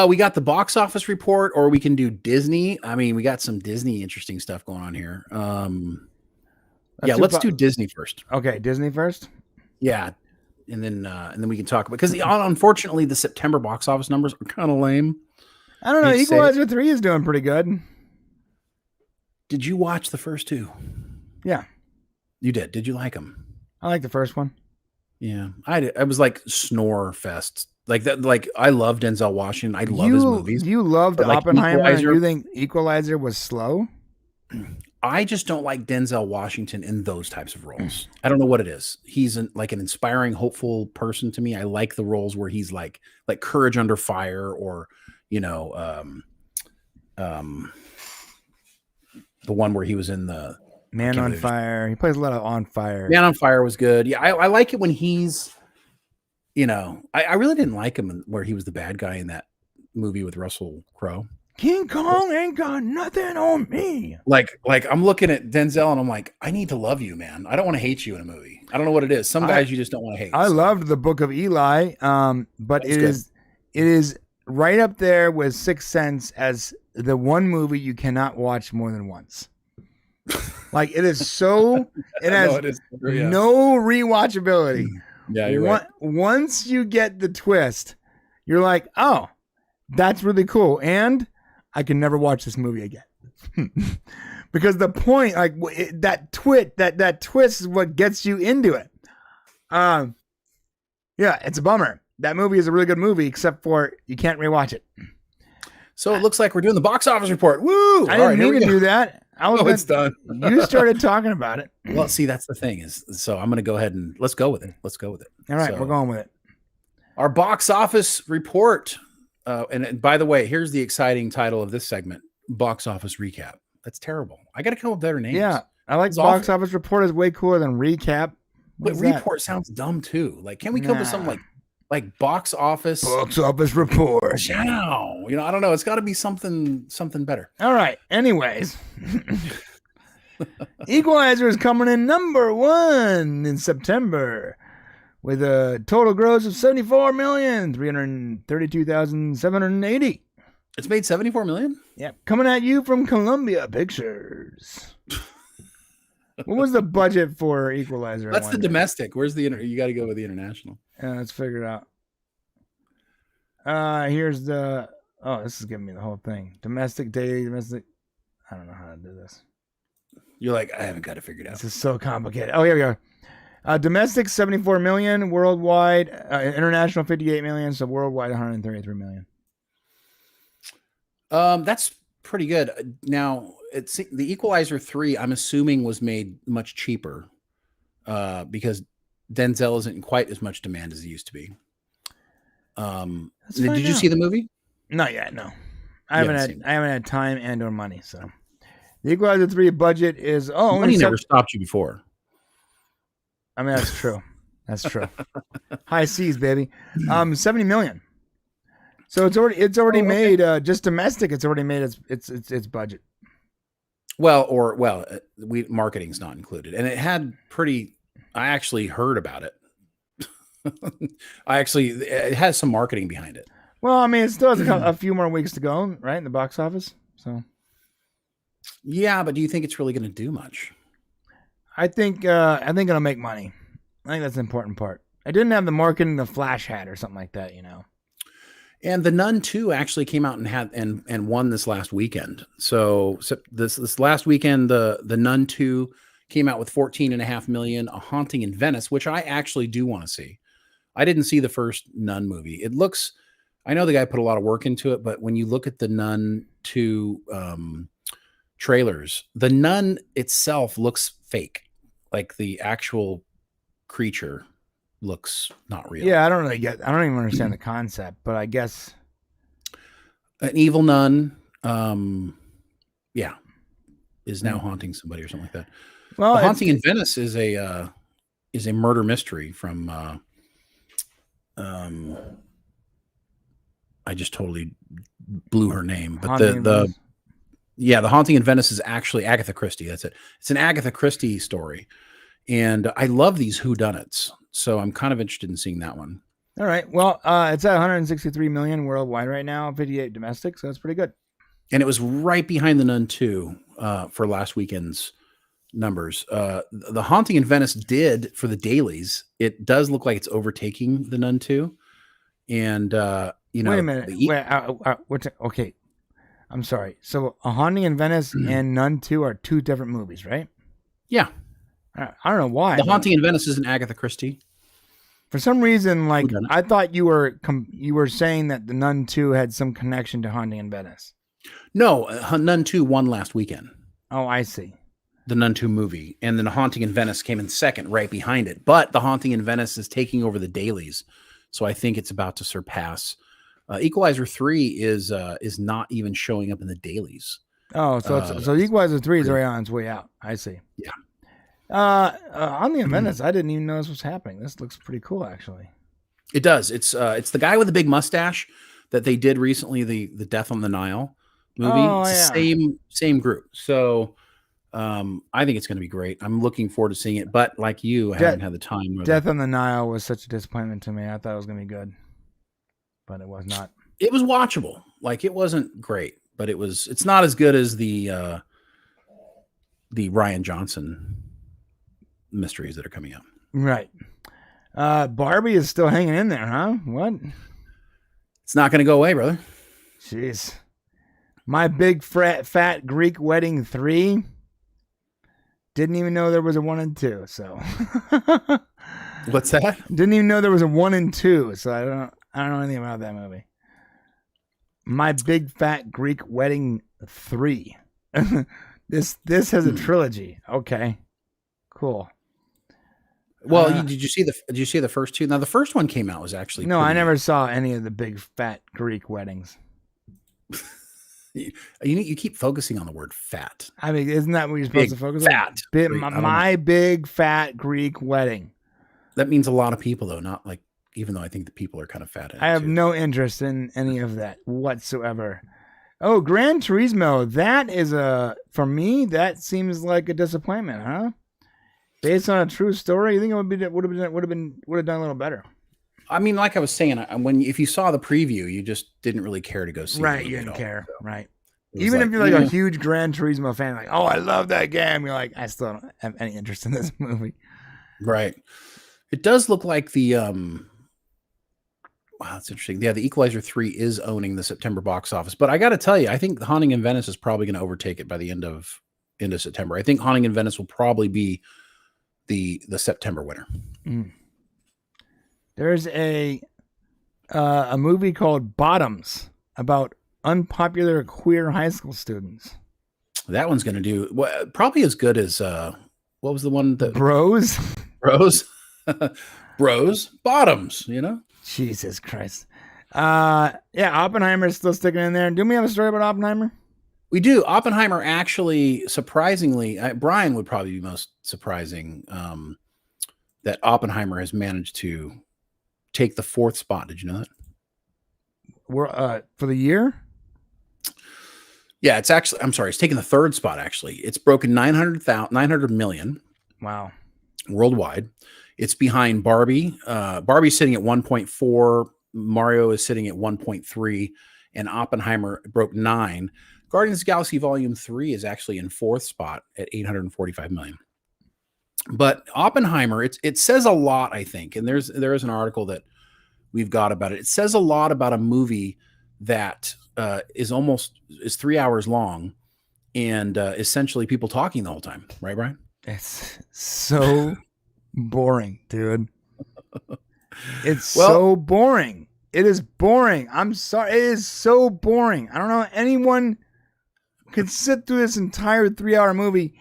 We got the box office report, or we can do Disney. We got some Disney interesting stuff going on here. Let's do Disney first. Okay, Disney first. Yeah, and then we can talk about, because unfortunately the September box office numbers are kind of lame. I don't know. Equalizer 3 is doing pretty good. Did you watch the first two? Yeah, you did. Did you like them? I like the first one. Yeah, I did. I was like snore fest. Like that. Like I love Denzel Washington. I love his movies. You loved Oppenheimer, and you think Equalizer was slow? I just don't like Denzel Washington in those types of roles. I don't know what it is. He's like an inspiring, hopeful person to me. I like the roles where he's like Courage Under Fire, or the one where he was in the Man on Fire. He plays a lot of On Fire. Man on Fire was good. Yeah, I like it when he's, I really didn't like him where he was the bad guy in that movie with Russell Crowe. King Kong ain't got nothing on me. Like I'm looking at Denzel and I'm like, I need to love you, man. I don't want to hate you in a movie. I don't know what it is. Some guys you just don't want to hate. I loved The Book of Eli, but it is right up there with Sixth Sense as the one movie you cannot watch more than once. Like it has no rewatchability. Yeah, you're right. Once you get the twist, you're like, oh, that's really cool, and I can never watch this movie again. Because the point, like that twist is what gets you into it. Yeah, it's a bummer. That movie is a really good movie, except for you can't rewatch it. So it looks like we're doing the box office report. Woo! I didn't mean to do that. It's done. You started talking about it. Well, see, that's the thing so I'm going to go ahead and let's go with it. All right, we're going with it. Our box office report. And by the way, here's the exciting title of this segment: box office recap. That's terrible. I got to come up with better names. Yeah, I like box office report is way cooler than recap. But report sounds dumb too. Like, can't we come up with something like box office report? Ciao. I don't know. It's got to be something better. All right. Anyways, Equalizer is coming in number 1 in September with a total gross of $74,332,780. It's made $74 million? Yeah. Coming at you from Columbia Pictures. What was the budget for Equalizer? That's the domestic. Where's the you got to go with the international. Let's figure it out. Here's the. Oh, this is giving me the whole thing. Domestic. I don't know how to do this. You're like, I haven't got it figured out. This is so complicated. Oh, here we go. Domestic 74 million, worldwide, international 58 million, so worldwide 133 million. That's pretty good. Now, the Equalizer 3, I'm assuming, was made much cheaper because Denzel isn't in quite as much demand as he used to be. Did you see the movie? Not yet, no. I haven't had time and or money, so. The Equalizer 3 budget is money never stopped you before. I mean, that's true. That's true. High seas, baby. 70 million. So it's already made just domestic. It's already made its budget. Marketing's not included, and it had I actually heard about it. It has some marketing behind it. Well, I mean, it still has a few more weeks to go, right, in the box office. So, yeah, but do you think it's really going to do much? I think it'll make money. I think that's the important part. I didn't have the marketing the Flash had or something like that, you know. And The Nun 2 actually came out and won this last weekend. So this last weekend, the Nun 2 came out with 14.5 million. A Haunting in Venice, which I actually do want to see. I didn't see the first Nun movie. It looks, I know the guy put a lot of work into it, but when you look at the Nun 2 trailers, the Nun itself looks fake. Like the actual creature looks not real. Yeah, I don't even understand the concept, but I guess an evil nun, is now haunting somebody or something like that. Well, The Haunting in Venice is a murder mystery from I just totally blew her name, but The Haunting in Venice is actually Agatha Christie. That's it. It's an Agatha Christie story. And I love these whodunits. So I'm kind of interested in seeing that one. All right. Well, it's at 163 million worldwide right now, 58 domestic. So that's pretty good. And it was right behind The Nun 2 for last weekend's numbers. The Haunting in Venice did for the dailies. It does look like it's overtaking The Nun 2. And, wait a minute. Okay. I'm sorry. So A Haunting in Venice and Nun 2 are two different movies, right? Yeah. I don't know why. The Haunting in Venice is an Agatha Christie. For some reason, like I thought you were saying that The Nun 2 had some connection to Haunting in Venice. No, Nun 2 won last weekend. Oh, I see. The Nun 2 movie. And then The Haunting in Venice came in second right behind it. But The Haunting in Venice is taking over the dailies. So I think it's about to surpass. Equalizer 3 is not even showing up in the dailies. Oh, so Equalizer 3 is already on its way out. I see. Yeah. Haunting in Venice, I didn't even know this was happening. This looks pretty cool, actually. It does. It's the guy with the big mustache that they did recently, the Death on the Nile movie. Oh, it's the same group. So I think it's going to be great. I'm looking forward to seeing it. But like you, I haven't had the time. Death on the Nile was such a disappointment to me. I thought it was going to be good, but it was not. It was watchable. Like, it wasn't great, but it's not as good as the Rian Johnson mysteries that are coming out. Right. Barbie is still hanging in there, huh? What? It's not going to go away, brother. Jeez. My Big Fat Greek Wedding 3. Didn't even know there was a 1 and 2, so. What's that? Didn't even know there was a 1 and 2, so I don't know anything about that movie. My Big Fat Greek Wedding 3. This has a trilogy. Okay. Cool. Well, did you see the first two? Now the first one came out was actually I never saw any of the Big Fat Greek Weddings. You keep focusing on the word fat. I mean, isn't that what you're supposed to focus on? My Big Fat Greek Wedding. That means a lot of people, though. Not like, even though I think the people are kind of fat. I have no interest in any of that whatsoever. Oh, Gran Turismo. That is for me, that seems like a disappointment, huh? Based on a true story, you think it would have done a little better? I mean, like I was saying, if you saw the preview, you just didn't really care to go see it. Right, you didn't care. So right. Even if you're like a huge Gran Turismo fan, like, oh, I love that game, you're like, I still don't have any interest in this movie. Right. It does look like the wow, that's interesting. Yeah, the Equalizer 3 is owning the September box office, but I got to tell you, I think The Haunting in Venice is probably going to overtake it by the end of September. I think Haunting in Venice will probably be the September winner. Mm. There's a movie called Bottoms about unpopular queer high school students. That one's going to do probably as good as what was the one that Bros? Bros, Bottoms, you know? Jesus Christ. Oppenheimer's still sticking in there. Do we have a story about Oppenheimer? We do. Oppenheimer actually, surprisingly, Brian would probably be most surprising that Oppenheimer has managed to take the 4th spot. Did you know that? We're for the year? Yeah, it's actually, I'm sorry, it's taken the 3rd spot, actually. It's broken 900 million. Wow. Worldwide. It's behind Barbie. Barbie's sitting at 1.4 Mario is sitting at 1.3, and Oppenheimer broke 9. Guardians of the Galaxy Volume 3 is actually in 4th spot at 845 million. But Oppenheimer, it says a lot, I think, and there is an article that we've got about it. It says a lot about a movie that is 3 hours long, and essentially people talking the whole time, right, Brian? It's so boring, dude. It's so boring. It is boring. I'm sorry. It is so boring. I don't know anyone could sit through this entire 3-hour movie,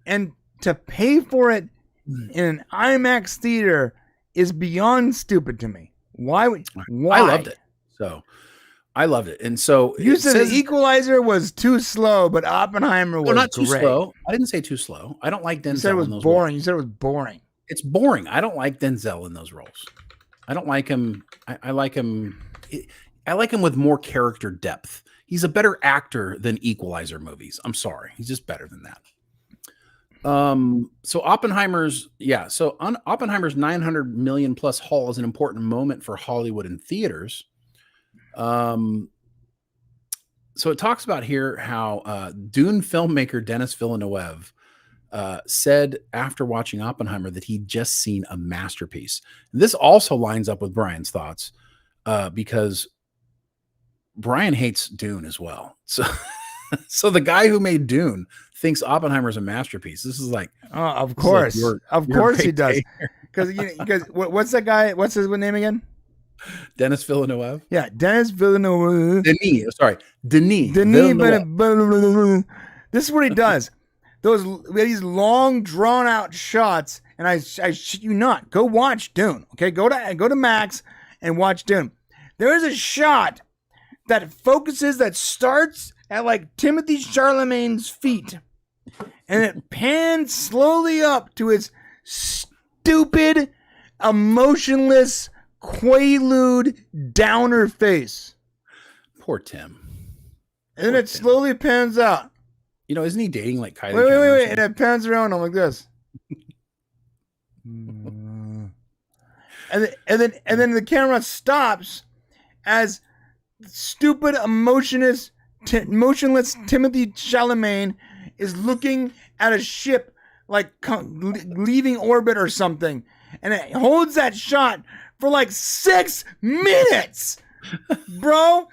and to pay for it in an IMAX theater is beyond stupid to me. Why? I loved it. So I loved it. And so you said the Equalizer was too slow, but Oppenheimer was not too great. Slow. I didn't say too slow. I don't like Denzel. You said it was boring. You said it was boring. It's boring. I don't like Denzel in those roles. I don't like him. I like him. I like him with more character depth. He's a better actor than Equalizer movies. I'm sorry. He's just better than that. So Oppenheimer's 900 million plus haul is an important moment for Hollywood and theaters. So it talks about here how Dune filmmaker Denis Villeneuve said after watching Oppenheimer that he'd just seen a masterpiece. And this also lines up with Brian's thoughts because Brian hates Dune as well. So the guy who made Dune thinks Oppenheimer's a masterpiece. This is like, of course, he does. Because what's that guy? What's his name again? Denis Villeneuve. Yeah, Denis Villeneuve. Denis Villeneuve. This is what he does. These long, drawn out shots, and I shit you not. Go watch Dune. Okay, go to Max and watch Dune. There is a shot that starts at like Timothy Chalamet's feet, and it pans slowly up to his stupid, emotionless, quaalude downer face. Poor Tim. And then it slowly pans out. You know, isn't he dating like Kylie? Wait, and it pans around him like this. and then the camera stops as stupid, motionless Timothy Chalamet is looking at a ship like leaving orbit or something, and it holds that shot for like 6 minutes, bro.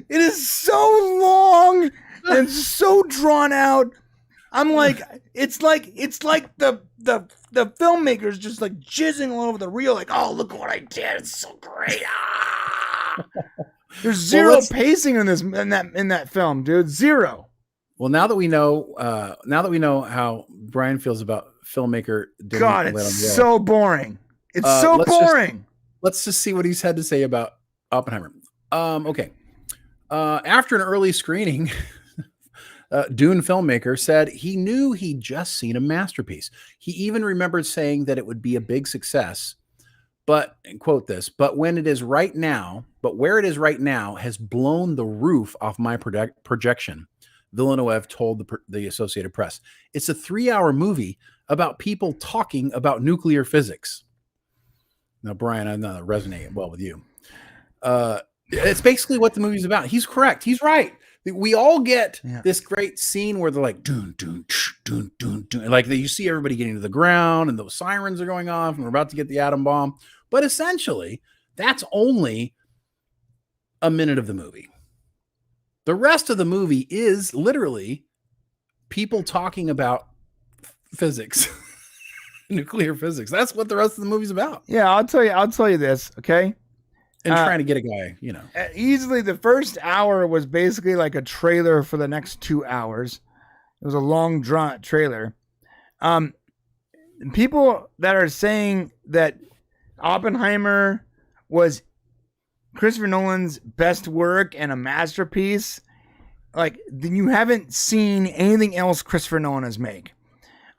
It is so long and so drawn out. I'm like, it's like the filmmakers just like jizzing all over the reel, like, oh, look what I did, it's so great. There's zero pacing in that film, dude. Zero. Well, now that we know how Brian feels about filmmaker, God, it's so boring. It's so boring. Let's just see what he's had to say about Oppenheimer. Okay. After an early screening, Dune filmmaker said he knew he'd just seen a masterpiece. He even remembered saying that it would be a big success. But, and quote this, but where it is right now has blown the roof off my projection, Villeneuve told the Associated Press. It's a 3-hour movie about people talking about nuclear physics. Now, Brian, I'm not resonating well with you. It's basically what the movie's about. He's correct. He's right. We all get this great scene where they're like, dun, dun, dun, dun, dun. Like you see everybody getting to the ground and those sirens are going off and we're about to get the atom bomb. But essentially, that's only a minute of the movie. The rest of the movie is literally people talking about physics, nuclear physics. That's what the rest of the movie's about. Yeah, I'll tell you this, okay? And trying to get a guy, easily the first hour was basically like a trailer for the next 2 hours. It was a long drawn trailer. People that are saying that Oppenheimer was Christopher Nolan's best work and a masterpiece, like, then you haven't seen anything else Christopher Nolan has made.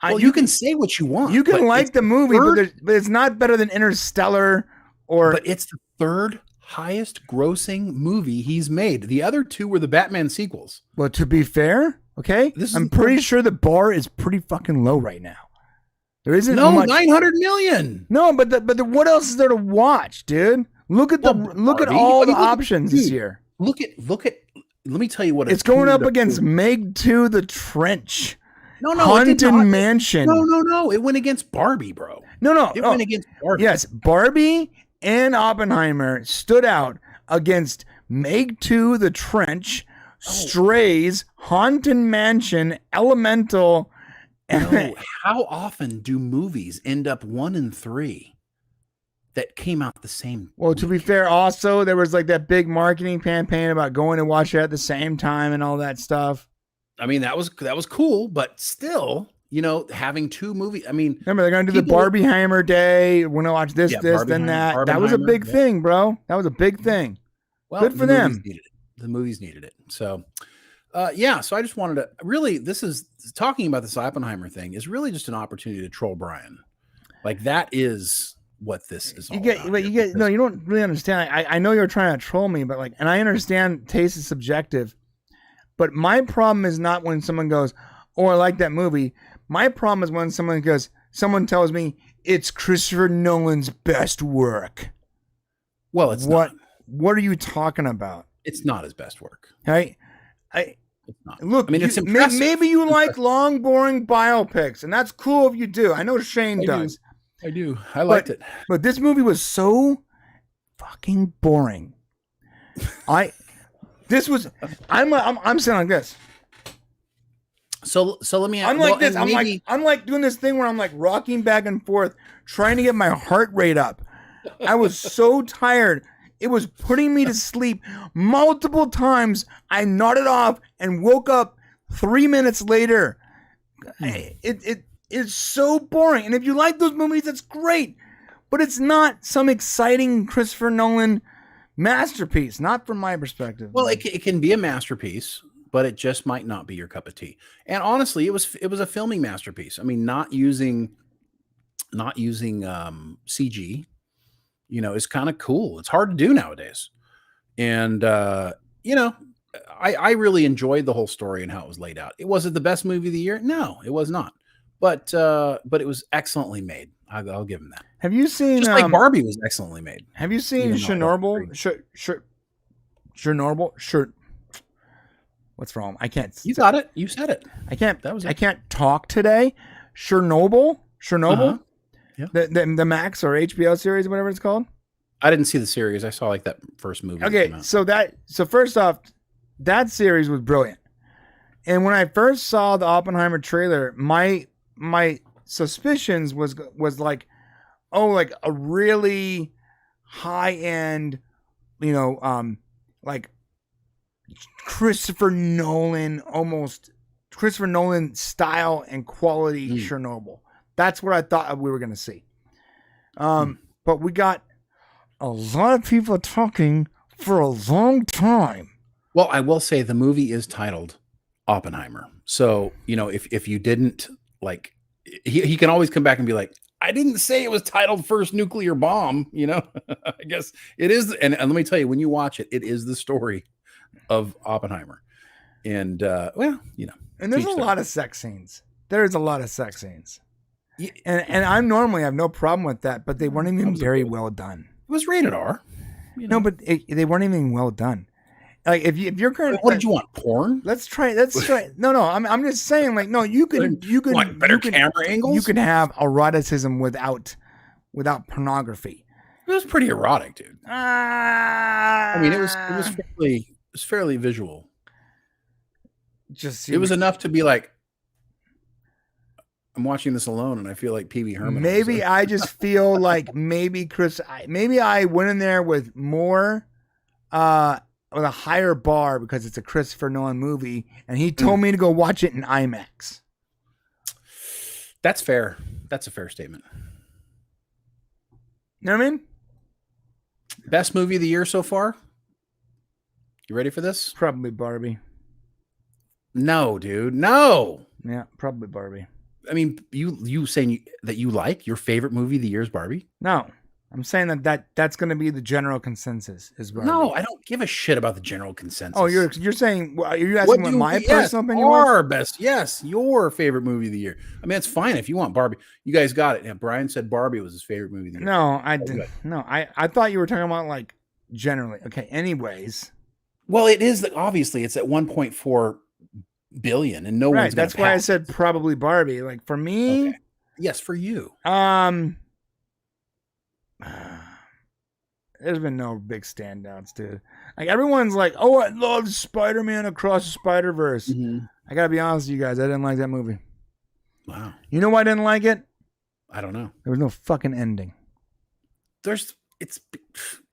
Well, you can say what you want. You can like the movie, but it's not better than Interstellar But it's the third highest grossing movie he's made. The other two were the Batman sequels. Well, to be fair, okay, I'm pretty sure the bar is pretty fucking low right now. There isn't much. 900 million. No, but what else is there to watch, dude? Look at all the options this year. Look at. Let me tell you what it's going up against. Meg 2, The Trench. No, Haunted Mansion. No. It went against Barbie, bro. No. It went against Barbie. Yes, Barbie and Oppenheimer stood out against Meg 2, The Trench, Strays, Haunted Mansion, Elemental. No, how often do movies end up 1 and 3 that came out the same? Well, to be fair, also there was like that big marketing campaign about going to watch it at the same time and all that stuff. I mean, that was cool, but still, having 2 movies. I mean, remember they're going to do the Barbieheimer Day. We're going to watch this, then that. That was a big thing, bro. That was a big thing. Well, good for them. The movies needed it. So, so I just wanted to really, this is talking about this Oppenheimer thing is really just an opportunity to troll Brian. Like that is what this is all about. You don't really understand. I know you're trying to troll me, but and I understand taste is subjective, but my problem is not when someone goes, "Oh, I like that movie." My problem is when someone tells me it's Christopher Nolan's best work. Well, it's not. What are you talking about? It's not his best work. Right? It's not. Look, I mean, it's impressive. Maybe you like long, boring biopics, and that's cool if you do. I know Shane does. I do. I liked it. But this movie was so fucking boring. I'm saying like this. So let me. I'm like this. I'm like doing this thing where I'm like rocking back and forth, trying to get my heart rate up. I was so tired. It was putting me to sleep multiple times. I nodded off and woke up 3 minutes later. It is so boring. And if you like those movies, that's great. But it's not some exciting Christopher Nolan masterpiece, not from my perspective. Well, it can be a masterpiece, but it just might not be your cup of tea. And honestly, it was a filming masterpiece. I mean, not using CG. Is kind of cool. It's hard to do nowadays. And, I really enjoyed the whole story and how it was laid out. Was it the best movie of the year? No, it was not. But it was excellently made. I'll give him that. Have you seen... Just like Barbie was excellently made. Have you seen Chernobyl? Chernobyl? What's wrong? I can't... You got it. You said it. I can't talk today. Chernobyl? Uh-huh. Yeah. The Max or HBO series, whatever it's called. I didn't see the series. I saw like that first movie. Okay, so first off, that series was brilliant. And when I first saw the Oppenheimer trailer, my suspicions was like, like a really high end, like Christopher Nolan style and quality Chernobyl. That's what I thought we were going to see. But we got a lot of people talking for a long time. Well, I will say the movie is titled Oppenheimer. So, if you didn't like, he can always come back and be like, I didn't say it was titled First Nuclear Bomb. I guess it is. And let me tell you, when you watch it, it is the story of Oppenheimer. And, and there's a lot of sex scenes. There's a lot of sex scenes. And I normally have no problem with that, but they weren't even very well done. It was rated R. No, but they weren't even well done. Like if you're currently, what did you want? Porn? Let's try. No. I'm just saying. Like, no, you can want better camera angles. You can have eroticism without pornography. It was pretty erotic, dude. I mean, it was fairly visual. It was enough to be like, I'm watching this alone, and I feel like Pee Wee Herman. Maybe I just feel like maybe I went in there with more, with a higher bar because it's a Christopher Nolan movie, and he told me to go watch it in IMAX. That's fair. That's a fair statement. You know what I mean? Best movie of the year so far? You ready for this? Probably Barbie. No, dude. No. Yeah, probably Barbie. I mean, you saying that you like your favorite movie of the year is Barbie? No. I'm saying that's going to be the general consensus. Is Barbie. No, I don't give a shit about the general consensus. Oh, you're saying? Are you asking what my personal opinion was? Yes, your favorite movie of the year. I mean, it's fine if you want Barbie. You guys got it. Yeah, Brian said Barbie was his favorite movie of the year. No, I didn't. No, I thought you were talking about like generally. Okay. Anyways. Well, it is obviously it's at 1.4 billion, and no one's. That's why I said probably Barbie. Like for me. Okay. Yes, for you. There's been no big standouts, dude. Like everyone's like, "Oh, I love Spider-Man Across the Spider-Verse." Mm-hmm. I gotta be honest with you guys, I didn't like that movie. Wow. You know why I didn't like it? I don't know. There was no fucking ending.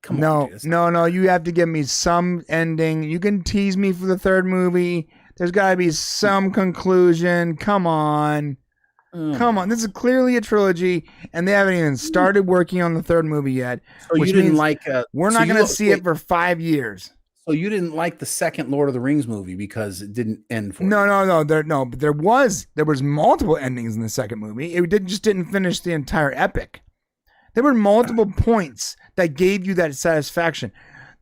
Come on. No. You have to give me some ending. You can tease me for the third movie. There's got to be some conclusion. Come on. Come on. This is clearly a trilogy, and they haven't even started working on the third movie yet. So you didn't like... we're not going to see it for 5 years. So you didn't like the second Lord of the Rings movie because it didn't end for you? No. But there was multiple endings in the second movie. It just didn't finish the entire epic. There were multiple points that gave you that satisfaction.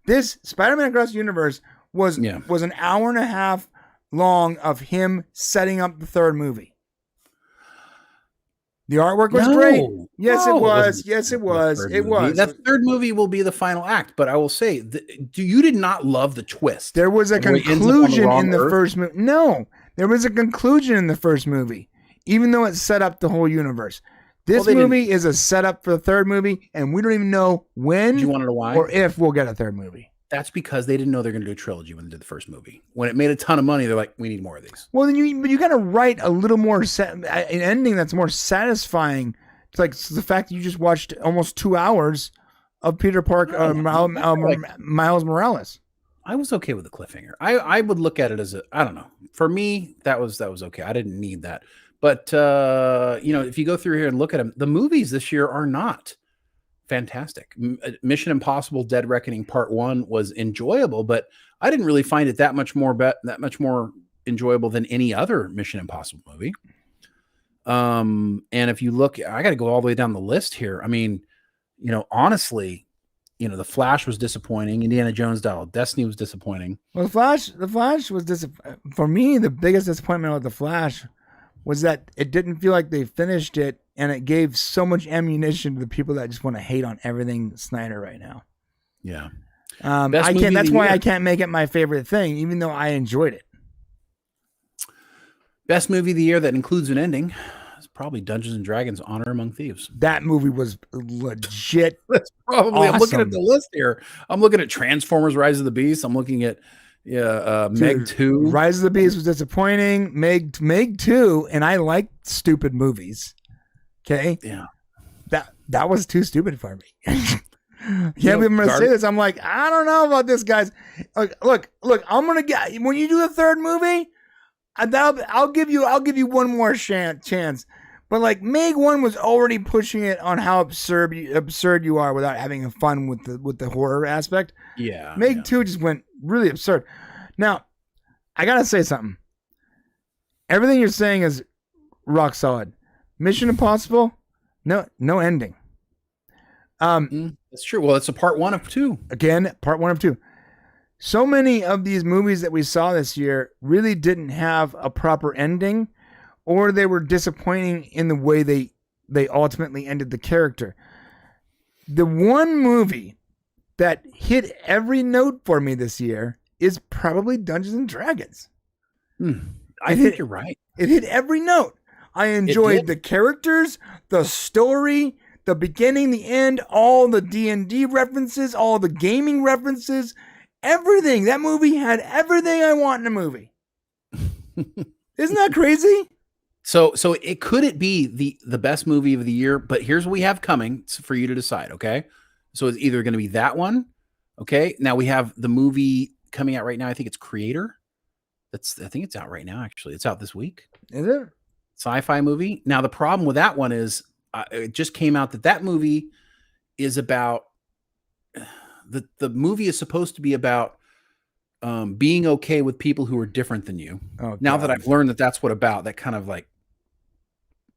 This Spider-Man Across the Universe was an hour and a half long of him setting up the third movie. The artwork was great. Yes, it was. Yes, it was. It was. That third movie will be the final act, but I will say, you did not love the twist. There was a conclusion in the first movie. No, there was a conclusion in the first movie, even though it set up the whole universe. This movie is a setup for the third movie, and we don't even know when or if we'll get a third movie. That's because they didn't know they're going to do a trilogy when they did the first movie. When it made a ton of money, they're like, we need more of these. Well, then you got to write a little more an ending that's more satisfying. It's like the fact that you just watched almost 2 hours of Peter Parker, Miles Morales. I was okay with the cliffhanger. I would look at it as I don't know. For me, that was okay. I didn't need that. But if you go through here and look at them, the movies this year are not fantastic. Mission Impossible: Dead Reckoning Part 1 was enjoyable, but I didn't really find it that much more enjoyable than any other Mission Impossible movie. And if you look, I got to go all the way down the list here. I mean, honestly, The Flash was disappointing. Indiana Jones: Dial of Destiny was disappointing. Well, The Flash was for me, the biggest disappointment with The Flash was that it didn't feel like they finished it, and it gave so much ammunition to the people that just want to hate on everything Snyder right now. Yeah. That's why I can't make it my favorite thing, even though I enjoyed it. Best movie of the year that includes an ending is probably Dungeons and Dragons: Honor Among Thieves. That movie was legit. That's probably awesome. I'm looking at the list here. I'm looking at Transformers: Rise of the Beast. I'm looking at Meg 2. Rise of the Beast was disappointing. Meg 2, and I like stupid movies. Okay. Yeah. That was too stupid for me. I'm gonna say this. I'm like, I don't know about this, guys. Look. I'm gonna get when you do the third movie. I'll give you one more chance. But like Meg 1 was already pushing it on how absurd you are without having fun with the horror aspect. Yeah. Meg 2 just went really absurd. Now, I gotta say something. Everything you're saying is rock solid. Mission Impossible, no ending. That's true. Well, it's a part 1 of 2. Again, part 1 of 2. So many of these movies that we saw this year really didn't have a proper ending, or they were disappointing in the way they ultimately ended the character. The one movie that hit every note for me this year is probably Dungeons and Dragons. I think you're right. It hit every note. I enjoyed the characters, the story, the beginning, the end, all the D&D references, all the gaming references, everything. That movie had everything I want in a movie. Isn't that crazy? So could it be the best movie of the year? But here's what we have coming for you to decide, okay? So it's either going to be that one, okay? Now we have the movie coming out right now. I think it's Creator. I think it's out right now, actually. It's out this week. Is it? Sci-fi movie. Now the problem with that one is it just came out that movie is about the movie is supposed to be about being okay with people who are different than you. Oh, now that I've learned that that's what about, that kind of like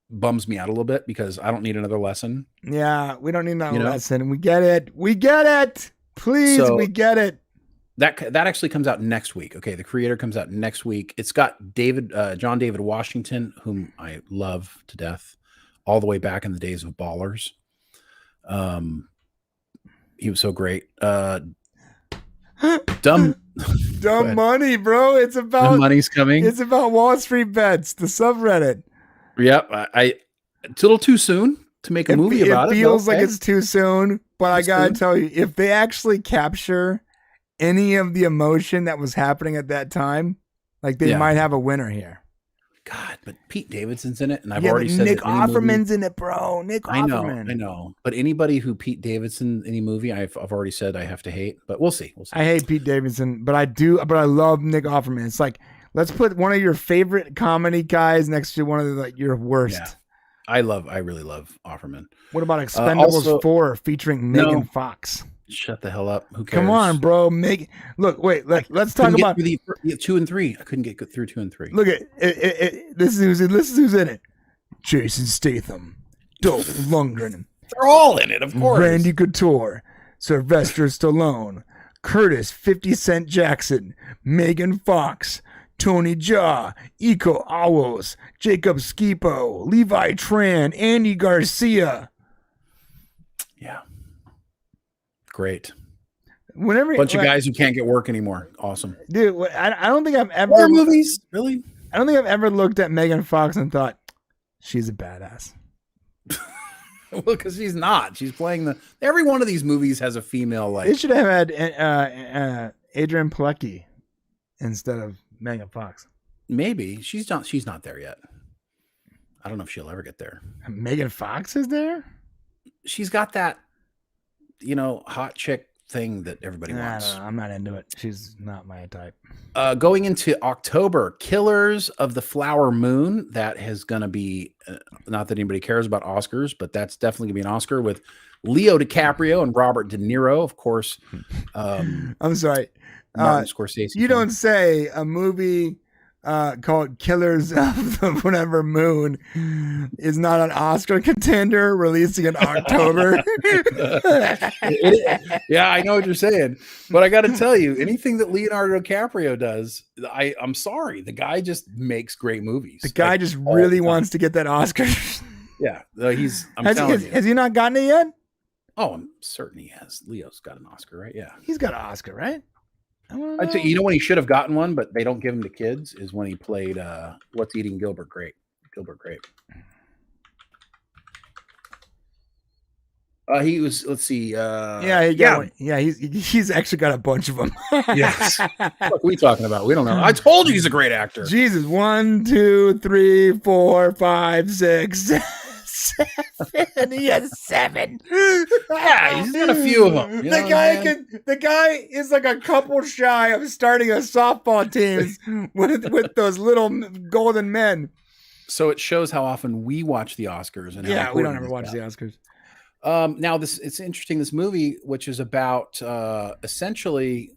bums me out a little bit because I don't need another lesson. Yeah, we don't need another lesson. We get it. We get it. Please, we get it. That actually comes out next week. Okay, The Creator comes out next week. It's got John David Washington, whom I love to death, all the way back in the days of Ballers. He was so great. Dumb money, bro. It's about Dumb Money's coming. It's about Wall Street bets, the subreddit. Yep, it's a little too soon to make a movie about it. It feels like it's too soon, but I gotta tell you, if they actually capture any of the emotion that was happening at that time, like they might have a winner here. God, but Pete Davidson's in it, and I've already said Nick Offerman's in it, bro. Nick Offerman. I know. But anybody who Pete Davidson any movie, I've already said I have to hate. But we'll see. I hate Pete Davidson, but I love Nick Offerman. It's like, let's put one of your favorite comedy guys next to one of your worst. Yeah. I really love Offerman. What about Expendables 4 featuring Megan Fox? Shut the hell up. Who cares? Come on, bro. Let's talk about 2 and 3. I couldn't get through 2 and 3. Look at it. This is who's in it. Jason Statham, Dolph Lundgren. They're all in it, of course. Randy Couture, Sylvester Stallone, Curtis 50 Cent Jackson, Megan Fox, Tony Jaa, Iko Uwais, Jacob Skipo, Levi Tran, Andy Garcia. Yeah. Great. Bunch of guys who can't get work anymore. Awesome. Dude, I don't think I've ever... Horror movies? Really? I don't think I've ever looked at Megan Fox and thought, she's a badass. Well, because she's not. She's playing every one of these movies has a female like... It should have had Adrian Palicki instead of Megan Fox. Maybe. She's not there yet. I don't know if she'll ever get there. Megan Fox is there? She's got that, hot chick thing that everybody wants. I'm not into it. She's not my type. Going into October, Killers of the Flower Moon. That is going to be, not that anybody cares about Oscars, but that's definitely going to be an Oscar with Leo DiCaprio and Robert De Niro, of course. I'm sorry. Martin Scorsese. You don't say a movie called Killers of the whatever moon is not an Oscar contender releasing in October. Yeah, I know what you're saying, but I got to tell you, anything that Leonardo DiCaprio does, I'm sorry, the guy just makes great movies. The guy just really wants to get that Oscar. Yeah, has he not gotten it yet? Oh, I'm certain he has. Leo's got an Oscar, right? Yeah, he's got an Oscar, right? I'd say, when he should have gotten one, but they don't give him to kids, is when he played What's Eating Gilbert Grape. He was, let's see. He's actually got a bunch of them. Yes. What are we talking about? We don't know. I told you he's a great actor. Jesus. 1, 2, 3, 4, 5, 6, 7. He has 7. Yeah, he's got a few of them. The guy is like a couple shy of starting a softball team with those little golden men. So it shows how often we watch the Oscars, and we don't ever watch the Oscars. Now it's interesting. This movie, which is about essentially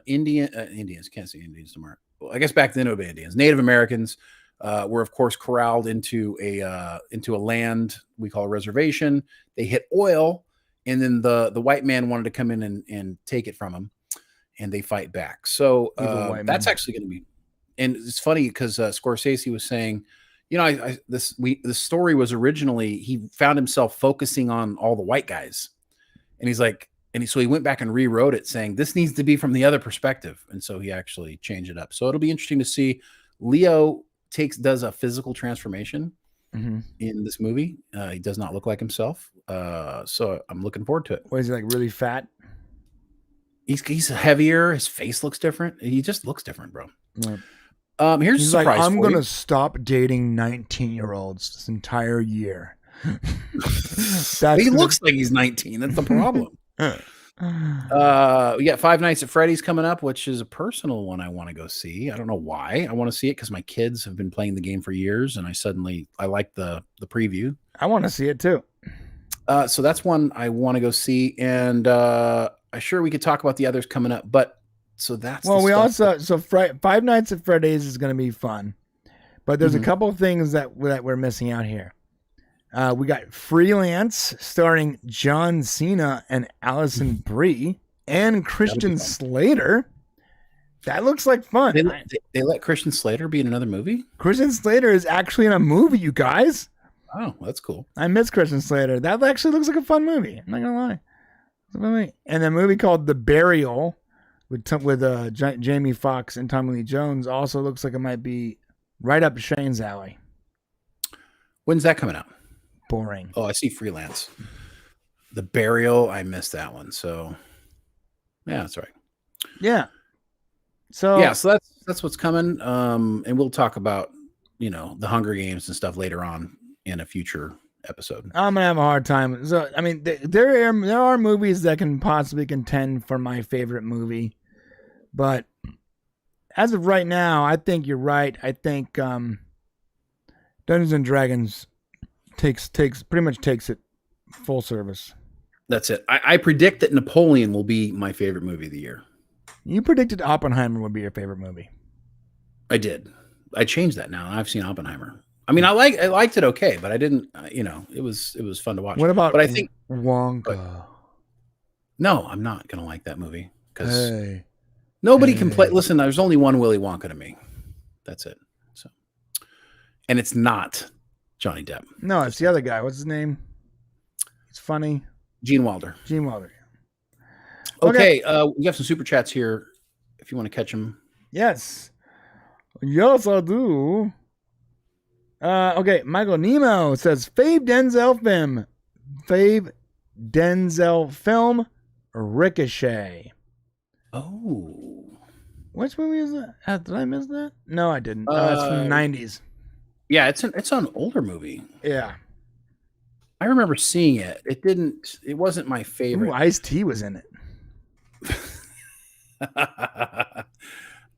Indians, can't say Indians tomorrow. Well, I guess back then it would be Indians, Native Americans. Were of course corralled into a land we call a reservation. They hit oil, and then the white man wanted to come in and take it from them, and they fight back. So that's actually going to be, and it's funny because Scorsese was saying, the story was originally, he found himself focusing on all the white guys, and he's like, so he went back and rewrote it, saying this needs to be from the other perspective, and so he actually changed it up. So it'll be interesting to see. Leo does a physical transformation in this movie. He does not look like himself. So I'm looking forward to it. What is he, like, really fat? He's heavier. His face looks different. He just looks different, bro. Yeah. Here's a surprise. I'm going to stop dating 19-year-olds this entire year. He looks like he's 19. That's the problem. We got Five Nights at Freddy's coming up, which is a personal one I want to go see. I don't know why I want to see it, because my kids have been playing the game for years, and I like the preview. I want to see it too. So that's one I want to go see, and I'm sure we could talk about the others coming up. But so that's Five Nights at Freddy's is going to be fun, but there's a couple of things that we're missing out here. We got Freelance starring John Cena and Allison Brie and Christian Slater. That looks like fun. They let Christian Slater be in another movie? Christian Slater is actually in a movie, you guys. Oh, that's cool. I miss Christian Slater. That actually looks like a fun movie. I'm not going to lie. And a movie called The Burial with Jamie Foxx and Tommy Lee Jones also looks like it might be right up Shane's alley. When's that coming out? Boring. Oh, I see Freelance. The Burial, I missed that one. So, yeah, that's right. Yeah. So that's what's coming. And we'll talk about, the Hunger Games and stuff later on in a future episode. I'm gonna have a hard time. So, I mean, there are movies that can possibly contend for my favorite movie, but as of right now, I think you're right. I think Dungeons and Dragons pretty much takes it full service. That's it. I predict that Napoleon will be my favorite movie of the year. You predicted Oppenheimer would be your favorite movie. I did. I changed that now. I've seen Oppenheimer. I mean, I liked it okay, but I didn't. It was fun to watch. What about? But I think Wonka. No, I'm not gonna like that movie because nobody can play. Listen, there's only one Willy Wonka to me. That's it. So, and it's not Johnny Depp. No, it's the other guy. What's his name? It's funny. Gene Wilder. Okay, we have some super chats here if you want to catch them. Yes, I do. Okay, Michael Nemo says fave Denzel film, Ricochet. Oh, which movie is that? Did I miss that? No, I didn't. It's from the 90s. Yeah, it's an older movie. Yeah. I remember seeing it. It wasn't my favorite. Ooh, Ice-T was in it.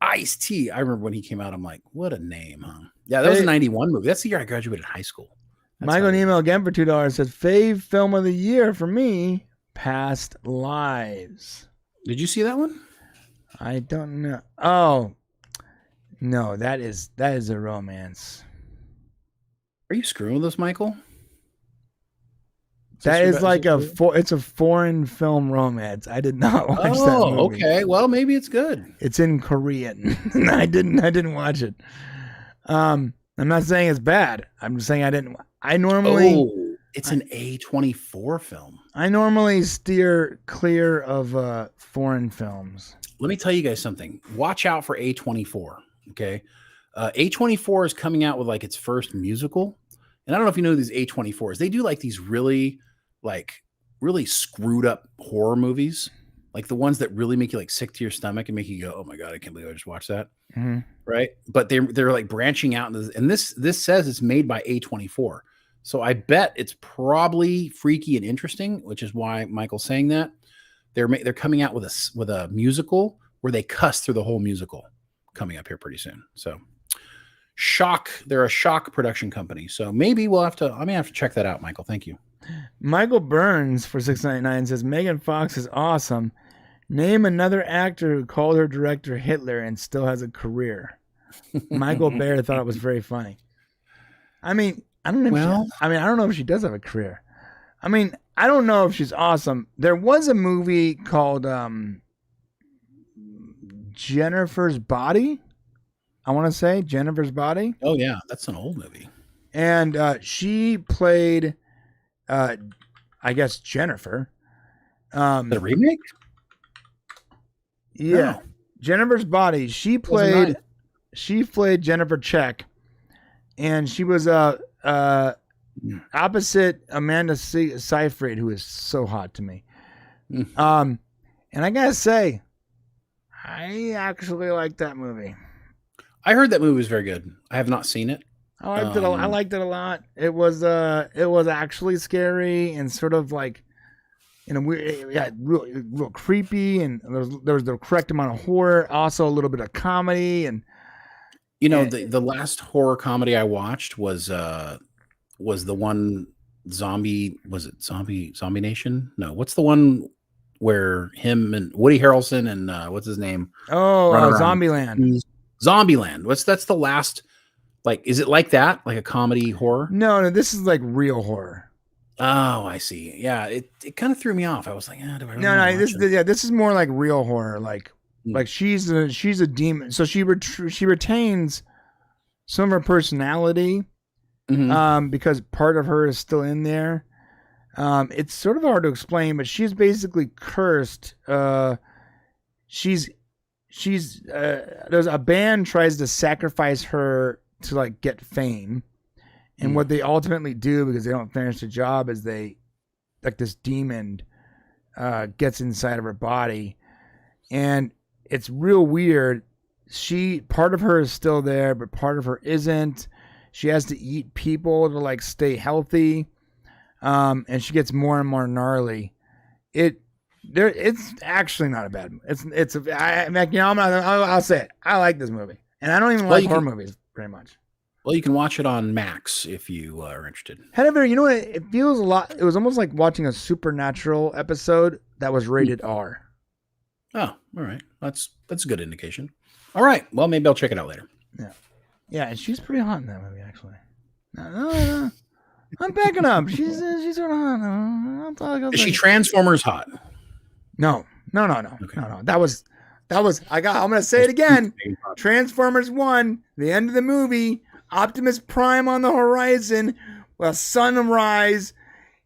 Ice-T. I remember when he came out, I'm like, what a name, huh? Yeah, that was a 91 movie. That's the year I graduated high school. Michael Nemo again for $2 says, fave film of the year for me, Past Lives. Did you see that one? I don't know. Oh, no, that is a romance. Are you screwing with us, Michael? That is like it's a foreign film romance. I did not watch that movie. Oh, okay. Well, maybe it's good. It's in Korean. I didn't watch it. I'm not saying it's bad. I'm just saying I didn't. I normally. Oh, it's an A24 film. I normally steer clear of foreign films. Let me tell you guys something. Watch out for A24. Okay, A24 is coming out with like its first musical, and I don't know if you know these A24s. They do like these really screwed up horror movies, like the ones that really make you like sick to your stomach and make you go, "Oh my god, I can't believe I just watched that." Mm-hmm. Right? But they're like branching out, and this says it's made by A24, so I bet it's probably freaky and interesting, which is why Michael's saying that. They're coming out with a musical where they cuss through the whole musical, coming up here pretty soon. So Shock, they're a Shock production company, so maybe I may have to check that out. Michael, thank you. Michael Burns for $6.99 says Megan Fox is awesome. Name another actor who called her director Hitler and still has a career. Michael Baer thought it was very funny. I mean, I don't know. I don't know if she does have a career. I mean, I don't know if she's awesome. There was a movie called Jennifer's Body. I want to say Jennifer's Body. Oh yeah, that's an old movie. And she played. I guess Jennifer. The remake? Yeah. No. Jennifer's Body. She played Jennifer Check, and she was opposite Amanda Seyfried, who is so hot to me. And I gotta say, I actually like that movie. I heard that movie was very good. I have not seen it. I liked it a lot. It was actually scary and sort of like, weird, real creepy, and there was the correct amount of horror, also a little bit of comedy, and the last horror comedy I watched was the one Zombie Nation? No, what's the one where him and Woody Harrelson and what's his name? Oh, Zombieland. Zombieland. That's the last Like, is it like that? Like a comedy horror? No, this is like real horror. Oh, I see. Yeah, it kind of threw me off. I was like, do I really want to watch it? This is more like real horror. Like she's a demon, so she retains some of her personality, because part of her is still in there. It's sort of hard to explain, but she's basically cursed. There's a band tries to sacrifice her to like get fame. And what they ultimately do, because they don't finish the job, is this demon gets inside of her body. And it's real weird. Part of her is still there, but part of her isn't. She has to eat people to like stay healthy. And she gets more and more gnarly. It's actually not a bad movie. I'll say it. I like this movie. And I don't even like horror movies very much. Well, you can watch it on Max if you are interested. However, you know what? It feels a lot. It was almost like watching a Supernatural episode that was rated R. Oh, all right. That's a good indication. All right. Well, maybe I'll check it out later. Yeah, and she's pretty hot in that movie, actually. No. I'm backing up. She's sort of hot. Is she Transformers hot? No. Okay. No. That was. I'm gonna say it again. Transformers 1, the end of the movie. Optimus Prime on the horizon. Well, sunrise.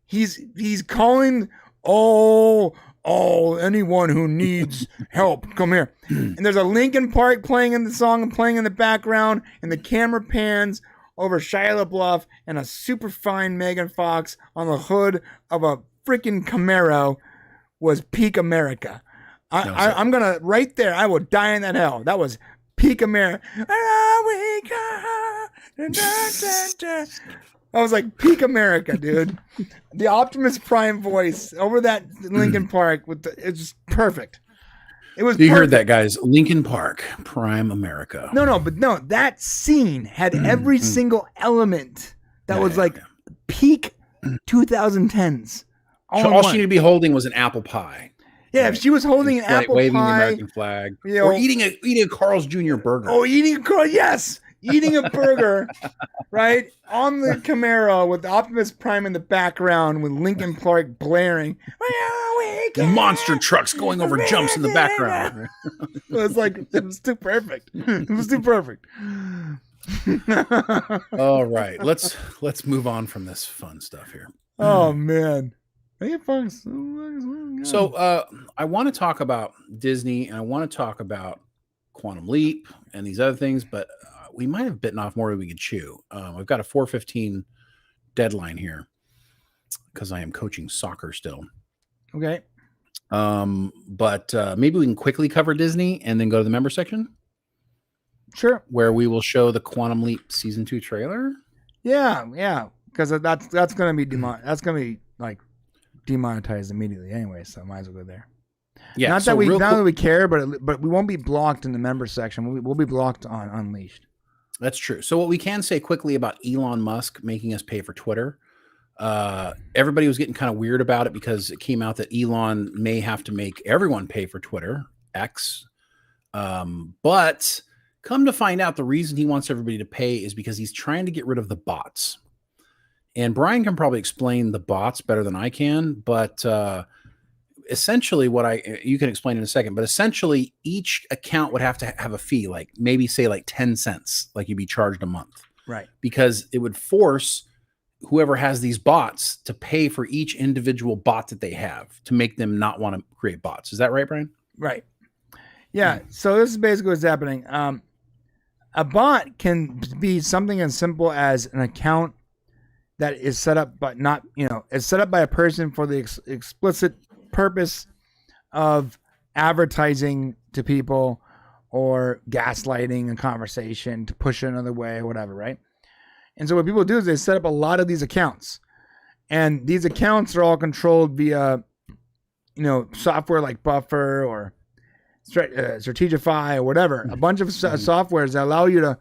He's calling. Anyone who needs help, come here. And there's a Linkin Park playing in the song and playing in the background, and the camera pans over Shia LaBeouf and a super fine Megan Fox on the hood of a freaking Camaro was peak America. I'm gonna right there. I will die in that hell. That was peak America. I was like peak America, dude. The Optimus Prime voice over that Linkin Park it's just perfect. It was. You heard that, guys? Linkin Park, Prime America. No, that scene had every single element that was peak 2010s. All she needed to be holding was an apple pie. Yeah, right. If she was holding an apple waving pie, the American flag, or eating a Carl's Jr. burger. Oh, eating a burger, right on the Camaro with Optimus Prime in the background with Linkin Park blaring. Monster trucks going over jumps in the background. It was too perfect. It was too perfect. All right, let's move on from this fun stuff here. Oh man. So I want to talk about Disney and I want to talk about Quantum Leap and these other things, but we might have bitten off more than we could chew. I've got a 4:15 deadline here because I am coaching soccer still. Okay. But maybe we can quickly cover Disney and then go to the member section. Sure. Where we will show the Quantum Leap season 2 trailer. Yeah. Because that's going to be demonetized immediately anyway, so I might as well go there. Yeah, not that we care, but we won't be blocked in the member section. We'll be blocked on Unleashed. That's true. So what we can say quickly about Elon Musk making us pay for Twitter, everybody was getting kind of weird about it because it came out that Elon may have to make everyone pay for Twitter, X. But come to find out, the reason he wants everybody to pay is because he's trying to get rid of the bots. And Brian can probably explain the bots better than I can, but essentially you can explain in a second, but essentially each account would have to have a fee, like maybe say like 10 cents, like you'd be charged a month. Right. Because it would force whoever has these bots to pay for each individual bot that they have to make them not want to create bots. Is that right, Brian? Right. Yeah. So this is basically what's happening. A bot can be something as simple as an account that is set up, but not, it's set up by a person for the explicit purpose of advertising to people or gaslighting a conversation to push it another way or whatever, right? And so what people do is they set up a lot of these accounts, and these accounts are all controlled via, software like Buffer or Strategify or whatever, a bunch of softwares that allow you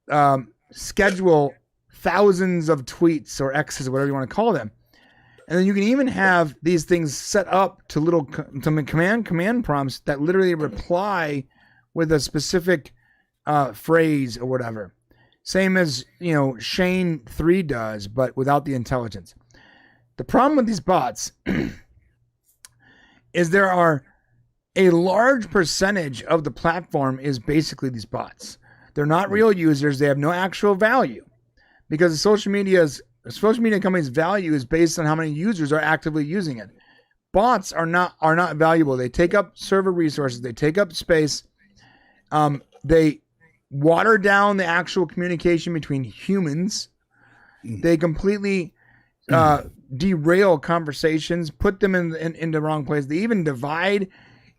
to schedule thousands of tweets or X's, whatever you want to call them. And then you can even have these things set up to little command prompts that literally reply with a specific phrase or whatever. Same as, Shane 3 does, but without the intelligence. The problem with these bots is there are a large percentage of the platform is basically these bots. They're not real users. They have no actual value because the social media company's value is based on how many users are actively using it. Bots are not valuable. They take up server resources. They take up space. They water down the actual communication between humans. They completely derail conversations, put them in the wrong place. They even divide.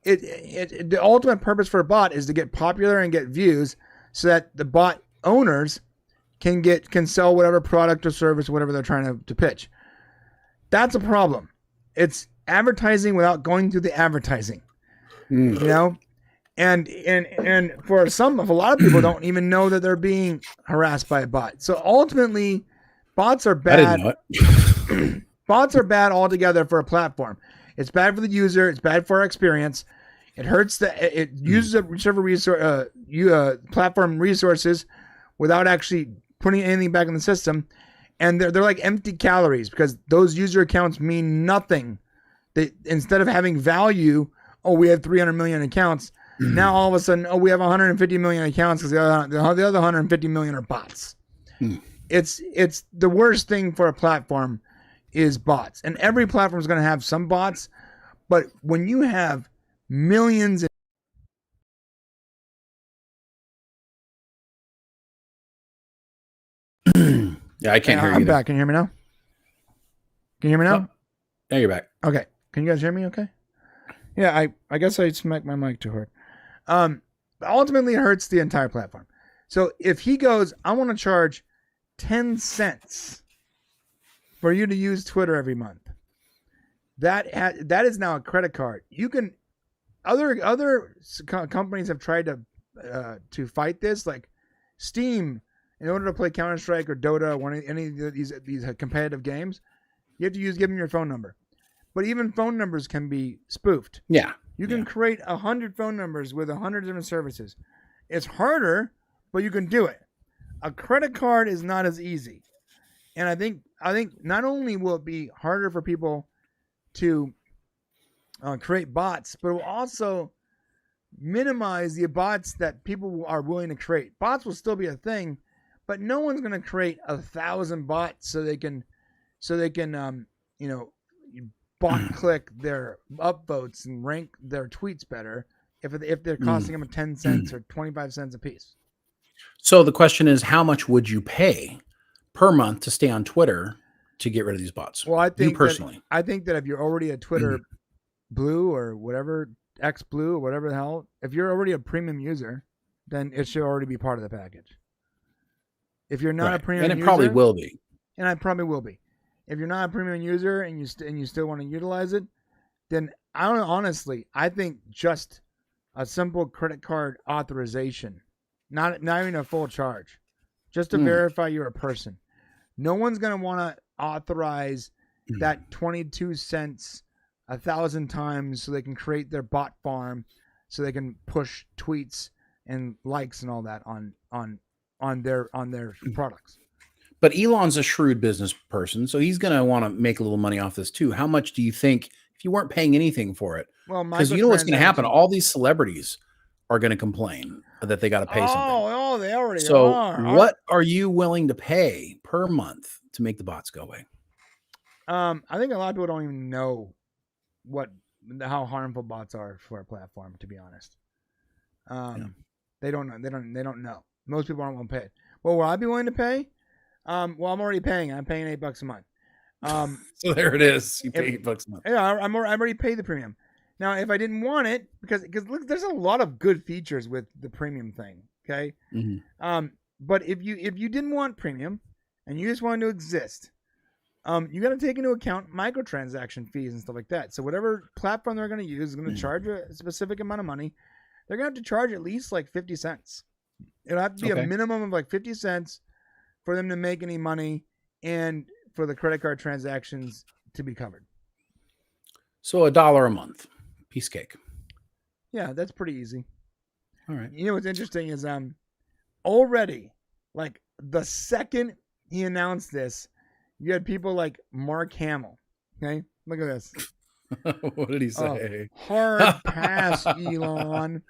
The ultimate purpose for a bot is to get popular and get views so that the bot owners can sell whatever product or service, whatever they're trying to pitch. That's a problem. It's advertising without going through the advertising, and for a lot of people don't even know that they're being harassed by a bot. So ultimately, bots are bad. I didn't know it. Bots are bad altogether for a platform. It's bad for the user. It's bad for our experience. It hurts it uses a server platform resources without actually putting anything back in the system. And they're like empty calories because those user accounts mean nothing. Instead of having value, we have 300 million accounts. Now all of a sudden, we have 150 million accounts because the other 150 million are bots. It's the worst thing for a platform is bots. And every platform is going to have some bots. But when you have millions Yeah, I can't hear you. I'm back. Can you hear me now? Can you hear me now? Now you're back. Okay. Can you guys hear me okay? Yeah, I guess I smacked my mic too hard. Ultimately, it hurts the entire platform. So if he goes, I want to charge 10 cents for you to use Twitter every month. That is now a credit card. You can other companies have tried to fight this, like Steam. In order to play Counter-Strike or Dota or any of these competitive games, you have to give them your phone number. But even phone numbers can be spoofed. Yeah. You can create 100 phone numbers with 100 different services. It's harder, but you can do it. A credit card is not as easy. And I think not only will it be harder for people to create bots, but it will also minimize the bots that people are willing to create. Bots will still be a thing, but no one's going to create 1,000 bots so they can bot click their upvotes and rank their tweets better if they're costing them 10 cents or 25 cents a piece. So the question is, how much would you pay per month to stay on Twitter to get rid of these bots? Well, I think personally, I think that if you're already a Twitter Blue or whatever, X Blue or whatever the hell, if you're already a premium user, then it should already be part of the package. If you're not a premium user, and it probably will be, and I probably will be. If you're not a premium user and you still want to utilize it, then I think just a simple credit card authorization, not even a full charge, just to verify you're a person. No one's going to want to authorize that 22 cents 1,000 times so they can create their bot farm, so they can push tweets and likes and all that on their products. But Elon's a shrewd business person, so he's going to want to make a little money off this too. How much do you think, if you weren't paying anything for it? Well, because you know what's going to happen. All these celebrities are going to complain that they got to pay something. Oh, they already are. So what are you willing to pay per month to make the bots go away? I think a lot of people don't even know how harmful bots are for a platform, to be honest. They don't know. They don't know. Most people aren't willing to pay it. Well, will I be willing to pay? I'm already paying. I'm paying $8 a month. So there it is. You pay $8 a month. Yeah, I'm already paid the premium. Now, if I didn't want it, because look, there's a lot of good features with the premium thing. Okay. Mm-hmm. But if you didn't want premium and you just wanted to exist, you got to take into account microtransaction fees and stuff like that. So whatever platform they're going to use is going to charge a specific amount of money. They're going to have to charge at least like 50 cents. It'll have to be a minimum of like 50 cents for them to make any money and for the credit card transactions to be covered. So $1 a month, piece of cake. Yeah, that's pretty easy. All right. You know what's interesting is already like the second he announced this, you had people like Mark Hamill. Okay, look at this. What did he say? Hard pass, Elon.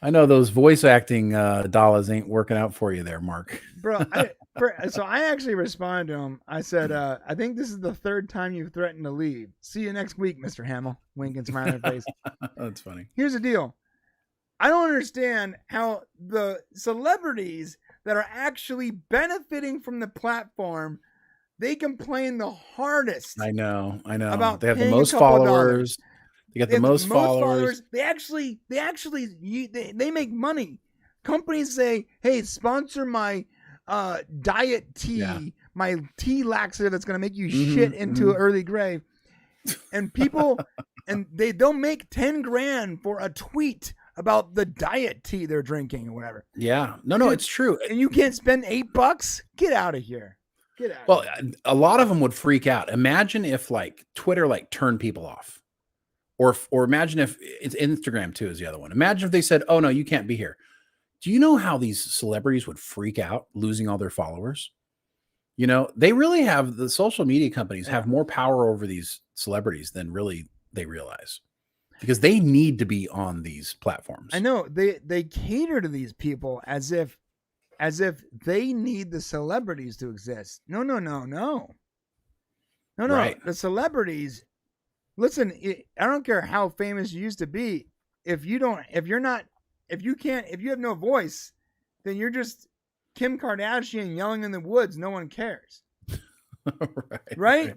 I know those voice acting dollars ain't working out for you there, Mark. Bro, so I actually responded to him. I said, I think this is the third time you've threatened to leave. See you next week, Mr. Hamill. Wink and smile on face. That's funny. Here's the deal. I don't understand how the celebrities that are actually benefiting from the platform, they complain the hardest. I know. About they have the most followers. They got the most followers. They make money. Companies say, "Hey, sponsor my diet tea, my tea laxative that's going to make you shit into an early grave." And people, and they'll make 10 grand for a tweet about the diet tea they're drinking or whatever. Yeah, no, it's true. And you can't spend $8? Get out of here. Get out. Well, a lot of them would freak out. Imagine if like Twitter like turned people off, or imagine if it's Instagram too is the other one. Imagine if they said, "Oh no, you can't be here." Do you know how these celebrities would freak out losing all their followers? You know, they really have, the social media companies have more power over these celebrities than really they realize, because they need to be on these platforms. I know they cater to these people as if they need the celebrities to exist. No. Right. The celebrities, listen, I don't care how famous you used to be. If you have no voice, then you're just Kim Kardashian yelling in the woods. No one cares. Right?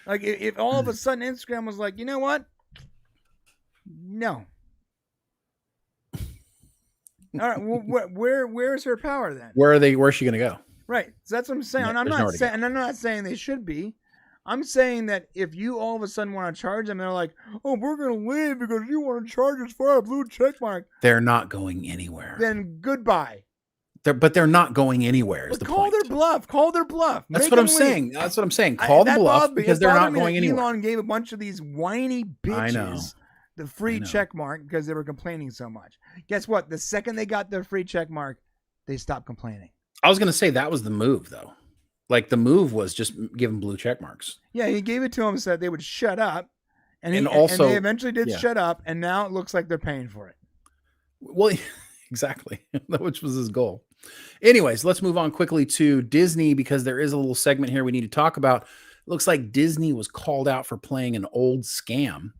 Like if all of a sudden Instagram was like, you know what? No. All right. Well, where's her power then? Where's she going to go? Right. So that's what I'm saying. And I'm not saying they should be. I'm saying that if you all of a sudden want to charge them, they're like, "Oh, we're going to leave because you want to charge us for a blue check mark." They're not going anywhere. Then goodbye. But they're not going anywhere. Call their bluff. That's what I'm saying. Call the bluff because they're not going anywhere. Elon gave a bunch of these whiny bitches the free check mark because they were complaining so much. Guess what? The second they got their free check mark, they stopped complaining. I was going to say that was the move, though. Like the move was just give them blue check marks. Yeah, he gave it to them and said they would shut up. And they eventually did shut up. And now it looks like they're paying for it. Well, exactly. Which was his goal. Anyways, let's move on quickly to Disney, because there is a little segment here we need to talk about. It looks like Disney was called out for playing an old scam.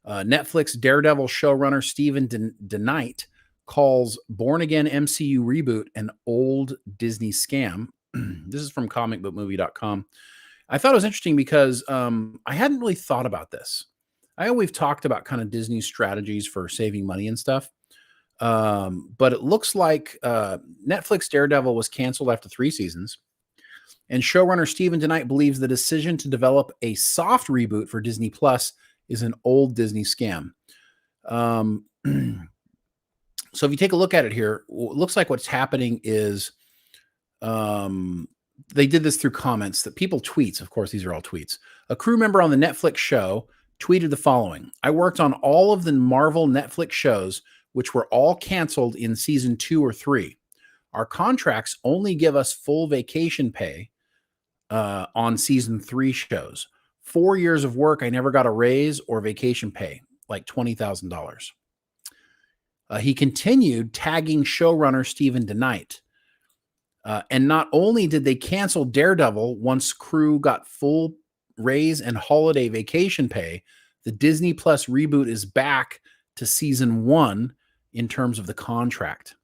Netflix Daredevil showrunner Steven DeKnight calls Born Again MCU reboot an old Disney scam. This is from comicbookmovie.com. I thought it was interesting because I hadn't really thought about this. I know we've talked about kind of Disney's strategies for saving money and stuff. But it looks like Netflix Daredevil was canceled after 3 seasons. And showrunner Steven DeKnight believes the decision to develop a soft reboot for Disney Plus is an old Disney scam. So if you take a look at it here, it looks like what's happening is they did this through comments that people tweets. Of course, these are all tweets. A crew member on the Netflix show tweeted the following: "I worked on all of the Marvel Netflix shows, which were all canceled in season 2 or 3. Our contracts only give us full vacation pay on season 3 shows. 4 years of work, I never got a raise or vacation pay, like $20,000. He continued, tagging showrunner Steven DeKnight. And not only did they cancel Daredevil once crew got full raise and holiday vacation pay, the Disney Plus reboot is back to season 1 in terms of the contract.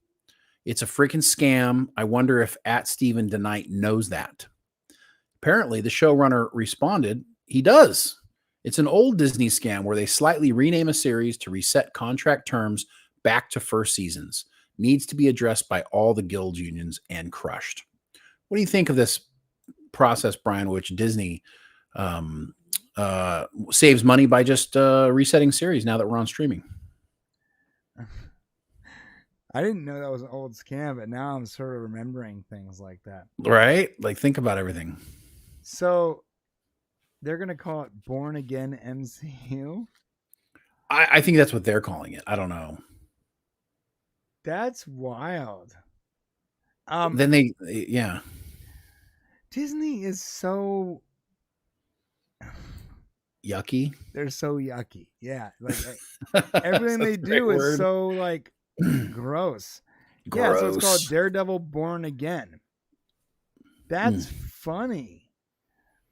It's a freaking scam. I wonder if @Steven DeKnight knows that." Apparently, the showrunner responded, he does. It's an old Disney scam where they slightly rename a series to reset contract terms back to first seasons. Needs to be addressed by all the guild unions and crushed. What do you think of this process, Brian, which Disney saves money by just resetting series now that we're on streaming? I didn't know that was an old scam, but now I'm sort of remembering things like that. Right? Like, think about everything. So they're going to call it Born Again MCU? I think that's what they're calling it. I don't know. That's wild. Then Disney is so yucky. They're so yucky. Yeah. Like everything they do is so like gross. Yeah. So it's called Daredevil Born Again. That's funny.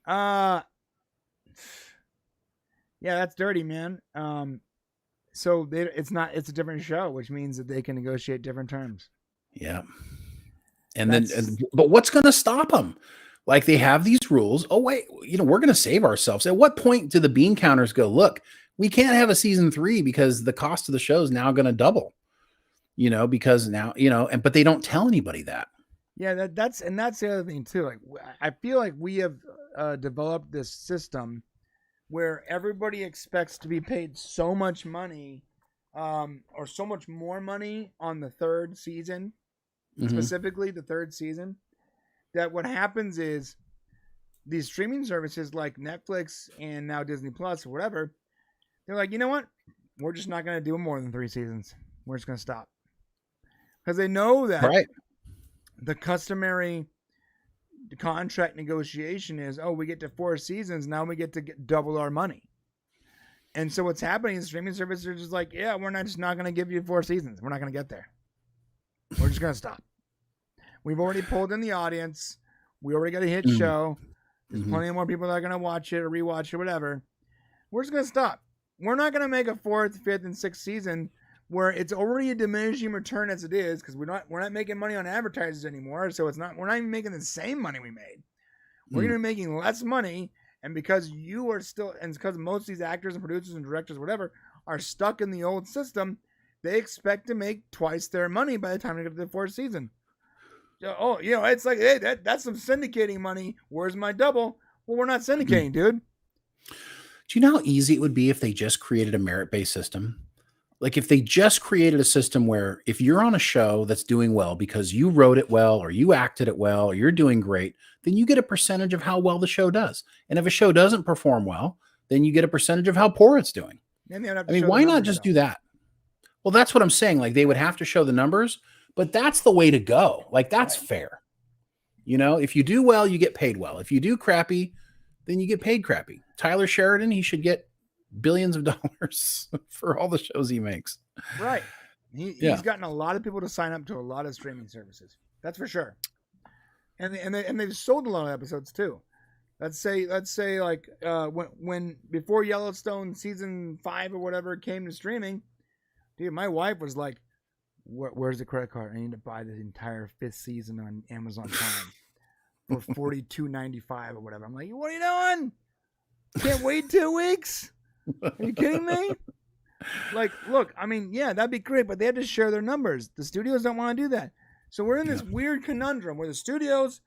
Yeah, that's dirty, man. So it's a different show, which means that they can negotiate different terms. Yeah. But what's going to stop them? Like, they have these rules. Oh, wait, we're going to save ourselves. At what point do the bean counters go, look, we can't have a season 3 because the cost of the show is now going to double, because now, but they don't tell anybody that. Yeah, that's the other thing too. Like, I feel like we have developed this system where everybody expects to be paid so much money, or so much more money on the third season, specifically the third season, that what happens is these streaming services like Netflix and now Disney Plus or whatever, they're like, you know what? We're just not going to do more than 3 seasons. We're just going to stop. Because they know that the customary contract negotiation is, we get to 4 seasons. Now we get to double our money. And so what's happening is streaming services are just like, yeah, we're not going to give you 4 seasons. We're not going to get there. We're just going to stop. We've already pulled in the audience. We already got a hit show. There's plenty more people that are going to watch it or rewatch it or whatever. We're just going to stop. We're not going to make a 4th, 5th, and 6th season where it's already a diminishing return as it is, because we're not making money on advertisers anymore. So we're not even making the same money we made. We're going to be making less money, and because because most of these actors and producers and directors, whatever, are stuck in the old system, they expect to make twice their money by the time they get to the 4th season. Oh, it's like, hey, that's some syndicating money. Where's my double? Well, we're not syndicating, dude. Do you know how easy it would be if they just created a merit-based system? Like, if they just created a system where if you're on a show that's doing well because you wrote it well or you acted it well or you're doing great, then you get a percentage of how well the show does. And if a show doesn't perform well, then you get a percentage of how poor it's doing. Why not just do that? Well, that's what I'm saying. Like, they would have to show the numbers, but that's the way to go. Like, that's fair. If you do well, you get paid well. If you do crappy, then you get paid crappy. Tyler Sheridan, he should get billions of dollars for all the shows he makes. Right. He's gotten a lot of people to sign up to a lot of streaming services. That's for sure. And they've sold a lot of episodes too. Let's say like when before Yellowstone season 5 or whatever came to streaming, dude, my wife was like, where's the credit card? I need to buy the entire 5th season on Amazon Prime for $42.95 or whatever. I'm like, what are you doing? Can't wait 2 weeks? Are you kidding me? Like, look, that'd be great, but they have to share their numbers. The studios don't want to do that. So we're in this weird conundrum where the studios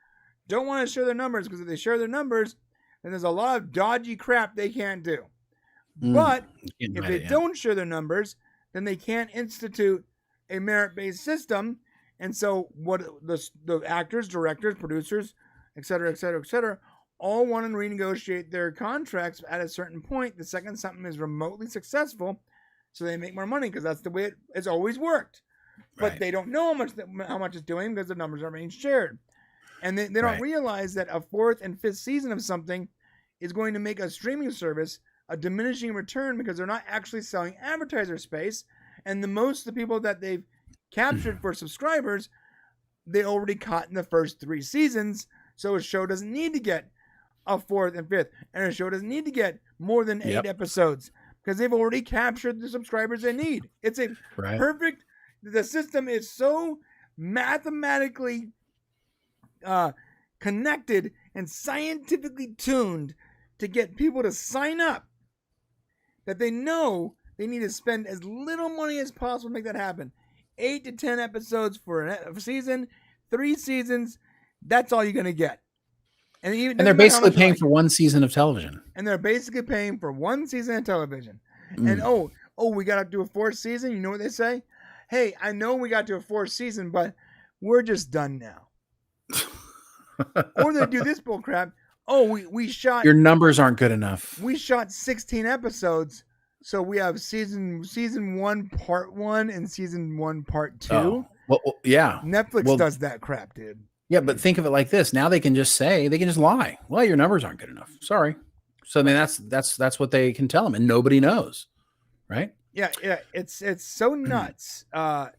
don't want to share their numbers, because if they share their numbers, then there's a lot of dodgy crap they can't do. But if they don't share their numbers, then they can't institute a merit-based system. And so what the actors, directors, producers, et cetera, all want to renegotiate their contracts at a certain point the second something is remotely successful, so they make more money, because that's the way it's always worked. But they don't know how much it's doing, because the numbers aren't being shared. And they don't realize that a 4th and 5th season of something is going to make a streaming service a diminishing return, because they're not actually selling advertiser space. And most of the people that they've captured for subscribers, they already caught in the first 3 seasons. So a show doesn't need to get a 4th and 5th, and a show doesn't need to get more than 8 episodes, because they've already captured the subscribers they need. It's a perfect. The system is so mathematically connected and scientifically tuned to get people to sign up that they know they need to spend as little money as possible to make that happen. 8 to 10 episodes for a season, 3 seasons. That's all you're going to get. And they're basically paying for 1 season of television. And they're basically paying for 1 season of television. And we got to do a 4th season. You know what they say? Hey, I know we got to a 4th season, but we're just done now. Or they do this bull crap. We shot. Your numbers aren't good enough. We shot 16 episodes, so we have season 1 part 1 and season 1 part 2. Well, yeah. Netflix does that crap, dude. Yeah, but think of it like this. Now they can just lie. Well, your numbers aren't good enough. Sorry. So I mean, that's what they can tell them, and nobody knows, right? Yeah. It's so nuts. I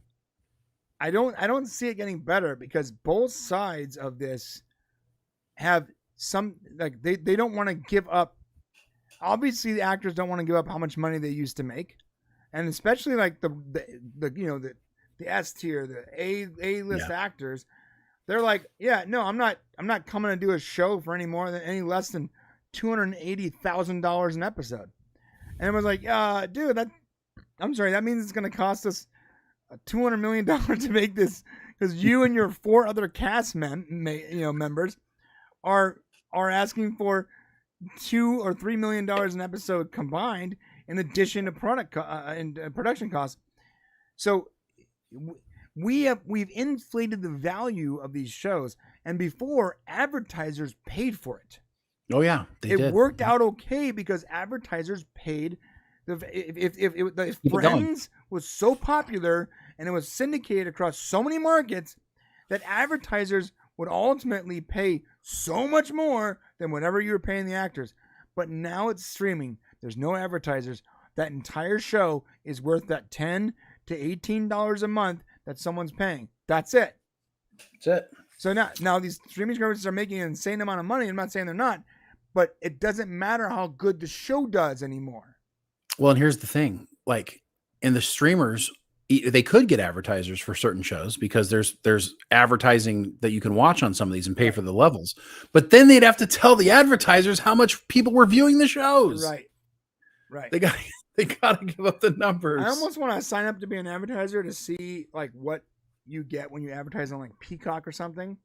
don't see it getting better because both sides of this have some like they don't want to give up. Obviously, the actors don't want to give up how much money they used to make, and especially like the S tier, the A list actors. They're like, yeah, no, I'm not coming to do a show for any less than $280,000 an episode. And it was like, dude, I'm sorry, that means it's going to cost us $200 million to make this because you and your 4 other cast members are asking for $2 or $3 million an episode combined in addition to production costs. So we've inflated the value of these shows, and before advertisers paid for it. Oh yeah, it worked out okay because advertisers paid. If Friends was so popular and it was syndicated across so many markets that advertisers would ultimately pay so much more than whatever you were paying the actors. But now it's streaming. There's no advertisers. That entire show is worth that $10 to $18 a month that someone's paying. That's it. That's it. So now these streaming services are making an insane amount of money. I'm not saying they're not, but it doesn't matter how good the show does anymore. Well, and here's the thing. Like in the streamers, they could get advertisers for certain shows because there's advertising that you can watch on some of these and pay for the levels. But then they'd have to tell the advertisers how much people were viewing the shows. Right. They got to give up the numbers. I almost want to sign up to be an advertiser to see like what you get when you advertise on like Peacock or something.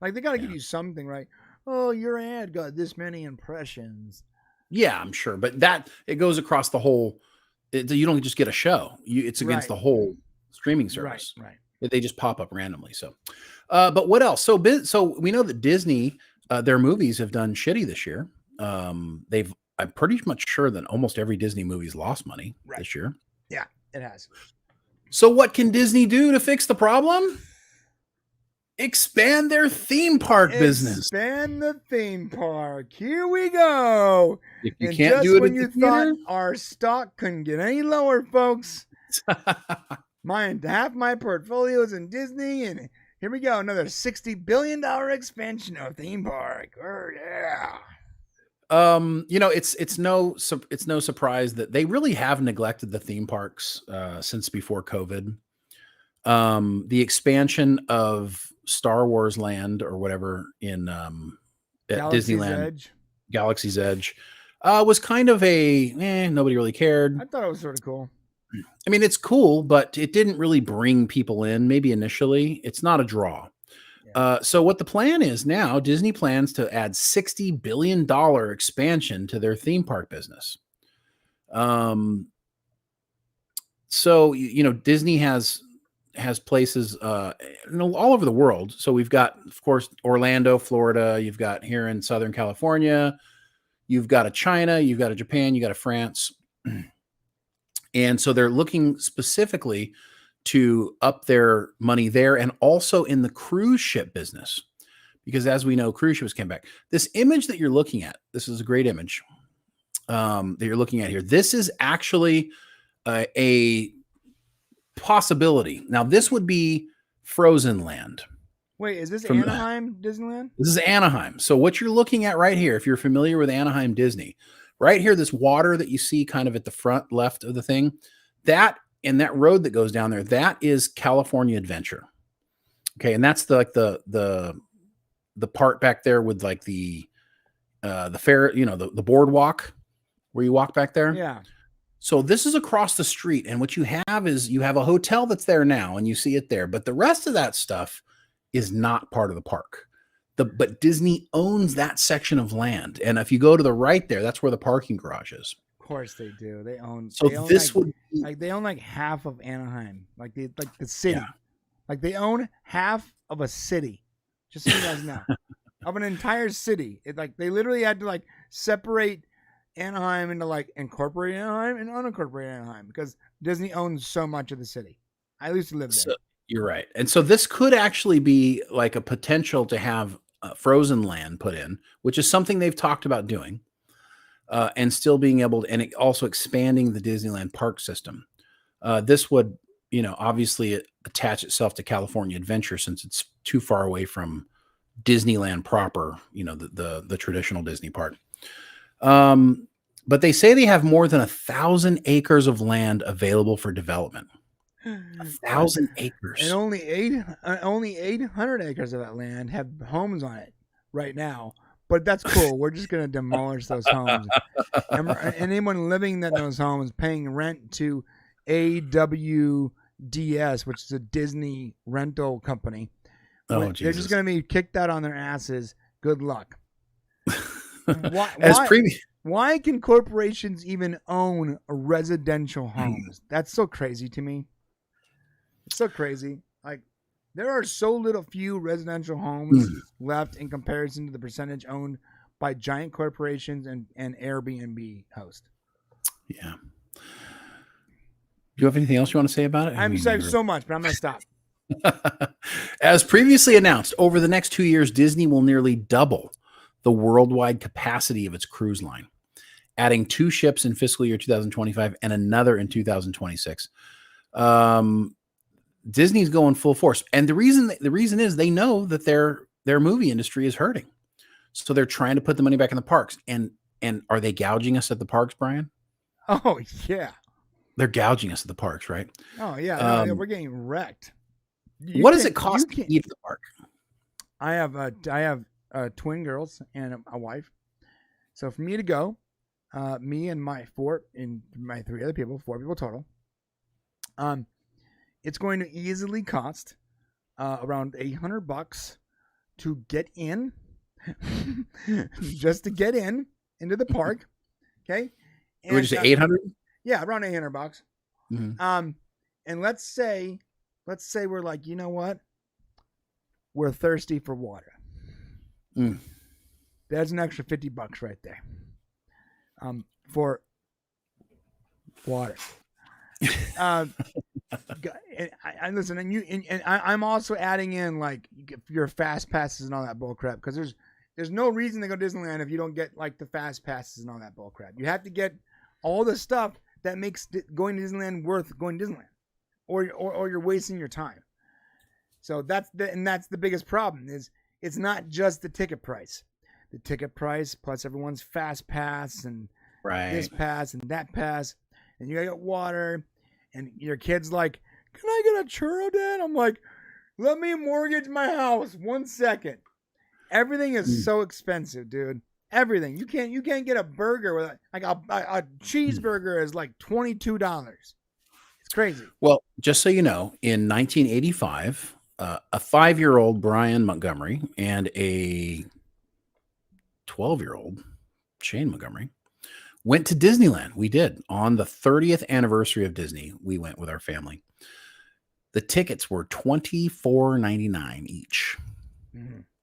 Like they got to give you something, right? Oh, your ad got this many impressions. Yeah, I'm sure. But it goes across the whole, you don't just get a show. It's against the whole streaming service. Right. They just pop up randomly. So, but what else? So we know that Disney, their movies have done shitty this year. I'm pretty much sure that almost every Disney movie's lost money this year. Yeah, it has. So what can Disney do to fix the problem? Expand their theme park business. Expand the theme park. Here we go. If you can't do it when you thought our stock couldn't get any lower, folks. Half my portfolio is in Disney, and here we go. Another $60 billion expansion of theme park. Oh, yeah. It's no surprise that they really have neglected the theme parks since before COVID. The expansion of Star Wars Land or whatever in at Disneyland, Galaxy's Edge, was kind of nobody really cared. I thought it was sort of cool. I mean, it's cool, but it didn't really bring people in. Maybe initially, it's not a draw. So what the plan is now, Disney plans to add $60 billion expansion to their theme park business. So, Disney has places all over the world. So we've got, of course, Orlando, Florida. You've got here in Southern California. You've got a China. You've got a Japan. You got a France. And so they're looking specifically to up their money there and also in the cruise ship business. Because as we know, cruise ships came back. This image that you're looking at, this is a great image that you're looking at here. This is actually a possibility. Now, this would be Frozen Land. Wait, is this Anaheim Disneyland? This is Anaheim. So what you're looking at right here, if you're familiar with Anaheim Disney, right here, this water that you see kind of at the front left of the thing, that and that road that goes down there, that is California Adventure. Okay, and that's the part back there with like the fair, the boardwalk where you walk back there. Yeah. So this is across the street, and what you have is you have a hotel that's there now, and you see it there, but the rest of that stuff is not part of the park. But Disney owns that section of land, and if you go to the right there, that's where the parking garage is. Of course they do. They own. So they own this like, would be, like they own like half of Anaheim, like the city. Yeah. Like they own half of a city. Just so you guys know, of an entire city. Like they literally had to like separate Anaheim into like incorporated Anaheim and unincorporated Anaheim because Disney owns so much of the city. I used to live there. You're right. And so this could actually be like a potential to have frozen land put in, which is something they've talked about doing, and still being able to, and also expanding the Disneyland park system. This would, obviously attach itself to California Adventure since it's too far away from Disneyland proper, the traditional Disney part. But they say they have more than 1,000 acres of land available for development. 1,000 acres, and only 800 acres of that land have homes on it right now. But that's cool. We're just gonna demolish those homes, and anyone living in those homes paying rent to AWDS, which is a Disney rental company. They're just gonna be kicked out on their asses. Good luck. Why can corporations even own residential homes? That's so crazy to me. It's so crazy. Like, there are so few residential homes left in comparison to the percentage owned by giant corporations and Airbnb hosts. Yeah. Do you have anything else you want to say about it? I'm sorry so much, but I'm going to stop. As previously announced, over the next 2 years, Disney will nearly double the worldwide capacity of its cruise line, adding 2 ships in fiscal year 2025 and another in 2026. Disney's going full force, and the reason is they know that their movie industry is hurting, so they're trying to put the money back in the parks. And are they gouging us at the parks, Brian? Oh yeah, they're gouging us at the parks, right? Oh yeah, we're getting wrecked. What does it cost to eat at the park? I have twin girls and a wife, so for me to go, me and my 3 other people, 4 people total. It's going to easily cost around $800 to get in, just to get into the park. Okay. Would you say 800? Yeah, around $800. Mm-hmm. And let's say we're like, you know what? We're thirsty for water. There's an extra $50 right there. For water. And listen, and I'm also adding in like your fast passes and all that bull crap, because there's no reason to go to Disneyland if you don't get like the fast passes and all that bull crap. You have to get all the stuff that makes going to Disneyland worth going to Disneyland, or you're wasting your time. So that's the biggest problem is it's not just the ticket price. The ticket price plus everyone's fast pass and this pass and that pass, and you gotta get water. And your kid's like, "Can I get a churro, Dad?" I'm like, "Let me mortgage my house 1 second." Everything is so expensive, dude. Everything. You can't get a burger with a cheeseburger is like $22. It's crazy. Well, just so you know, in 1985, a 5-year-old Brian Montgomery and a 12-year-old Shane Montgomery went to Disneyland. We did. On the 30th anniversary of Disney, we went with our family. The tickets were $24.99 each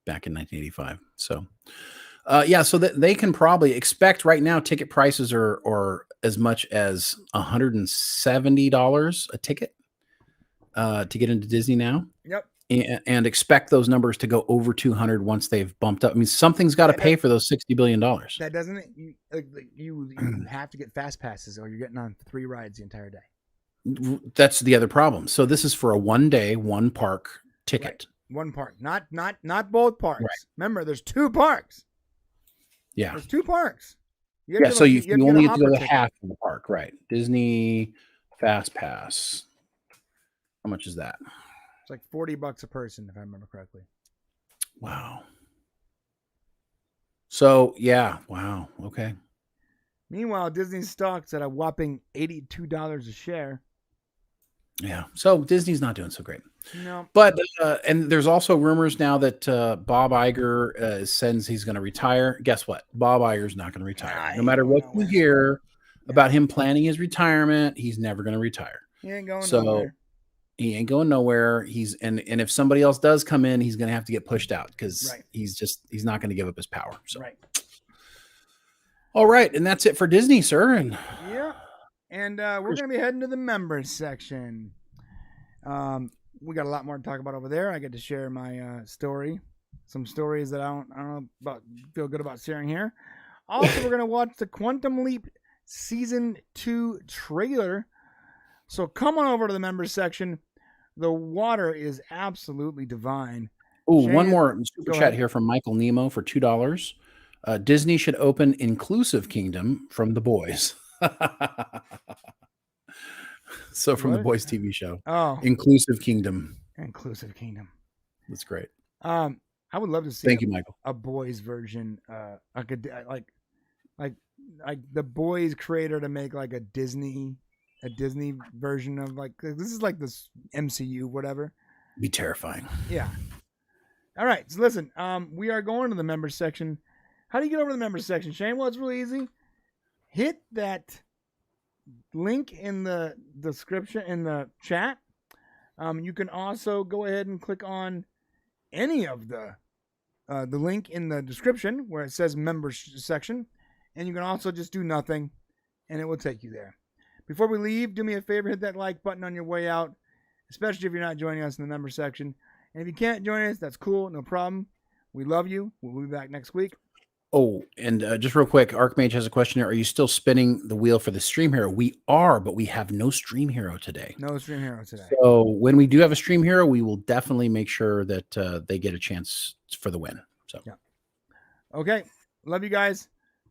back in 1985. So, so that they can probably expect right now ticket prices are as much as $170 a ticket to get into Disney now. Yep. And expect those numbers to go over 200 once they've bumped up. I mean, something's got to pay for those $60 billion. That doesn't you have to get fast passes, or you're getting on 3 rides the entire day. That's the other problem. So this is for a 1-day, 1 park ticket. Right. 1 park, not both parks. Right. Remember, there's 2 parks. Yeah, there's 2 parks. So you only have to go to half of the park, right? Disney Fast Pass. How much is that? It's like $40 a person, if I remember correctly. Wow. So yeah, wow. Okay. Meanwhile, Disney stock's at a whopping $82 a share. Yeah. So Disney's not doing so great. No. But and there's also rumors now that Bob Iger says he's going to retire. Guess what? Bob Iger's not going to retire. No matter what you hear about him planning his retirement, he's never going to retire. He ain't going nowhere. He ain't going nowhere. And if somebody else does come in, he's going to have to get pushed out because he's not going to give up his power. So. Right. All right, and that's it for Disney, sir. And we're going to be heading to the members section. we got a lot more to talk about over there. I get to share my story, some stories that I don't feel good about sharing here. Also, we're gonna watch the Quantum Leap Season 2 trailer. So come on over to the members section. The water is absolutely divine. Oh, one more super chat here from Michael Nemo for $2. Disney should open Inclusive Kingdom from The Boys. So from The Boys TV show. Oh, Inclusive Kingdom. Inclusive Kingdom. That's great. I would love to see. Thank you, Michael. A Boys version. I could like the Boys creator to make like a Disney version of like this is like this MCU whatever. Be terrifying. Yeah. All right. So listen, we are going to the members section. How do you get over to the members section, Shane? Well, it's really easy. Hit that link in the description in the chat. You can also go ahead and click on any of the link in the description where it says members section, and you can also just do nothing, and it will take you there. Before we leave, do me a favor, hit that like button on your way out, especially if you're not joining us in the members section. And if you can't join us, that's cool, no problem. We love you. We'll be back next week. Oh, and just real quick, Archmage has a question here. Are you still spinning the wheel for the Stream Hero? We are, but we have no Stream Hero today. No Stream Hero today. So when we do have a Stream Hero, we will definitely make sure that they get a chance for the win. So yeah. Okay. Love you guys.